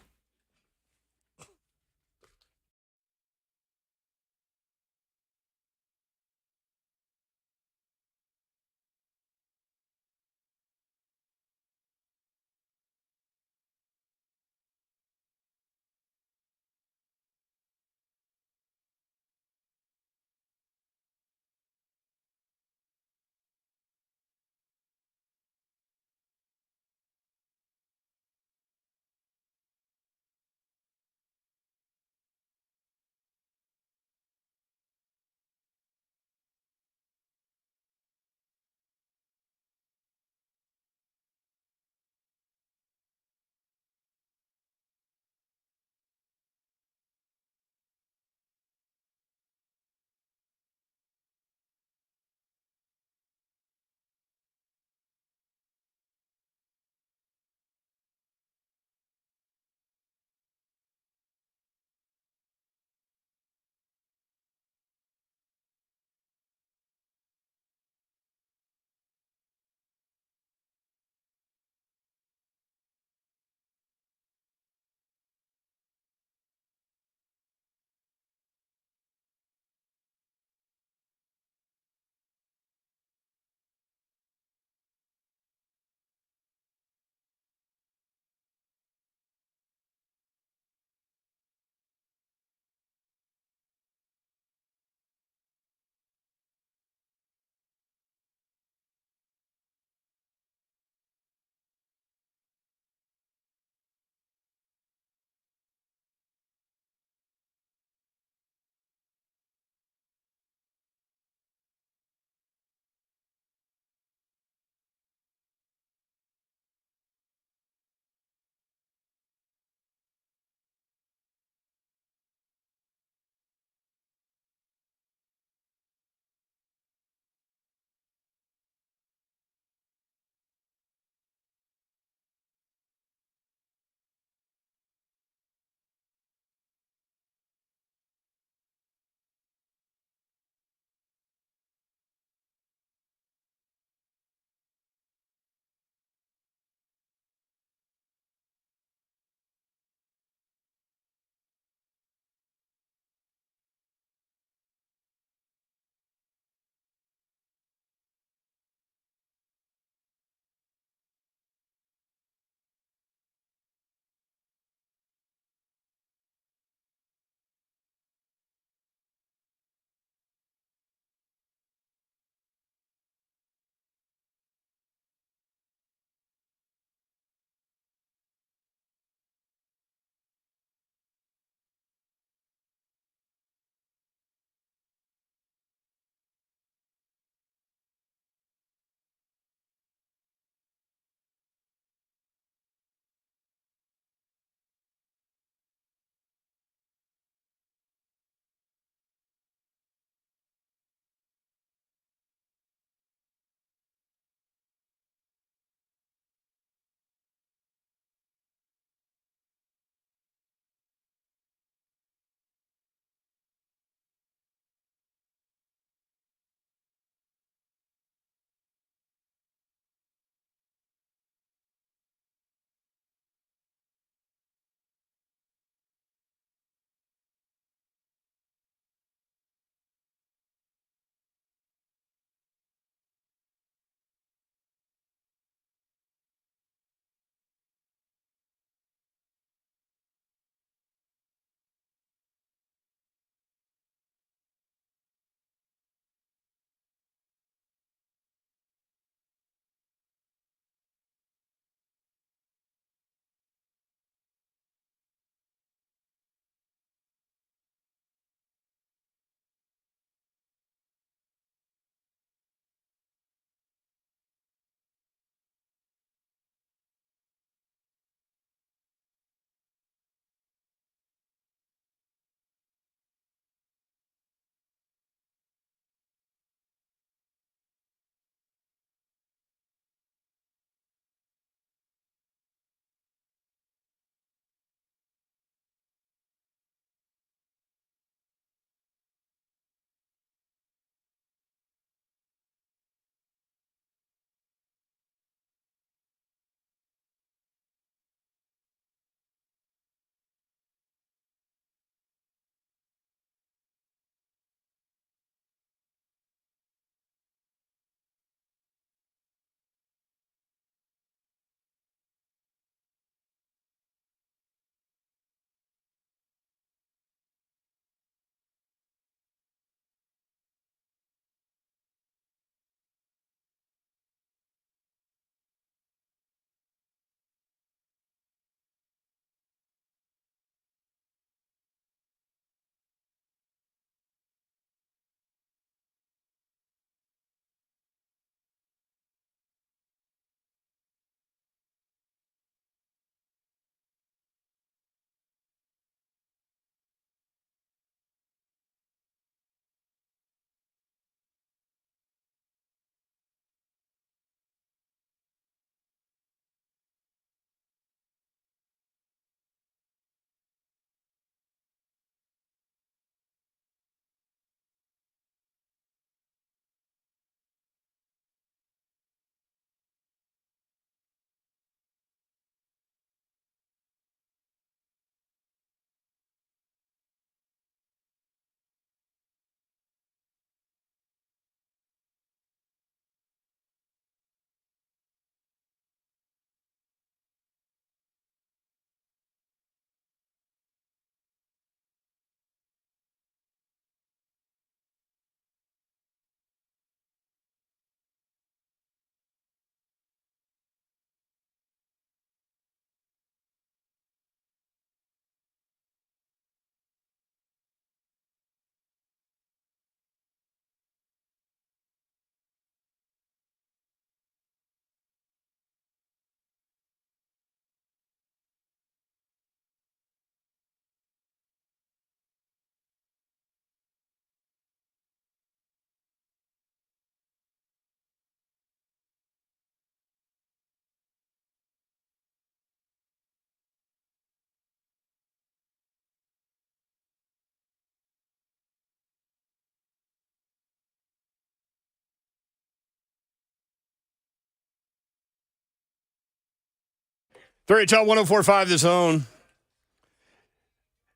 3HL 104.5 The Zone.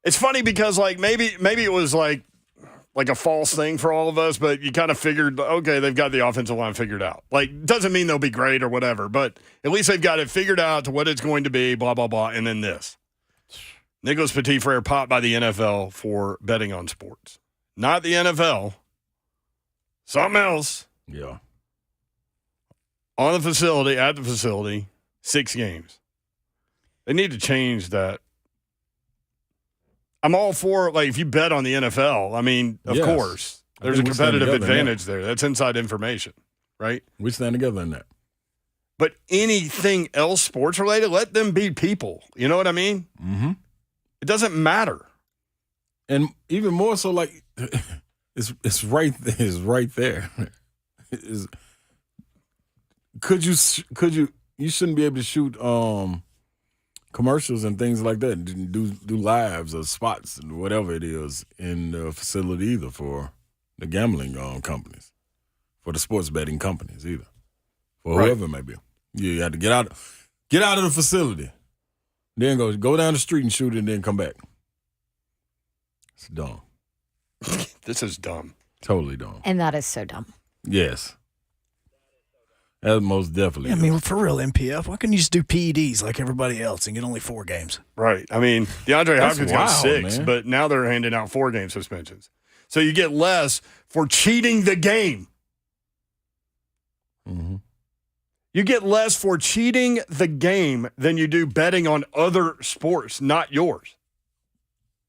It's funny because, like, maybe it was like a false thing for all of us, but you kind of figured, okay, they've got the offensive line figured out. Like, doesn't mean they'll be great or whatever, but at least they've got it figured out to what it's going to be, blah, blah, blah, and then this. Nicholas Petit-Frere popped by the NFL for betting on sports. Not the NFL. Something else. Yeah. On the facility, at the facility, 6 games. They need to change that. I'm all for, like, if you bet on the NFL, I mean, of course, there's a competitive advantage there. That's inside information, right? We stand together in that. But anything else sports-related, let them be people. You know what I mean? Mm-hmm. It doesn't matter. And even more so, like, it's right there. You shouldn't be able to shoot commercials and things like that, do lives or spots and whatever it is in the facility either for the gambling companies, for the sports betting companies either, for whoever it may be. You have to get out of the facility, then go down the street and shoot it, and then come back. It's dumb. This is dumb. Totally dumb. And that is so dumb. Yes. That's most definitely. I mean, for real, MPF, why couldn't you just do PEDs like everybody else and get only 4 games? Right. I mean, DeAndre Hopkins got 6, man. but now they're handing out 4-game suspensions. So you get less for cheating the game. Mm-hmm. You get less for cheating the game than you do betting on other sports, not yours.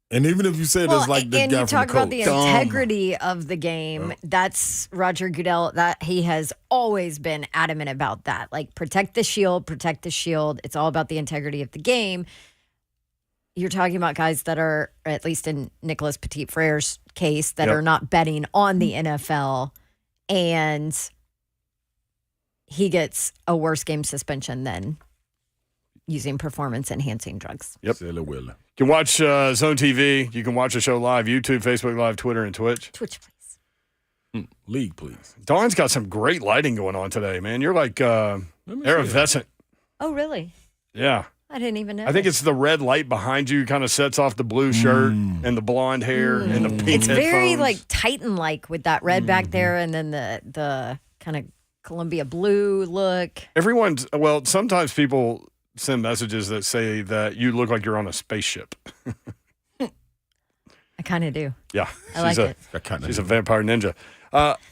And even if you said it's like the and guy you from talk the about Colts. the integrity of the game, that's Roger Goodell. That he has always been adamant about that. Like protect the shield. It's all about the integrity of the game. You're talking about guys that are, at least in Nicholas Petit-Frere's case, that are not betting on the NFL, and he gets a worse game suspension than using performance-enhancing drugs. Yep. You can watch Zone TV. You can watch the show live, YouTube, Facebook Live, Twitter, and Twitch. Twitch, please. League, please. Dawn's got some great lighting going on today, man. You're like Aerovescent. Oh, really? Yeah. I didn't even know. I think it's the red light behind you kind of sets off the blue shirt and the blonde hair and the pink It's very headphones. like Titan-like with that red back there, and then the kind of Columbia blue look. Sometimes people send messages that say that you look like you're on a spaceship. I kind of do. Yeah. I like it. She's a vampire ninja.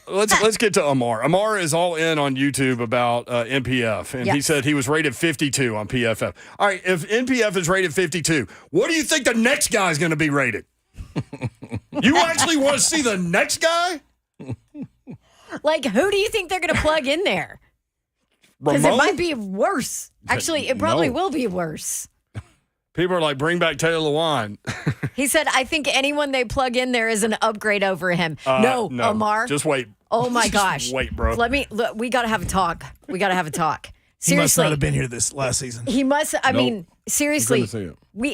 Let's get to Amar. Amar is all in on YouTube about NPF, and he said he was rated 52 on PFF. All right, if NPF is rated 52, what do you think the next guy is going to be rated? You actually want to see the next guy? Like, who do you think they're going to plug in there? Because it might be worse. Actually, it probably will be worse. People are like, bring back Taylor Lewan. He said, I think anyone they plug in there is an upgrade over him. No, Amar. Just wait. Oh, my gosh. Wait, bro. We got to have a talk. Seriously. He must not have been here this last season. He must. I mean, seriously.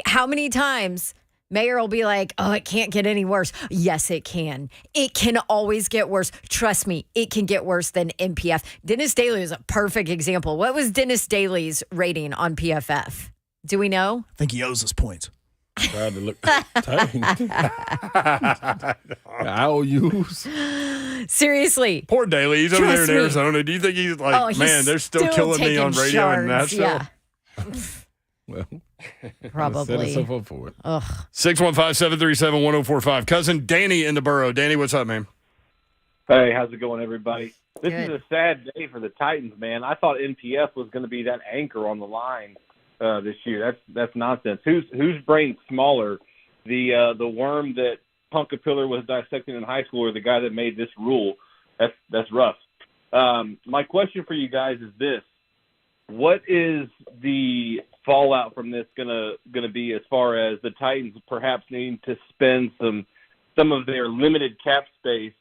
How many times Mayor will be like, oh, it can't get any worse. Yes, it can. It can always get worse. Trust me, it can get worse than NPF. Dennis Daly is a perfect example. What was Dennis Daly's rating on PFF? Do we know? I think he owes us points. Tried to look IOUs. Seriously. Poor Daly. He's over there in Arizona. Do you think he's like, he's they're still killing me on radio in Nashville? Yeah. Well, probably. Set himself up for it. 615-737-1045. Cousin Danny in the borough. Danny, what's up, man? Hey, how's it going, everybody? This Good. is a sad day for the Titans, man. I thought NPF was going to be that anchor on the line this year. That's nonsense. Whose brain's smaller, the worm that Punkapillar was dissecting in high school, or the guy that made this rule? That's rough. My question for you guys is this: what is the fallout from this gonna be as far as the Titans perhaps needing to spend some of their limited cap space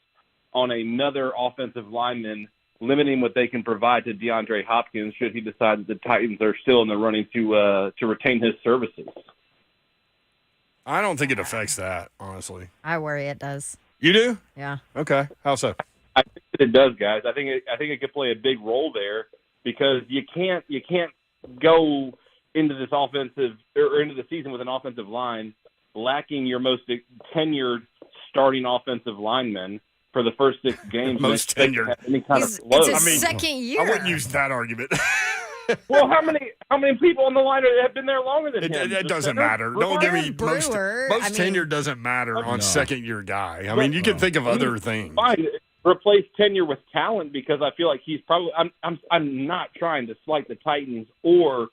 on another offensive lineman, limiting what they can provide to DeAndre Hopkins should he decide that the Titans are still in the running to retain his services? I don't think it affects that, honestly. I worry it does. You do? Yeah. Okay. How so? I think that it does, guys. I think it could play a big role there because you can't go into this offensive or into the season with an offensive line lacking your most tenured starting offensive lineman for the first 6 games. Most tenured. It's his second year. I wouldn't use that argument. Well, how many people on the line have been there longer than him? It doesn't matter. Don't give me most tenure doesn't matter on second year guy. I mean, you can think of other things. Fine, replace tenure with talent because I feel like he's probably. I'm not trying to slight the Titans or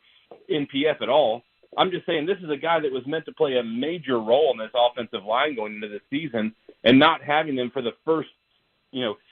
NPF at all. I'm just saying this is a guy that was meant to play a major role in this offensive line going into the season, and not having them for the first,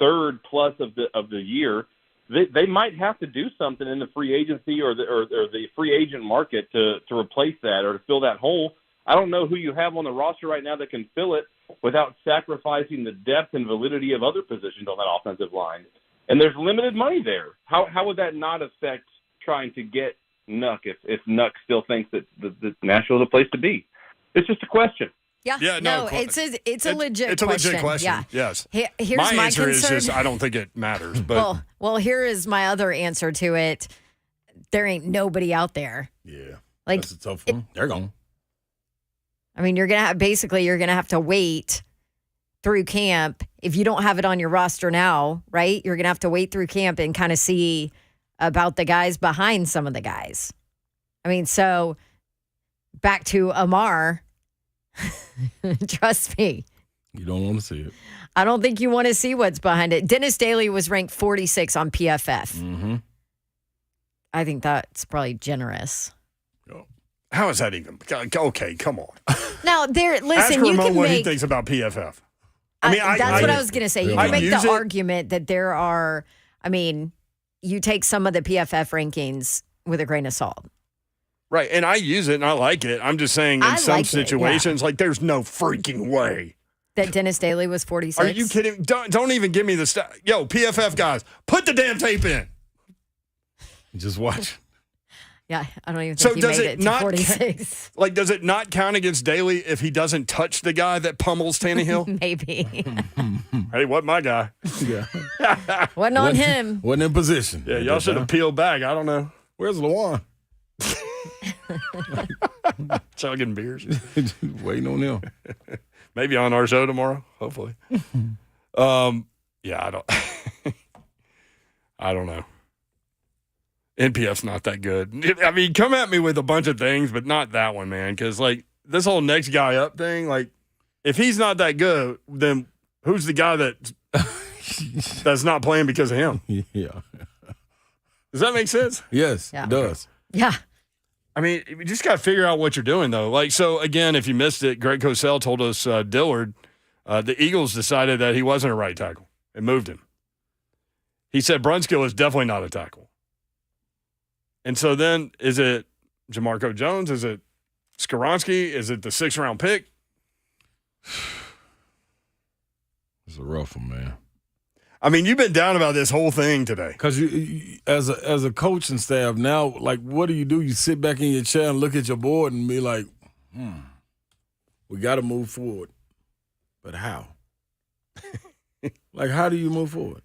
third plus of the year. They might have to do something in the free agency or the free agent market to replace that or to fill that hole. I don't know who you have on the roster right now that can fill it without sacrificing the depth and validity of other positions on that offensive line. And there's limited money there. How would that not affect trying to get Nuck if Nuck still thinks that the Nashville is a place to be? It's just a question. Yeah, no, it's a legit question. It's a legit question. Yeah. Yes. Here's my my answer concern. is just I don't think it matters. But well, here is my other answer to it. There ain't nobody out there. Yeah. Like, that's a tough one. They're gone. I mean, you're gonna have to wait through camp. If you don't have it on your roster now, right? You're gonna have to wait through camp and kind of see about the guys behind some of the guys. I mean, so back to Amar. Trust me. You don't want to see it. I don't think you want to see what's behind it. Dennis Daly was ranked 46 on PFF. Mm-hmm. I think that's probably generous. How is that even? Okay, come on. Now, listen, Ask you Ramon can what make. he thinks about PFF. I mean, that's what I was going to say. You can make the it. argument that there are. I mean, you take some of the PFF rankings with a grain of salt. Right, and I use it and I like it. I'm just saying in some situations, like there's no freaking way that Dennis Daly was 46. Are you kidding? Don't even give me the stuff. Yo, PFF guys, put the damn tape in. Just watch. Yeah, I don't even think he made it to 46. Does it not count against Daly if he doesn't touch the guy that pummels Tannehill? Maybe. Hey, wasn't my guy. Yeah. Wasn't on him. Wasn't in position. Yeah, y'all should have peeled back. I don't know. Where's Lawan? Chugging beers. Waiting on him. Maybe on our show tomorrow, hopefully. Yeah, I don't know. NPF's not that good. I mean, come at me with a bunch of things, but not that one, man. Because, this whole next guy up thing, if he's not that good, then who's the guy that's not playing because of him? Yeah. Does that make sense? Yes, it does. Yeah. I mean, you just got to figure out what you're doing, though. So, again, if you missed it, Greg Cosell told us Dillard, the Eagles decided that he wasn't a right tackle and moved him. He said Brunskill is definitely not a tackle. And so then, is it Jamarco Jones? Is it Skoronski? Is it the 6th-round pick? It's a rough one, man. I mean, you've been down about this whole thing today. Because you, as a coaching staff now, what do? You sit back in your chair and look at your board and be like, we got to move forward. But how? How do you move forward?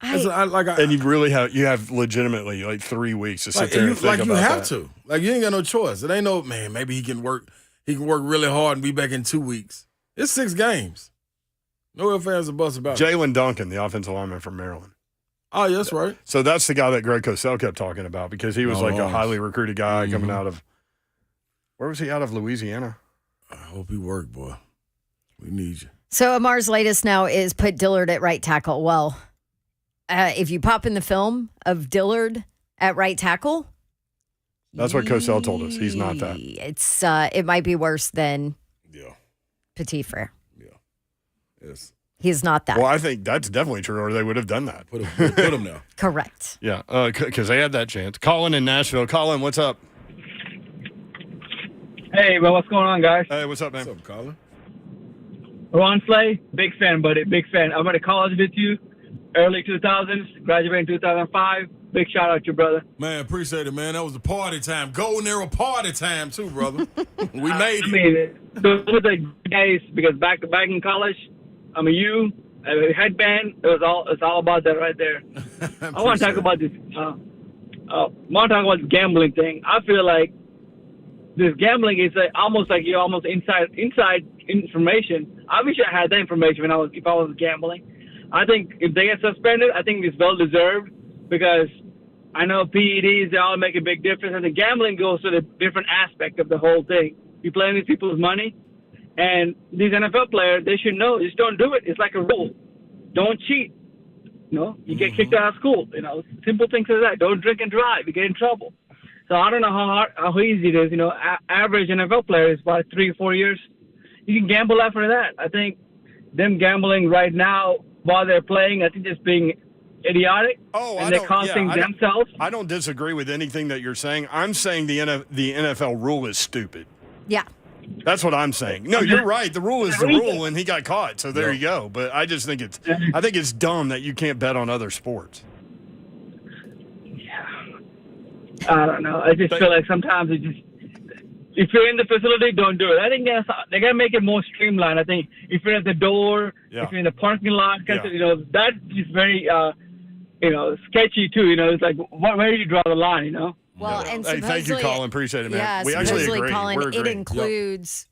And you really have legitimately 3 weeks to sit there and think about that. You have to. You ain't got no choice. It ain't no, man, maybe he can work really hard and be back in 2 weeks. It's 6 games. No fans of bus about it. Jalen Duncan, the offensive lineman from Maryland. Oh, yeah, that's right. So that's the guy that Greg Cosell kept talking about because he was a highly recruited guy coming out of – where was he out of, Louisiana? I hope he worked, boy. We need you. So Amar's latest now is put Dillard at right tackle. Well, if you pop in the film of Dillard at right tackle – that's what Cosell told us. He's not that. It might be worse than Petit-Frere. Yes. He's not that. Well, I think that's definitely true, or they would have done that. Put him now. Correct. Yeah, because they had that chance. Colin in Nashville. Colin, what's up? Hey, well, what's going on, guys? Hey, what's up, man? What's up, Colin? Ron Slay, big fan, buddy, big fan. I went to college with you, early 2000s, graduated in 2005. Big shout out to you, brother. Man, appreciate it, man. That was a party time. Golden era party time, too, brother. We made it. I mean, those were the days because back in college, you, a headband, it's all about that right there. I want to talk about this want to talk about the gambling thing. I feel like this gambling is almost like you're almost inside information. I wish I had that information if I was gambling. I think if they get suspended, I think it's well deserved because I know PEDs, they all make a big difference, and the gambling goes to the different aspect of the whole thing. You're playing these people's money, and these NFL players, they should know, just don't do it. It's like a rule. Don't cheat. You get kicked out of school. Simple things like that. Don't drink and drive. You get in trouble. So I don't know how easy it is. Average NFL player is about 3 or 4 years. You can gamble after that. I think them gambling right now while they're playing, I think just being idiotic. And they're costing themselves. I don't disagree with anything that you're saying. I'm saying the NFL rule is stupid. Yeah. That's what I'm saying. No, you're right. The rule is the rule, and he got caught. So there you go. But I just think it's dumb that you can't bet on other sports. I don't know. I just feel like sometimes if you're in the facility, don't do it. I think they got to make it more streamlined. I think if you're at the door, if you're in the parking lot, that is very, sketchy too. It's like, where do you draw the line, Well, and thank you, Colin. Appreciate it, man. Yeah, we actually agree. Colin, We're it includes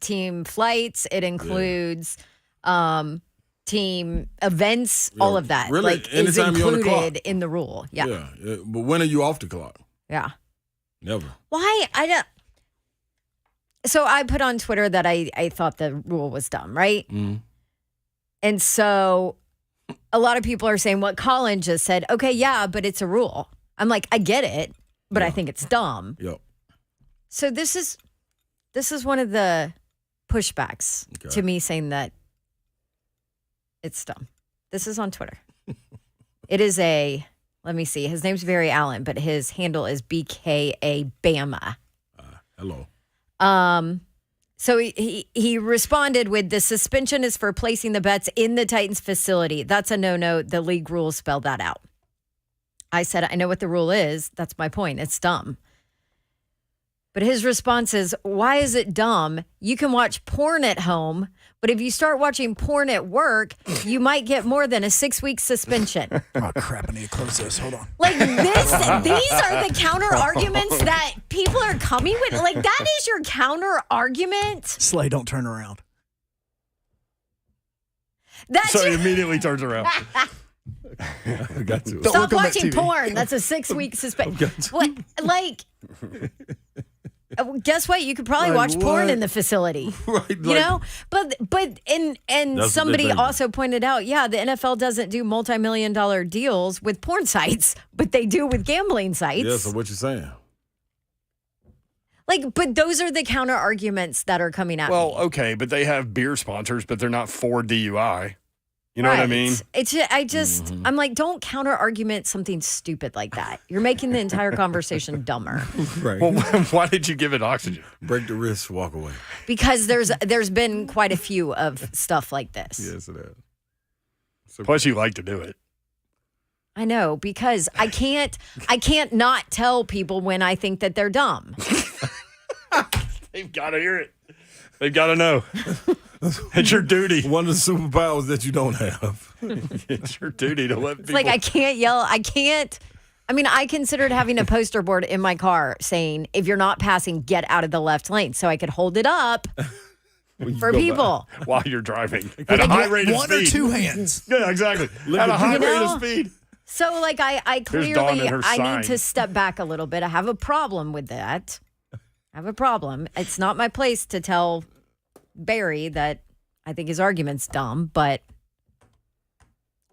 team flights. It includes team events. All of that, really, is included clock. In the rule. Yeah. But when are you off the clock? Yeah. Never. Why? I don't. So I put on Twitter that I thought the rule was dumb, right? Mm-hmm. And so a lot of people are saying what Colin just said. Okay, yeah, but it's a rule. I'm like, I get it, but I think it's dumb. Yep. So this is one of the pushbacks to me saying that it's dumb. This is on Twitter. It is let me see. His name's Barry Allen, but his handle is BKA Bama. Hello. So he responded with, the suspension is for placing the bets in the Titans facility. That's a no-no. The league rules spell that out. I said, I know what the rule is. That's my point. It's dumb. But his response is, why is it dumb? You can watch porn at home, but if you start watching porn at work, you might get more than a 6-week suspension. Oh, crap. I need to close this. Hold on. Like these are the counter arguments that people are coming with. Like, that is your counter argument. Slay, don't turn around. So he immediately turns around. I got to. Stop watching porn. That's a 6-week suspension. What? Like, guess what? You could probably watch porn in the facility. Right. But somebody also pointed out, the NFL doesn't do multi-million-dollar deals with porn sites, but they do with gambling sites. Yeah. So what you saying? But those are the counter arguments that are coming out. Well, okay, but they have beer sponsors, but they're not for DUI. You know what I mean? I'm like, don't counter argument something stupid like that. You're making the entire conversation dumber. Right. Well, why did you give it oxygen? Break the wrist, walk away. Because there's been quite a few of stuff like this. Yes, it has. Plus, you like to do it. I know, because I can't not tell people when I think that they're dumb. They've got to hear it. They've got to know. It's your duty. One of the superpowers that you don't have. It's your duty to let people. It's like, I can't yell. I considered having a poster board in my car saying, if you're not passing, get out of the left lane. So I could hold it up for people. While you're driving. At a high rate of speed. One or two hands. Yeah, exactly. At a high rate of speed. So, I clearly, I need to step back a little bit. I have a problem with that. I have a problem. It's not my place to tell Barry that I think his argument's dumb, but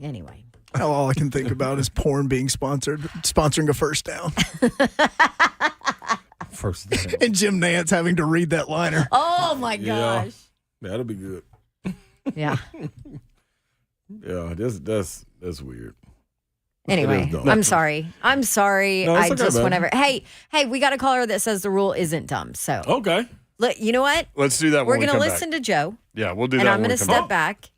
anyway. All I can think about is porn being sponsoring a first down. First down. And Jim Nantz having to read that liner. Oh, my gosh. Yeah, that'll be good. Yeah. Yeah, that's weird. Anyway, I'm sorry. No, I okay, just man. whenever. Hey, we got a caller that says the rule isn't dumb. So okay. You know what? Let's do that. We're going to listen to Joe. Yeah, we'll do that. And I'm going to step back.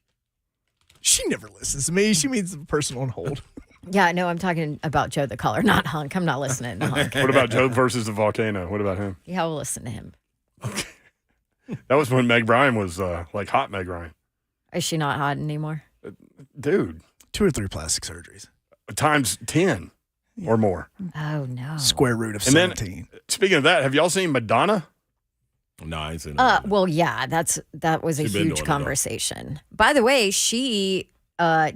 She never listens to me. She means the person on hold. Yeah, no, I'm talking about Joe the caller, not Hunk. I'm not listening to Hunk. What about Joe versus the volcano? What about him? Yeah, we'll listen to him. That was when Meg Ryan was like hot Meg Ryan. Is she not hot anymore? Dude. 2 or 3 plastic surgeries. Times 10. or more. Oh, no. Square root of And 17. then, speaking of that, have y'all seen Madonna? No, I ain't seen that. Well, yeah, that was a She been huge doing it, conversation. By the way, she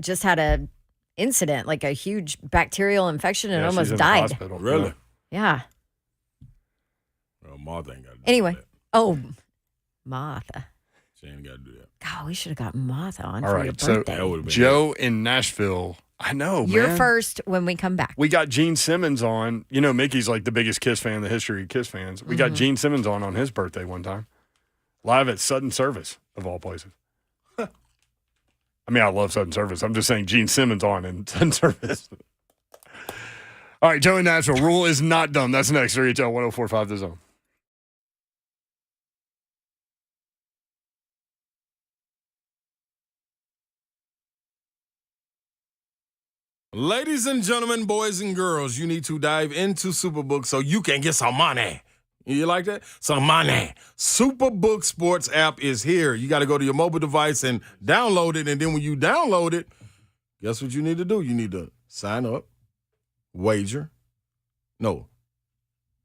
just had a incident, like a huge bacterial infection, and Yeah, almost she's in the died. hospital. Really? Yeah. Well, Martha ain't got to do Anyway, that. oh, Martha. She ain't got to do that. God, we should have got Martha on All for right, your so birthday. Joe in Nashville. I know, You're man. first when we come back. We got Gene Simmons on. You know, Mickey's like the biggest Kiss fan in the history of Kiss fans. We got Gene Simmons on his birthday one time, live at Sudden Service, of all places. I mean, I love Sudden Service. I'm just saying Gene Simmons on in Sudden Service. All right, Joe in Nashville. Rule is not dumb. That's next. 3HL 1045 The Zone. Ladies and gentlemen, boys and girls, you need to dive into Superbook so you can get some money. You like that? Some money. Superbook Sports app is here. You got to go to your mobile device and download it. And then when you download it, guess what you need to do? You need to sign up, wager. No,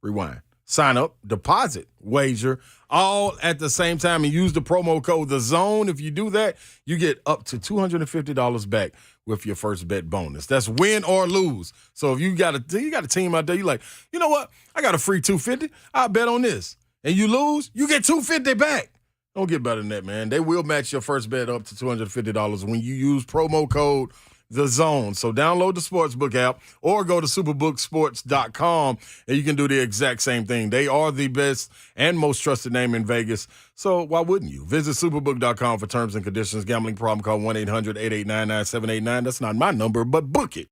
rewind. Sign up, deposit, wager, all at the same time, and use the promo code The Zone. If you do that, you get up to $250 back with your first bet bonus. That's win or lose. So if you got a team out there, you like, you know what? I got a free $250. I'll bet on this. And you lose, you get $250 back. Don't get better than that, man. They will match your first bet up to $250 when you use promo code The Zone. So download the Sportsbook app or go to superbooksports.com and you can do the exact same thing. They are the best and most trusted name in Vegas. So why wouldn't you? Visit superbook.com for terms and conditions. Gambling problem, call 1-800-889-9789. That's not my number, but book it.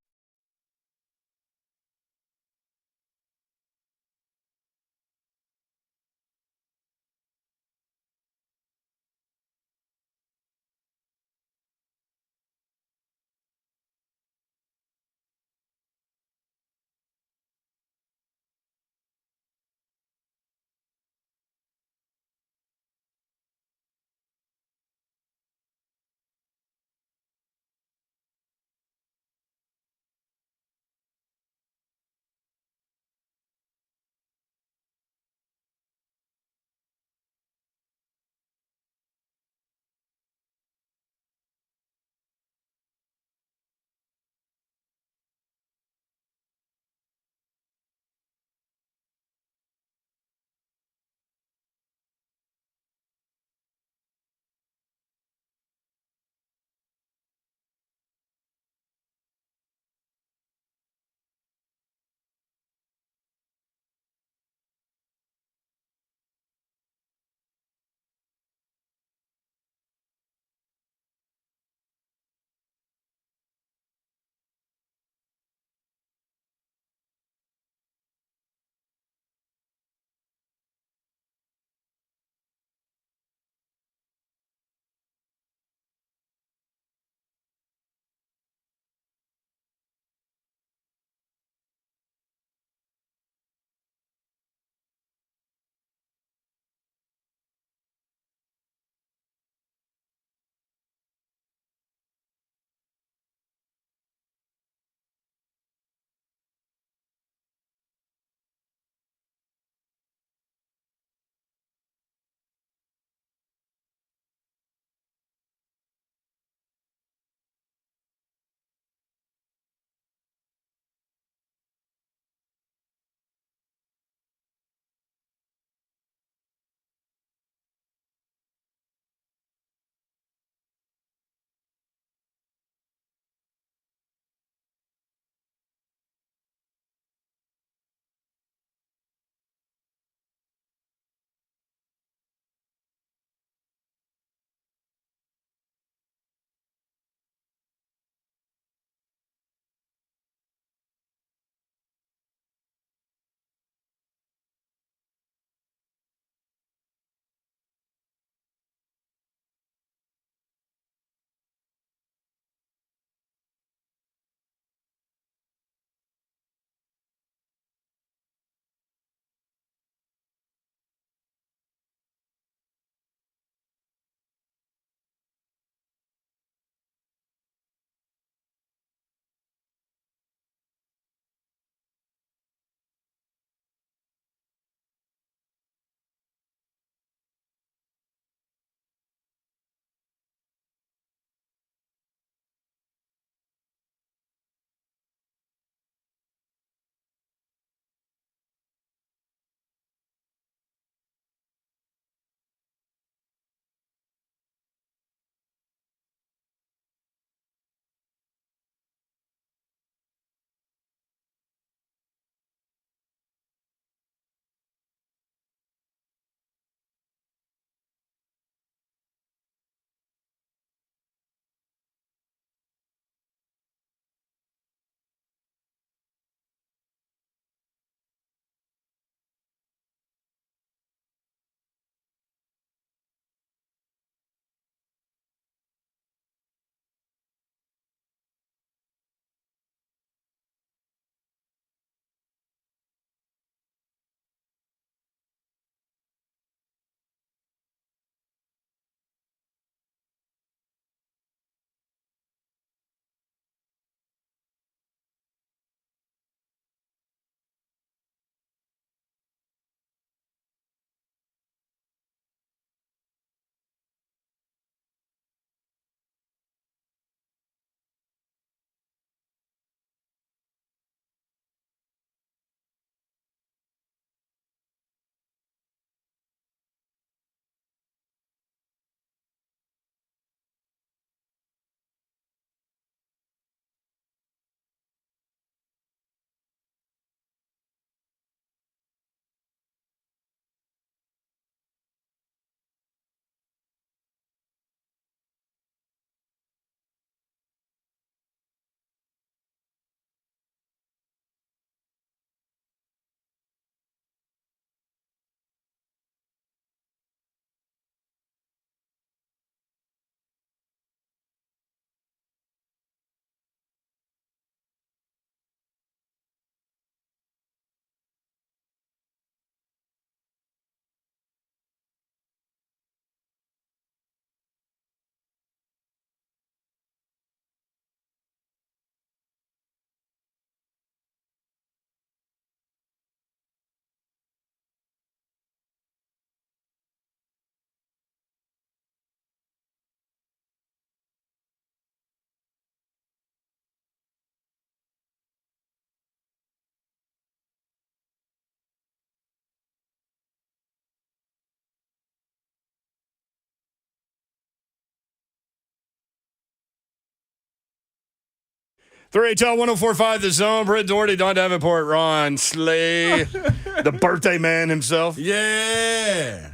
3HL 1045, The Zone. Britt Doherty, Don Davenport, Ron Slay, the birthday man himself. Yeah.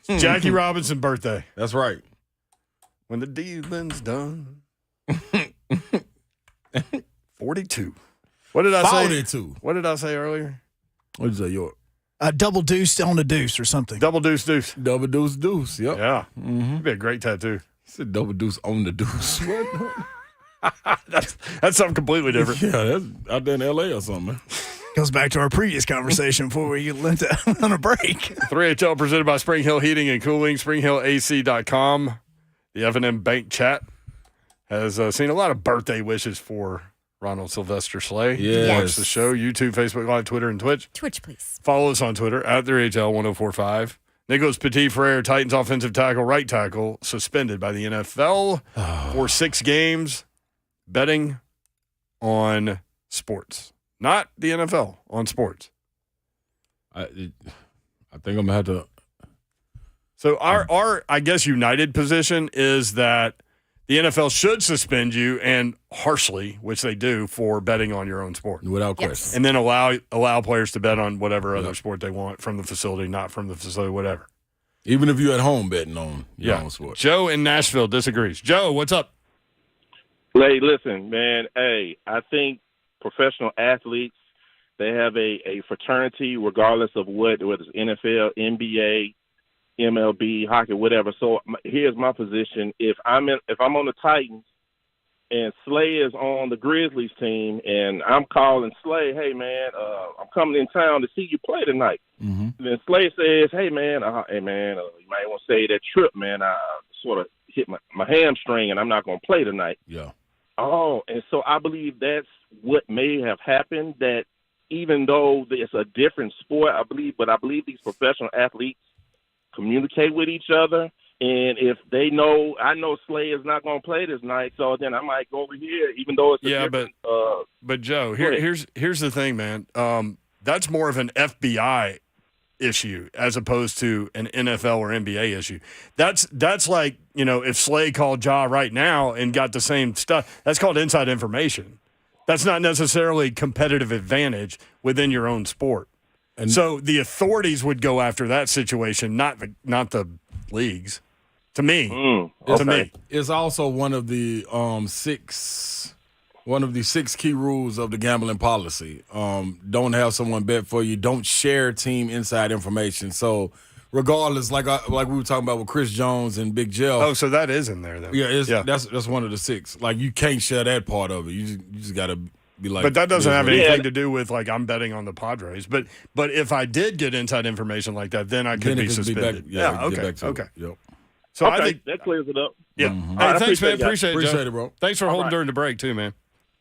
Jackie Robinson birthday. That's right. When the dealing's done. 42. What did I say? 42. What did I say earlier? What did you say, York? Double deuce on a deuce or something. Double deuce deuce. Double deuce deuce. Yep. Yeah. It'd be a great tattoo. He said double deuce on the deuce. What? That's something completely different. Yeah, that's out there in L.A. or something, man. Goes back to our previous conversation before we went on a break. 3HL presented by Spring Hill Heating and Cooling, springhillac.com. The F&M Bank chat has seen a lot of birthday wishes for Ronald Sylvester Slay. Yes. Watch the show, YouTube, Facebook Live, Twitter, and Twitch. Twitch, please. Follow us on Twitter at 3HL1045. Nicholas Petit-Frere, Titans offensive tackle, right tackle, suspended by the NFL for 6 games. Betting on sports. Not the NFL, on sports. I think I'm going to have to. So our, I guess, united position is that the NFL should suspend you, and harshly, which they do, for betting on your own sport. Without question. And then allow players to bet on whatever other sport they want from the facility, not from the facility, whatever. Even if you're at home betting on your own sport. Joe in Nashville disagrees. Joe, what's up? Hey, listen, man. Hey, I think professional athletes, they have a fraternity regardless of whether it's NFL, NBA, MLB, hockey, whatever. So here's my position: if I'm on the Titans and Slay is on the Grizzlies team, and I'm calling Slay, hey man, I'm coming in town to see you play tonight. Mm-hmm. And then Slay says, hey man, you might want to say that trip, man. I sort of hit my hamstring, and I'm not going to play tonight. Yeah. Oh, and so I believe that's what may have happened. That even though it's a different sport, I believe these professional athletes communicate with each other, and if they know, I know Slay is not going to play this night, so then I might go over here, even though it's a different. But Joe, here's the thing, man. That's more of an FBI issue as opposed to an NFL or NBA issue. That's like, if Slay called Ja right now and got the same stuff, that's called inside information. That's not necessarily competitive advantage within your own sport. And so the authorities would go after that situation, not the leagues. To me, to me, it's also one of the 6 key rules of the gambling policy. Don't have someone bet for you. Don't share team inside information. So regardless, like we were talking about with Chris Jones and Big Jeff. Oh, so that is in there then. Yeah, that's one of the 6. Like, you can't share that part of it. You just got to be like. But that doesn't have anything to do with, like, I'm betting on the Padres. But if I did get inside information like that, then I could be suspended. Okay. Yep. So okay, I think that clears it up. Yeah. Mm-hmm. Hey, thanks, man. Appreciate it, bro. Thanks for holding during the break too, man.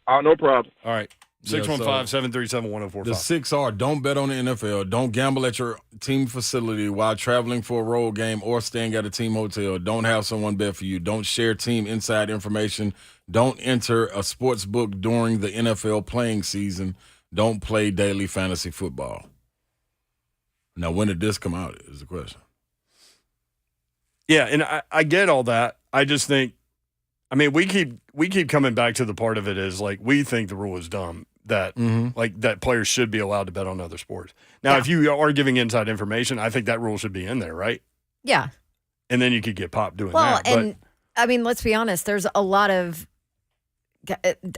No problem. All right. 615-737-1045. The 6 are: don't bet on the NFL, don't gamble at your team facility while traveling for a road game or staying at a team hotel, don't have someone bet for you, don't share team inside information, don't enter a sports book during the NFL playing season, don't play daily fantasy football. Now, when did this come out is the question. Yeah, and I get all that. I just think, we keep coming back to the part of it is, like, we think the rule is dumb that that players should be allowed to bet on other sports. Now, if you are giving inside information, I think that rule should be in there, right? Yeah. And then you could get popped doing well, that. And let's be honest, there's a lot of,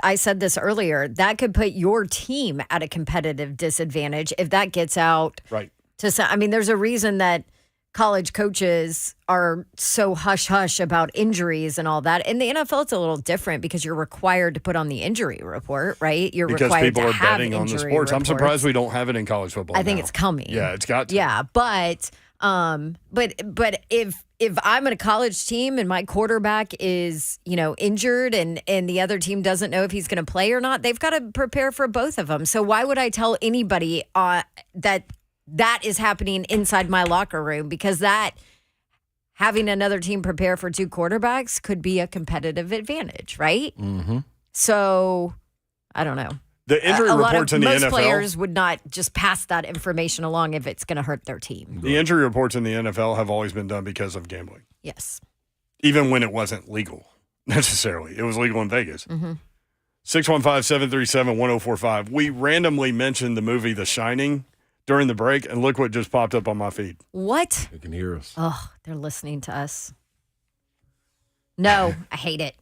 I said this earlier, that could put your team at a competitive disadvantage if that gets out. Right. There's a reason that college coaches are so hush-hush about injuries and all that. In the NFL, it's a little different because you're required to put on the injury report, right? You're because required people to are have betting on the sports. Reports. I'm surprised we don't have it in college football. I think it's coming. Yeah, it's got to. Yeah, but if I'm in a college team and my quarterback is, injured and the other team doesn't know if he's going to play or not, they've got to prepare for both of them. So why would I tell anybody that is happening inside my locker room? Because having another team prepare for 2 quarterbacks could be a competitive advantage, right? Mm-hmm. So, I don't know. The injury reports in the NFL. Most players would not just pass that information along if it's going to hurt their team. The injury reports in the NFL have always been done because of gambling. Yes. Even when it wasn't legal, necessarily. It was legal in Vegas. Mm-hmm. 615-737-1045. We randomly mentioned the movie The Shining during the break, and look what just popped up on my feed. What? They can hear us. Oh, they're listening to us. No, I hate it.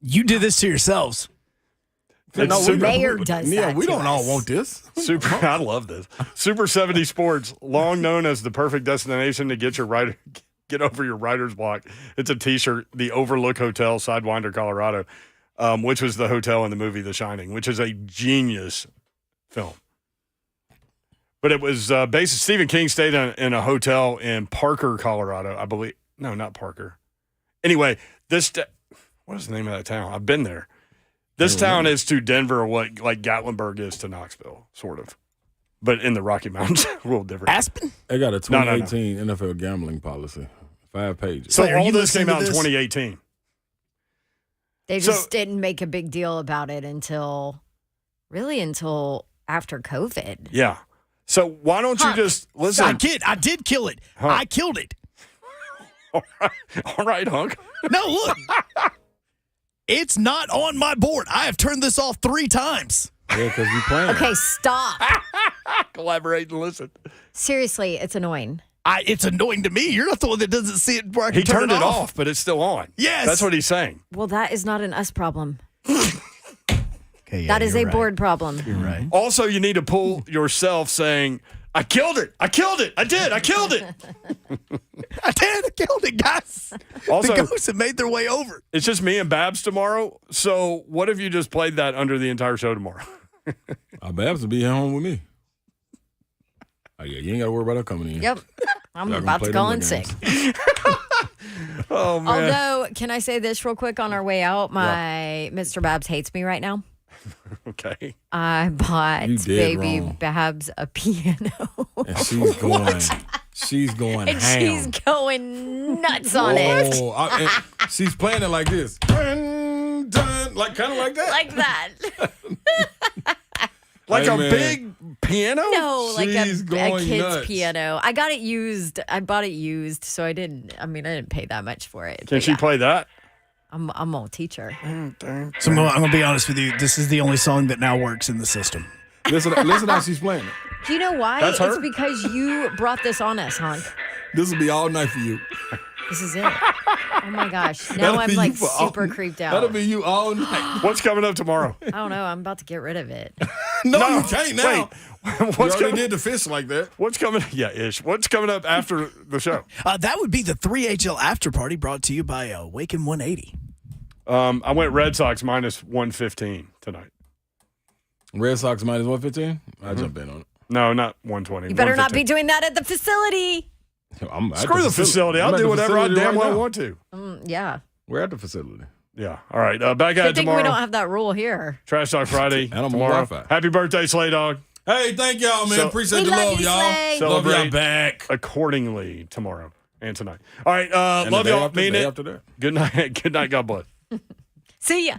You did this to yourselves. Mayor does that. Yeah, we to don't all us. want this. I love this. Super 70 Sports, long known as the perfect destination to get over your writer's block. It's a T-shirt, the Overlook Hotel, Sidewinder, Colorado, which was the hotel in the movie The Shining, which is a genius film. But it was based. Stephen King stayed in a hotel in Parker, Colorado, I believe. No, not Parker. Anyway, what is the name of that town? I've been there. This town is to Denver what like Gatlinburg is to Knoxville, sort of. But in the Rocky Mountains, a little different. Aspen? They got a 2018 NFL gambling policy. 5 pages. So all this came out in 2018. They just didn't make a big deal about it until after COVID. Yeah. So why don't you just listen? I did kill it. Hunk. I killed it. All right, Hunk. No, look. It's not on my board. I have turned this off 3 times. Yeah, because you playing. Okay, stop. Collaborate and listen. Seriously, it's annoying. It's annoying to me. You're not the one that doesn't see it where I can He turned it off, but it's still on. Yes. That's what he's saying. Well, that is not an us problem. Okay, that is a right. board problem. You're right. Also, you need to pull yourself saying, I killed it. I killed it. I did. I killed it. I killed it, guys. Also, the ghosts have made their way over. It's just me and Babs tomorrow. So what if you just played that under the entire show tomorrow? Babs will be at home with me. Oh, yeah, you ain't got to worry about her coming in. Yep. I'm Y'all about to gonna play call them in sick. Oh, man. Although, can I say this real quick on our way out? Mr. Babs hates me right now. Okay. I bought You did baby wrong. Babs a piano. And she's going, she's going And ham. she's going nuts on it. And she's playing it like this. Dun, dun, like kind of like that. Like that. Like Hey, a man. big piano? No, like a She's going kid's nuts. piano. I got it used. I bought it used, so I didn't pay that much for it. Can But she yeah, play that? I'm gonna teach her. So I'm going to be honest with you. This is the only song that now works in the system. Listen how she's playing it. Do you know why? That's her? It's because you brought this on us, Honk. This will be all night for you. This is it. Oh my gosh. Now That'll I'm be like you for all- super creeped out. That'll be you all night. What's coming up tomorrow? I don't know. I'm about to get rid of it. No, you can't now. Wait. You What's already coming, did the fish like that. what's coming? Yeah, ish. What's coming up after the show? That would be the 3HL after party brought to you by Waken 180. I went Red Sox minus 115 tonight. Red Sox minus 115? I'll jump in on it. No, not 120. You better not be 115. doing that at the facility. I'm at Screw the facility. I'm I'll at do the whatever I facility damn right well now. want to. Yeah. We're at the facility. Yeah. All right. Back at Good it thing we tomorrow. don't have that rule here. Trash Talk Friday And I'm on tomorrow. Wi-Fi. Happy birthday, Slay Dog. Hey, thank y'all, man. So- Appreciate We the love love, you, y'all. Slay. Love y'all Celebrate back. accordingly tomorrow and tonight. All right. And Love the day y'all. after- Mean day it. after that. Good night. Good night. God bless. See ya.